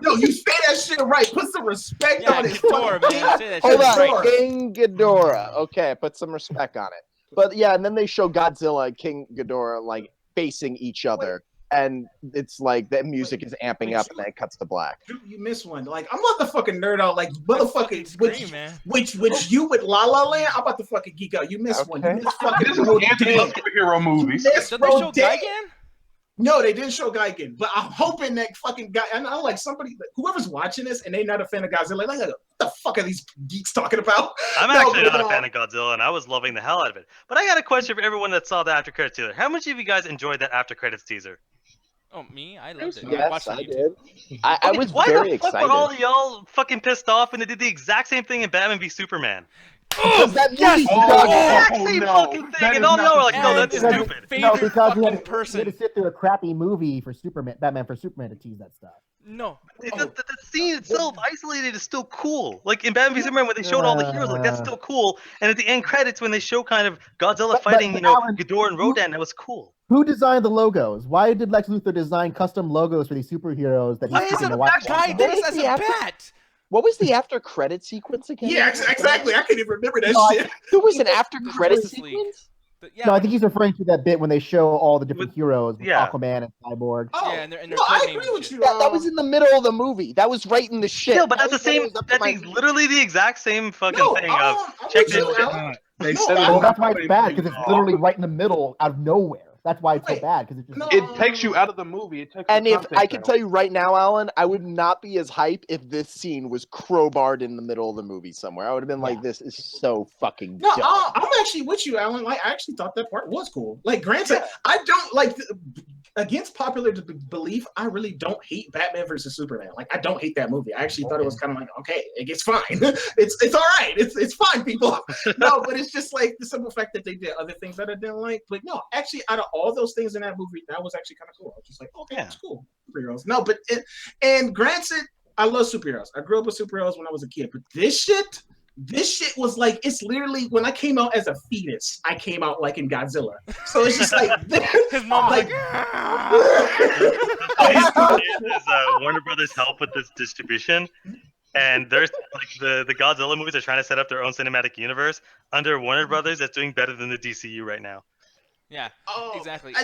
No, you say that shit right. Put some respect on it. Hold on, King Ghidorah. Okay, put some respect on it. But yeah, and then they show Godzilla and King Ghidorah facing each other. And it's that music is amping up, and then it cuts to black. You missed one. I'm about to fucking nerd out, motherfucking which you with La La Land. I'm about to fucking geek out. You missed one. You missed fucking superhero movies. Did they show Gigan? No, they didn't show Gigan, but I'm hoping that fucking guy. And I'm somebody, whoever's watching this, and they not a fan of Godzilla, what the fuck are these geeks talking about? I'm actually not a fan of Godzilla, and I was loving the hell out of it. But I got a question for everyone that saw the after credits teaser. How much of you guys enjoyed that after credits teaser? Oh, me? I loved it. Yes, I did. I was very excited. Why the fuck were all y'all fucking pissed off when they did the exact same thing in Batman v Superman? Because that movie exact same fucking thing, and all y'all were like, no, that's stupid. No, because we had to sit through a crappy movie for Batman for Superman to tease that stuff. No. The scene itself, isolated, is still cool. In Batman v Superman, when they showed all the heroes, that's still cool. And at the end credits, when they show kind of Godzilla fighting, Ghidorah and Rodan, that was cool. Who designed the logos? Why did Lex Luthor design custom logos for these superheroes that he's sticking to watch? Guy did this as a bat. What was the after credit sequence again? Yeah, exactly. I couldn't even remember that shit. There was an after credit sequence? No, I think he's referring to that bit when they show all the different heroes with Aquaman and Cyborg. Oh, yeah, and they're I agree with you. That was in the middle of the movie. That was right in the shit. Yeah, but that's the same. That's literally the exact same fucking thing. Check this shit. That's why it's bad, because it's literally right in the middle, out of nowhere. That's why it's so bad, because it takes you out of the movie. And if I can tell you right now, Alan, I would not be as hype if this scene was crowbarred in the middle of the movie somewhere. I would have been like, "This is so fucking." No, I'm actually with you, Alan. I actually thought that part was cool. Granted, I don't against popular belief. I really don't hate Batman versus Superman. I don't hate that movie. I actually thought it was kind of okay, it's fine. it's all right. It's fine, people. No, but it's just the simple fact that they did other things that I didn't like. But no, actually, out of all those things in that movie, that was actually kind of cool. I was just okay, it's cool. Superheroes. No, but and granted, I love superheroes. I grew up with superheroes when I was a kid. But this shit was it's literally when I came out as a fetus, I came out in Godzilla. So it's just his mom Warner Brothers help with this distribution. And there's the Godzilla movies are trying to set up their own cinematic universe under Warner Brothers that's doing better than the DCU right now. Yeah, exactly.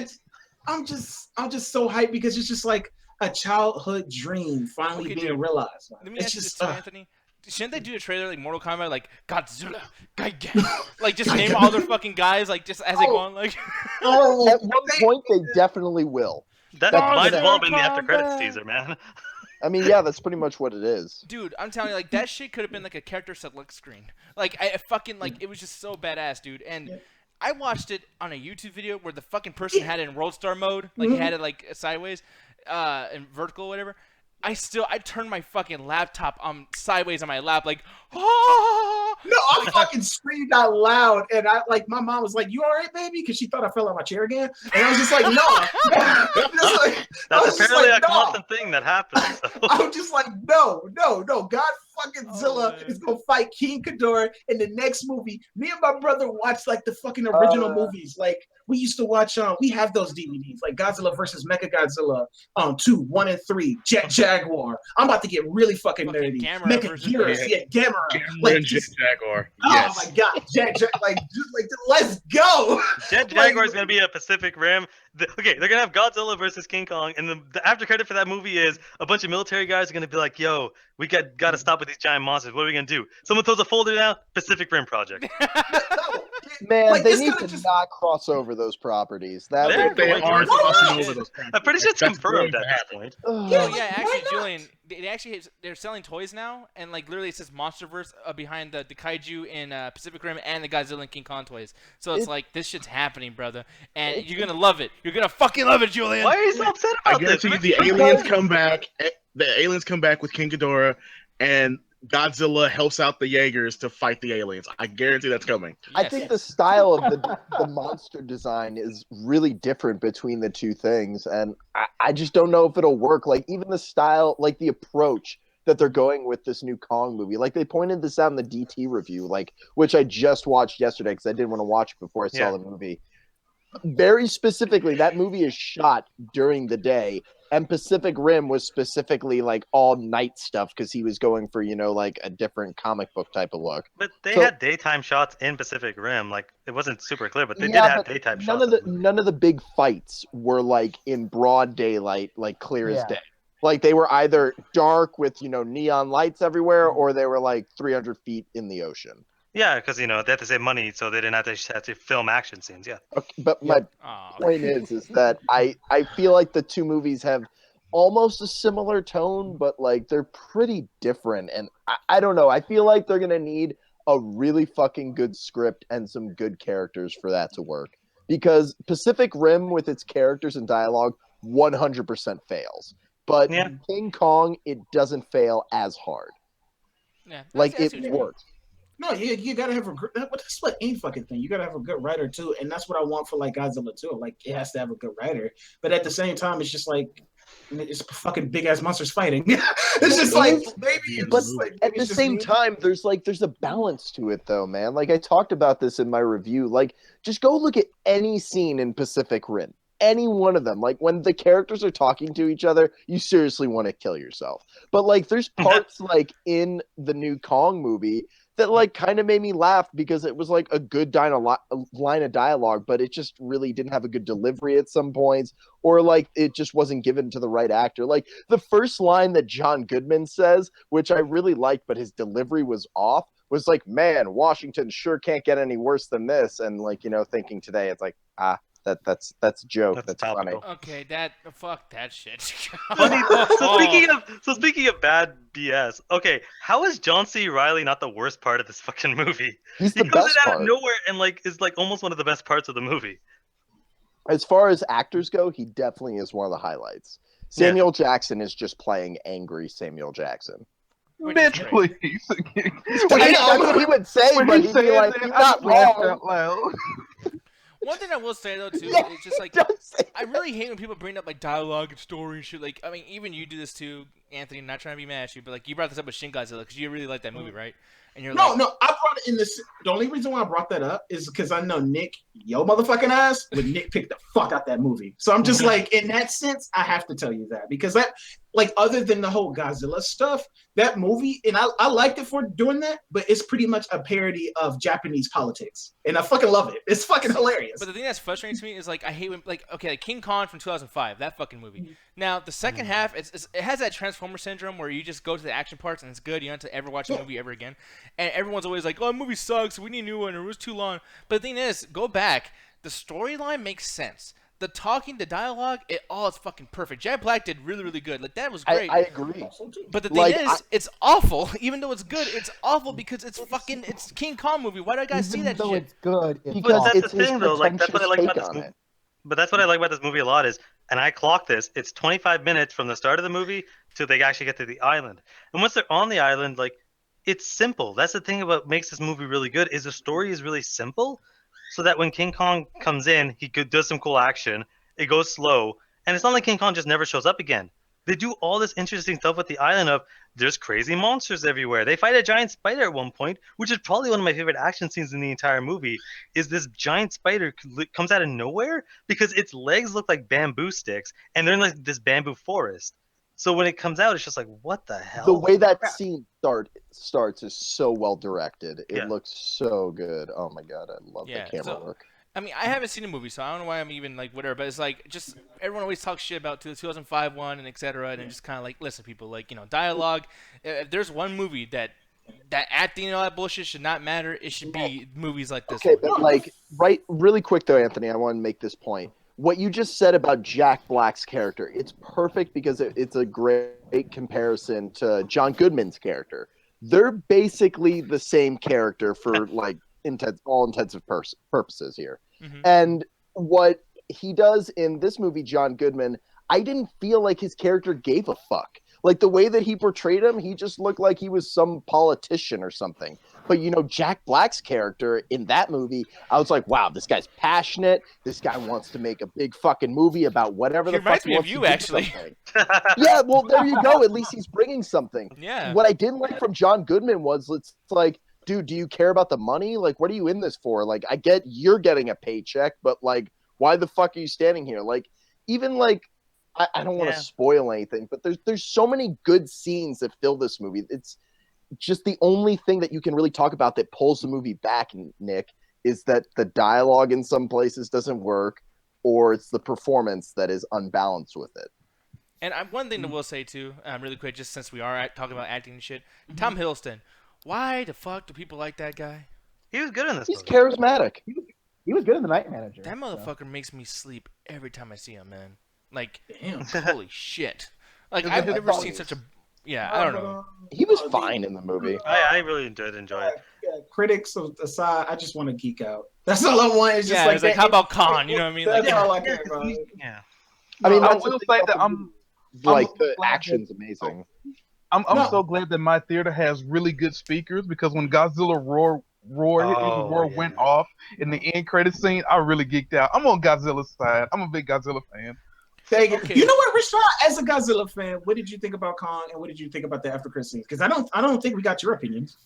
I'm just so hyped because it's just a childhood dream finally being realized. Let me ask you this, Anthony. Shouldn't they do a trailer Mortal Kombat, Godzilla, Gigan, just name all their fucking guys, just as they go on, At one point, they definitely will. That might as well have been the after credits teaser, man. I mean, yeah, that's pretty much what it is. Dude, I'm telling you, that shit could have been a character select screen. I fucking it was just so badass, dude. And I watched it on a YouTube video where the fucking person had it in World Star mode, he had it sideways, and vertical, whatever. I turned my fucking laptop sideways on my lap, like, ah! No, I fucking screamed out loud, and my mom was like, "You all right, baby?" Because she thought I fell out my chair again, and I was just like, "No." That's apparently a constant thing that happens. So. I'm just like, no. God fucking Zilla is gonna fight King Ghidorah in the next movie. Me and my brother watched like the fucking original movies. Like we used to watch. We have those DVDs, like Godzilla versus Mechagodzilla, 2, 1, and 3, Jet Jaguar. I'm about to get really fucking nerdy. Mechagodzilla, Gamera. Like Jet Jaguar. Oh my god, Jet let's go. Jet Jaguar is gonna be a Pacific Rim. Okay, they're gonna have Godzilla versus King Kong, and the after credit for that movie is a bunch of military guys are gonna be like, "Yo, we got to stop with these giant monsters. What are we gonna do?" Someone throws a folder down. Pacific Rim Project. Man, they need to not cross over those properties. They are crossing over those properties. I'm pretty sure it's confirmed at this point. Actually, Julian, they're selling toys now, and like literally it says MonsterVerse behind the kaiju in Pacific Rim and the Godzilla and King Kong toys. So it's like this shit's happening, brother, and you're gonna love it. You're gonna fucking love it, Julian. Why are you so upset about this? I guarantee you, the aliens come back. The aliens come back with King Ghidorah, and Godzilla helps out the Jaegers to fight the aliens. I guarantee that's coming. I think the style of the monster design is really different between the two things, and I just don't know if it'll work. Like even the style, like the approach that they're going with this new Kong movie. Like they pointed this out in the DT review, like which I just watched yesterday because I didn't want to watch it before I saw the movie. Very specifically, that movie is shot during the day. And Pacific Rim was specifically like all night stuff because he was going for, like a different comic book type of look. But they had daytime shots in Pacific Rim. Like it wasn't super clear, but they did have daytime shots. None of the big fights were like in broad daylight, like clear as day. Like they were either dark with, neon lights everywhere, or they were like 300 feet in the ocean. Yeah, because they had to save money, so they didn't have to film action scenes. Yeah. Okay, but my point is that I feel like the two movies have almost a similar tone, but like they're pretty different, and I don't know. I feel like they're gonna need a really fucking good script and some good characters for that to work. Because Pacific Rim, with its characters and dialogue, 100% fails. But King Kong, it doesn't fail as hard. Yeah, like it works. No, you gotta have that's what any fucking thing. You gotta have a good writer too, and that's what I want for like Godzilla too. Like it has to have a good writer, but at the same time, it's just like it's fucking big ass monsters fighting. It's just like maybe. But at the same time, there's a balance to it though, man. Like I talked about this in my review. Like just go look at any scene in Pacific Rim. Any one of them, like when the characters are talking to each other, you seriously want to kill yourself. But like there's parts like in the new Kong movie that like kind of made me laugh because it was like a good line of dialogue, but it just really didn't have a good delivery at some points, or like it just wasn't given to the right actor. Like the first line that John Goodman says, which I really liked, but his delivery was off, was like, "Man, Washington sure can't get any worse than this." And like, thinking today, it's like, that's a joke. That's funny. Okay, fuck that shit. Funny. So speaking of bad BS, okay, how is John C. Reilly not the worst part of this fucking movie? He comes in out of nowhere and like is like almost one of the best parts of the movie. As far as actors go, he definitely is one of the highlights. Samuel Jackson is just playing angry Samuel Jackson. Bitch, please. That's what he would say, but he'd be like, "You're not wrong." One thing I will say though too, is just like I really hate when people bring up like dialogue and story and shit. Like I mean, even you do this too, Anthony. I'm not trying to be mad at you, but like you brought this up with Shin Godzilla because you really like that movie, right? And you're no, I brought it in this. The only reason why I brought that up is because I know Nick, yo motherfucking ass, would Nick pick the fuck out that movie. So I'm just like, in that sense, I have to tell you that because that, like, other than the whole Godzilla stuff, that movie, and I liked it for doing that, but it's pretty much a parody of Japanese politics, and I fucking love it. It's fucking hilarious. But the thing that's frustrating to me is like I hate when like King Kong from 2005, that fucking movie. Now the second half, it has that Transformer syndrome where you just go to the action parts and it's good. You don't have to ever watch the movie ever again. And everyone's always like, "Oh, the movie sucks. We need a new one. Or it was too long." But the thing is, go back. The storyline makes sense. The talking, the dialogue, it's fucking perfect. Jack Black did really, really good. Like that was great. I agree. But the thing is, it's awful. Even though it's good, it's awful because it's King Kong movie. Why do I gotta see that shit? It's good. Because that's it's the thing, though. Like that's what I like about this movie. But that's what I like about this movie a lot is, and I clocked this, it's 25 minutes from the start of the movie till they actually get to the island. And once they're on the island, like, it's simple. That's the thing about makes this movie really good is the story is really simple, so that when King Kong comes in, he does some cool action. It goes slow, and it's not like King Kong just never shows up again. They do all this interesting stuff with the island of there's crazy monsters everywhere. They fight a giant spider at one point, which is probably one of my favorite action scenes in the entire movie. Is this giant spider comes out of nowhere because its legs look like bamboo sticks, and they're in like this bamboo forest. So when it comes out, it's just like, what the hell? The way that scene starts is so well directed. It looks so good. Oh my god, I love the camera work. I mean, I haven't seen the movie, so I don't know why I'm even like whatever. But it's like just everyone always talks shit about the 2005 one and etc. And just kind of like, listen, people, like dialogue. If there's one movie that acting and all that bullshit should not matter, it should be movies like this. Okay, but like, really quick though, Anthony, I want to make this point. What you just said about Jack Black's character, it's perfect because it's a great comparison to John Goodman's character. They're basically the same character for like all intensive purposes here. Mm-hmm. And what he does in this movie, John Goodman, I didn't feel like his character gave a fuck. Like the way that he portrayed him, he just looked like he was some politician or something. But Jack Black's character in that movie, I was like, wow, this guy's passionate. This guy wants to make a big fucking movie about whatever the fuck he wants to do. Actually. Yeah, well, there you go. At least he's bringing something. Yeah. What I didn't like from John Goodman was it's like, dude, do you care about the money? Like, what are you in this for? Like, I get you're getting a paycheck, but like, why the fuck are you standing here? Like, even like, I don't want to spoil anything, but there's so many good scenes that fill this movie. It's just the only thing that you can really talk about that pulls the movie back, Nick, is that the dialogue in some places doesn't work, or it's the performance that is unbalanced with it. And one thing that we'll say too, really quick, just since we are talking about acting and shit, Tom Hiddleston. Why the fuck do people like that guy? He was good in this movie. He's charismatic. He was good in The Night Manager. That motherfucker makes me sleep every time I see him, man. Like, holy shit. Like, I've never seen such a... Yeah, I don't know. He was fine in the movie. I really did enjoy it. Yeah, critics aside, I just want to geek out. That's all I want. It's just like, it's like, how about Khan? You know what I mean? That's all I care about. Yeah. I mean, I will say that the action's amazing. I'm so glad that my theater has really good speakers because when Godzilla roar went off in the end credit scene, I really geeked out. I'm on Godzilla's side. I'm a big Godzilla fan. Okay. You know what, Rashad? As a Godzilla fan, what did you think about Kong and what did you think about the after credit scene? Because I don't think we got your opinions.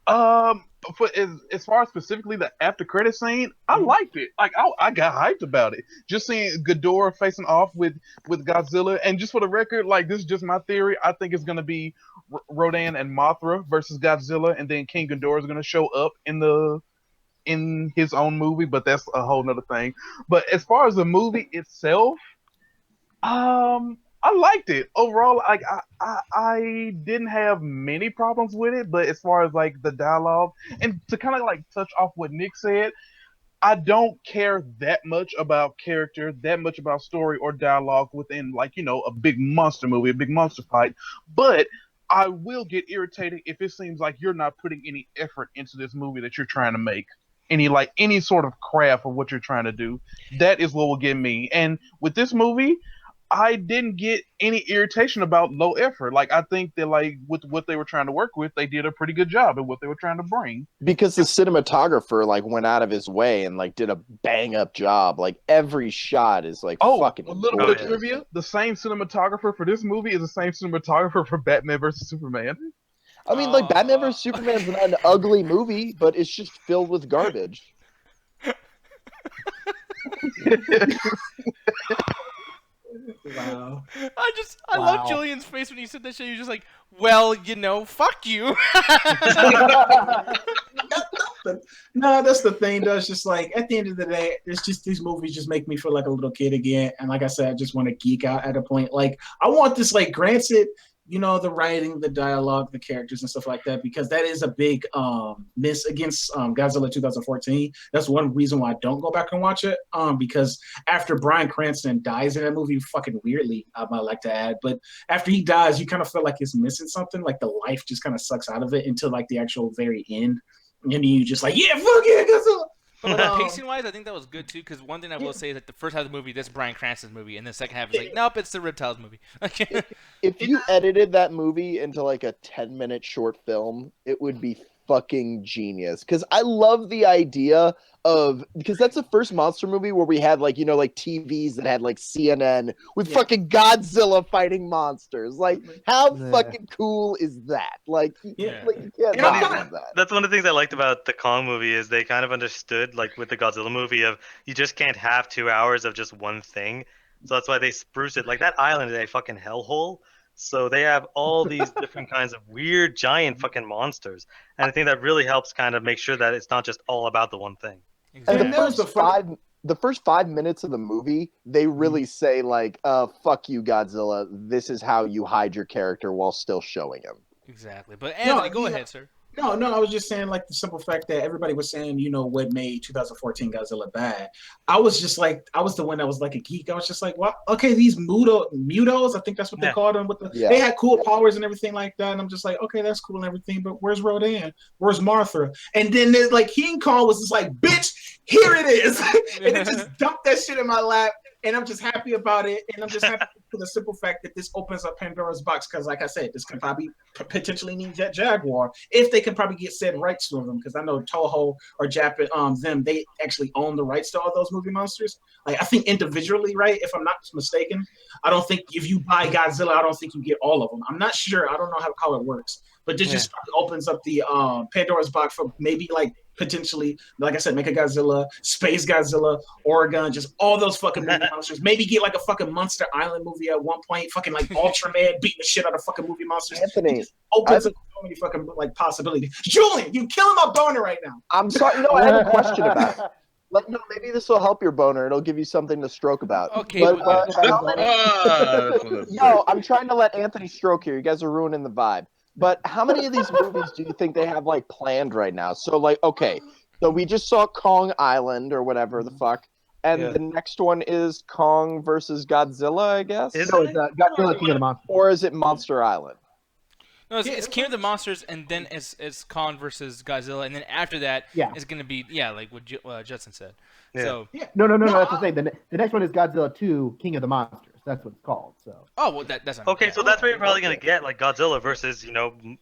As far as specifically the after credit scene, I liked it. Like I got hyped about it. Just seeing Ghidorah facing off with Godzilla, and just for the record, like this is just my theory. I think it's gonna be Rodan and Mothra versus Godzilla, and then King Ghidorah is gonna show up in his own movie, but that's a whole nother thing. But as far as the movie itself, I liked it overall. Like I didn't have many problems with it, but as far as like the dialogue and to kind of like touch off what Nick said, I don't care that much about character, that much about story or dialogue within like a big monster movie, a big monster fight. But I will get irritated if it seems like you're not putting any effort into this movie that you're trying to make. Any sort of craft of what you're trying to do. That is what will get me. And with this movie, I didn't get any irritation about low effort. Like I think that like with what they were trying to work with, they did a pretty good job at what they were trying to bring. Because the cinematographer like went out of his way and like did a bang up job. Like every shot is like fucking. A little bit of trivia: the same cinematographer for this movie is the same cinematographer for Batman vs Superman. I mean, like Batman vs Superman is not an ugly movie, but it's just filled with garbage. Wow. I love Julian's face when he said that shit. He was just like, well, fuck you. No, that's the thing though. It's just like at the end of the day, it's just these movies just make me feel like a little kid again. And like I said, I just want to geek out at a point. Like I want this, like granted, the writing, the dialogue, the characters and stuff like that, because that is a big miss against Godzilla 2014. That's one reason why I don't go back and watch it. Because after Bryan Cranston dies in that movie, fucking weirdly, I might like to add, but after he dies, you kind of feel like he's missing something. Like the life just kind of sucks out of it until like the actual very end. And you just like, yeah, fuck yeah, Godzilla. But like, pacing-wise, I think that was good too. Because one thing I will say is that the first half of the movie, this is Bryan Cranston's movie, and the second half is like, nope, it's the Reptiles movie. If you edited that movie into like a 10-minute short film, it would be fucking genius. Because I love the idea of, because that's the first monster movie where we had like TVs that had like CNN with fucking Godzilla fighting monsters. Like, how fucking cool is that? Like, you can't not love that. That's one of the things I liked about the Kong movie is they kind of understood, like with the Godzilla movie, of you just can't have 2 hours of just one thing. So that's why they spruce it. Like, that island is a fucking hellhole. So they have all these different kinds of weird, giant fucking monsters. And I think that really helps kind of make sure that it's not just all about the one thing. And the first 5 minutes of the movie, they really say like, fuck you, Godzilla. This is how you hide your character while still showing him. Exactly. But Anthony, go ahead, sir. No, I was just saying, like, the simple fact that everybody was saying, what made 2014 Godzilla bad. I was just like, I was the one that was like a geek. I was just like, well, okay, these mutos, I think that's what they called them. They had cool powers and everything like that. And I'm just like, okay, that's cool and everything, but where's Rodan? Where's Martha? And then there's like, King Kong was just like, bitch, here it is. And it just dumped that shit in my lap. And I'm just happy about it. And I'm just happy for the simple fact that this opens up Pandora's box. Because like I said, this can probably potentially need Jet Jaguar if they can probably get said rights to them. Because I know Toho or Japan, they actually own the rights to all those movie monsters. Like, I think individually, right? If I'm not mistaken, I don't think if you buy Godzilla, I don't think you get all of them. I'm not sure. I don't know how it works. But this just opens up the Pandora's box for maybe like potentially, like I said, make a Godzilla, Space Godzilla, Oregon, just all those fucking movie monsters. Maybe get like a fucking Monster Island movie at one point, fucking like Ultraman beating the shit out of fucking movie monsters. Anthony, opens up so many fucking like possibilities. Julian, you killing my boner right now. I'm sorry. I have a question about it. Like, no, maybe this will help your boner. It'll give you something to stroke about. Okay. No, I'm trying to let Anthony stroke here. You guys are ruining the vibe. But how many of these movies do you think they have like planned right now? So like, okay, so we just saw Kong Island or whatever the fuck, and the next one is Kong versus Godzilla, I guess. It's Godzilla King of the Monsters. Or is it Monster Island? No, it's King of the Monsters, and then it's Kong versus Godzilla, and then after that, it's gonna be like what Judson said. Yeah. So No. That's the thing. The next one is Godzilla 2, King of the Monsters. That's what it's called. So. Oh well, that's not Okay, so that's where you're probably gonna get like Godzilla versus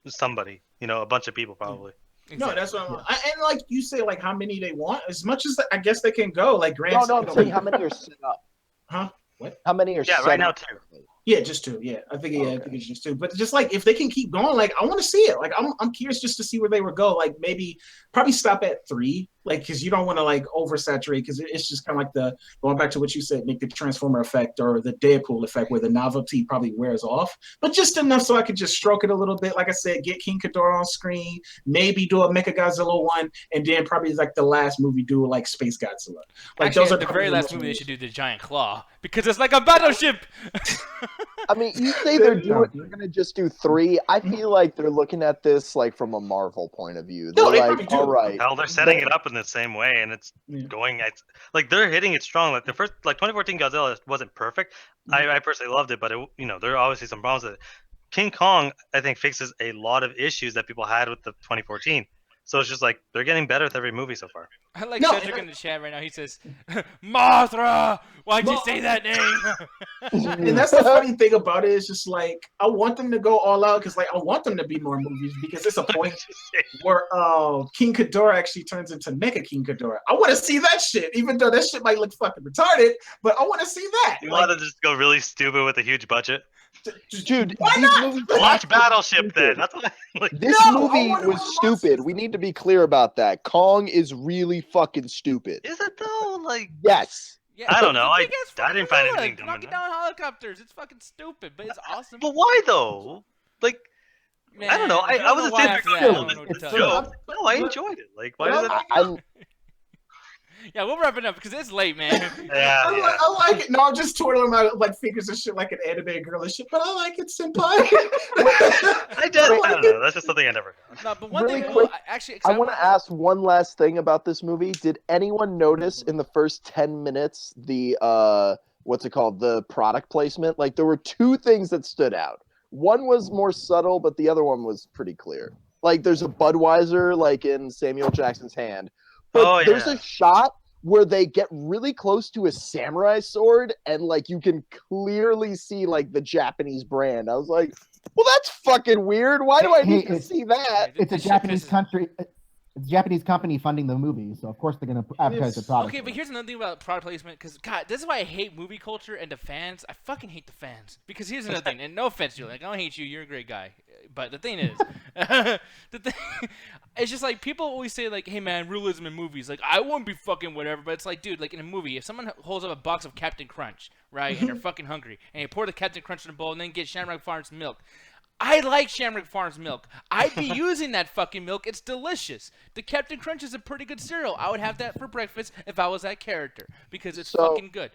somebody, a bunch of people probably. Exactly. No, that's what and like you say, like how many they want, as much as I guess they can go. Like Grant. No, I'm saying how many are set up. Huh? What? How many are set right now up? 2. Yeah, just 2. Yeah, I think I think it's just 2. But just like if they can keep going, like I want to see it. Like I'm curious just to see where they would go. Like maybe probably stop at 3. Like because you don't want to like oversaturate because it's just kind of like the going back to what you said, make the Transformer effect or the Deadpool effect where the novelty probably wears off. But just enough so I could just stroke it a little bit. Like I said, get King Ghidorah on screen, maybe do a Mechagodzilla one, and then probably like the last movie do like Space Godzilla. Like actually, those are the very last movie they should do the Giant Claw because it's like a battleship. I mean, you say they're gonna just do 3. I feel like they're looking at this like from a Marvel point of view. They're like, all right. Hell, they're setting it up in the same way, and it's going. It's like they're hitting it strong. Like the first, like 2014 Godzilla wasn't perfect. I personally loved it, but there are obviously some problems with it. King Kong, I think, fixes a lot of issues that people had with the 2014. So it's just like they're getting better with every movie so far. I like Cedric in the chat right now. He says, "Mothra, why'd you say that name?" And that's the funny thing about it is just like I want them to go all out because like I want them to be more movies because it's a point where King Ghidorah actually turns into Mecha King Ghidorah. I want to see that shit, even though that shit might look fucking retarded, but I want to see that. You want to just go really stupid with a huge budget? Dude, why not? Watch Battleship then. That's what this movie was stupid. We need to be clear about that. Kong is really fucking stupid. Is it though? Like yes. Yeah, I don't know. I I didn't find anything dumb. Knocking down helicopters. It's fucking stupid, but it's awesome. But why though? Like Man, I don't know. I was a joke. No, I enjoyed it. Like why does it? Yeah, we'll wrap it up because it's late, man. I like it. No, I'm just twirling my like fingers and shit like an anime girl and shit, but I like it, senpai. I don't know. That's just something I never got. No, but one Really thing, quick, actually, I want to ask one last thing about this movie. Did anyone notice in the first 10 minutes the what's it called? The product placement? Like there were 2 things that stood out. One was more subtle, but the other one was pretty clear. Like there's a Budweiser like in Samuel Jackson's hand. But there's a shot where they get really close to a samurai sword, and like you can clearly see like the Japanese brand. I was like, well, that's fucking weird. Why do I need to see that? It's a Japanese country. It's a Japanese company funding the movie, so of course they're gonna advertise the product. Okay, but here's another thing about product placement, because God, this is why I hate movie culture and the fans. I fucking hate the fans. Because here's another thing, and no offense, Julian, like, I don't hate you. You're a great guy. But the thing is, it's just like people always say like, "Hey man, realism in movies." Like, I won't be fucking whatever, but it's like, dude, like in a movie, if someone holds up a box of Captain Crunch, right, and they're fucking hungry, and you pour the Captain Crunch in a bowl, and then get Shamrock Farms milk. I like Shamrock Farms milk. I'd be using that fucking milk. It's delicious. The Captain Crunch is a pretty good cereal. I would have that for breakfast if I was that character because it's fucking good.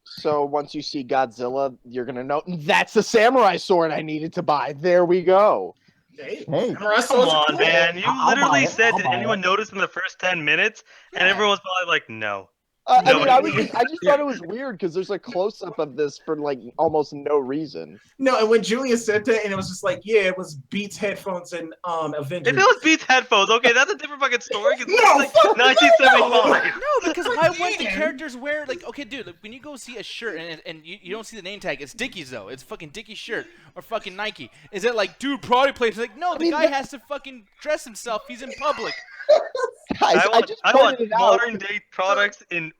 So once you see Godzilla, you're going to know that's the samurai sword I needed to buy. There we go. Hey, come on, man. You literally said, did anyone notice in the first 10 minutes? And everyone was probably like, no. I just thought it was weird because there's a close-up of this for like almost no reason. No, and when Julian said that, and it was just like, yeah, it was Beats headphones and Avengers. If it was Beats headphones, okay, that's a different fucking story. No, like 1975. No, because why wouldn't the characters wear like? Okay, dude, like, when you go see a shirt and you don't see the name tag, it's Dickies though. It's fucking Dickies shirt or fucking Nike. Is it like, dude, product placement? Like, no, the guy has to fucking dress himself. He's in public. Guys, I want modern day products in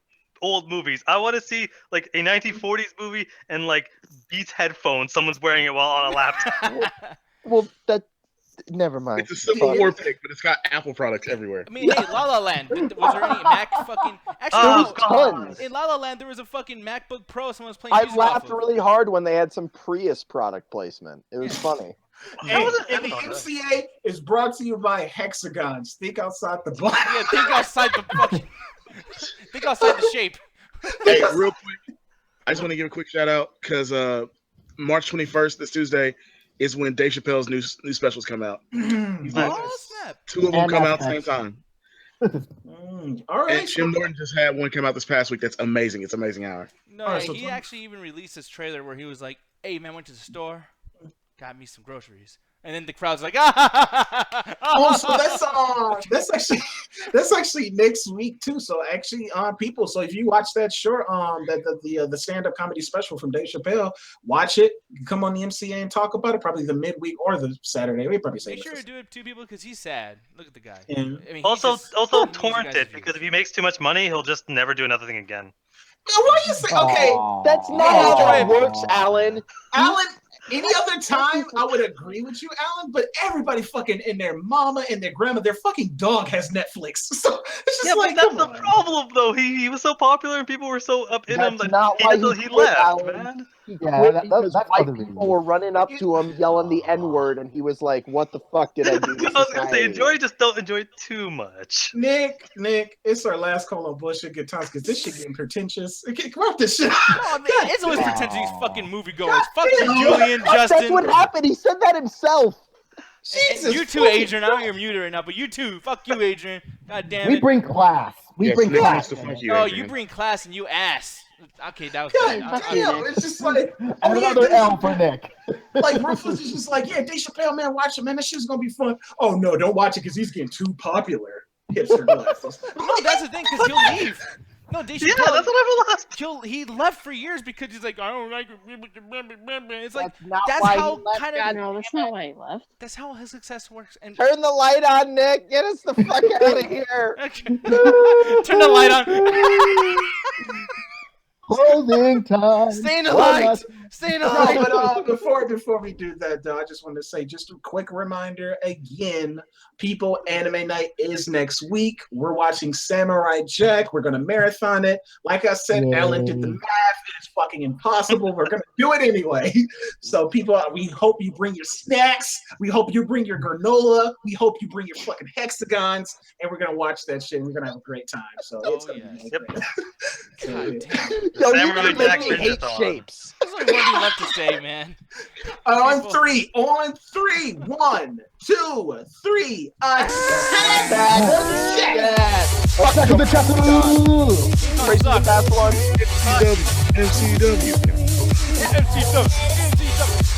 old movies. I want to see like a 1940s movie and like Beats headphones. Someone's wearing it while on a laptop. Well, never mind. It's a Civil War pick, but it's got Apple products everywhere. I mean, hey, La La Land. Was there any Mac fucking? Actually, there was tons. In La La Land, there was a fucking MacBook Pro. Someone was playing. I music laughed off of. really hard when they had some Prius product placement. It was funny. And the MCA is brought to you by Hexagons. Think outside the box. Yeah, think outside the fucking. Think outside the shape. Hey, real quick, I just want to give a quick shout out because March 21st, this Tuesday, is when Dave Chappelle's new specials come out. Oh snap! 2 of them come out at the same time. All right. And Jim Norton just had one come out this past week. That's amazing. It's Amazing Hour. No, Right, so he actually even released this trailer where he was like, "Hey man, went to the store, got me some groceries," and then the crowd's like, "Ah!" Oh, so that's actually next week too. So actually, people. So if you watch that short, the stand-up comedy special from Dave Chappelle, watch it. Come on the MCA and talk about it. Probably the midweek or the Saturday. We probably say. Make sure to do it to people because he's sad. Look at the guy. Yeah. I mean, Also torrent it views. because if he makes too much money, he'll just never do another thing again. What do you say? Okay, That's not how that works, Alan. Alan. Any other time, I would agree with you, Alan. But everybody fucking and their mama and their grandma, their fucking dog has Netflix. So it's just like, but that's the problem, though. He was so popular and people were so up in him That's that not why he quit, left, Alan. man. He Yeah, quit that's because other white reasons. people were running up to him yelling the N-word, and he was like, "What the fuck did I do?" I was gonna say enjoy, just don't enjoy it too much. Nick, it's our last call on bullshit good times because this shit getting pretentious. Okay, come off this shit. No, I mean, it's always pretentious. These fucking moviegoers. Fuck you, damn. Julian, That's Justin. what happened. He said that himself. Jesus You too, fucking Adrian. I know you're muted right now, but you too. Fuck you, Adrian. God damn it. We bring class. We Yes, bring Nick class. wants to fuck you, No, Adrian. you bring class and you ass. Okay, that was God good. damn, it's just like, And oh, yeah, another L for Nick. like Rufus is just like, yeah, Dave Chappelle, man, watch it, man. That shit's gonna be fun. Oh no, don't watch it because he's getting too popular. Hipster glasses. No, that's the thing, because he'll leave. No, Dave Yeah, Chappelle, that's what I realized. he left for years because he's like, I don't like it. It's like, That's not that's why how he left. kind God, of, no, that's not why he left. that's how his success works. And Turn the light on, Nick. Get us the fuck out of here. Okay. Turn the light on. Closing time. Stay in the light. Stay in the light. No, but before we do that, though, I just want to say just a quick reminder again. People, Anime Night is next week. We're watching Samurai Jack. We're gonna marathon it. Like I said, Yay. Alan did the math. It's fucking impossible. We're gonna do it anyway. So, people, we hope you bring your snacks. We hope you bring your granola. We hope you bring your fucking hexagons, and we're gonna watch that shit. And we're gonna have a great time. So it's gonna be Yep. great. So, God yeah. damn. Yo, you Samurai can make Jack me turned hate it on. shapes. There's only one thing left to say, man. On three. 1, 2, 3. Attack of the chapter. Race to the fast one. MCW. MC Dub. MC Dub.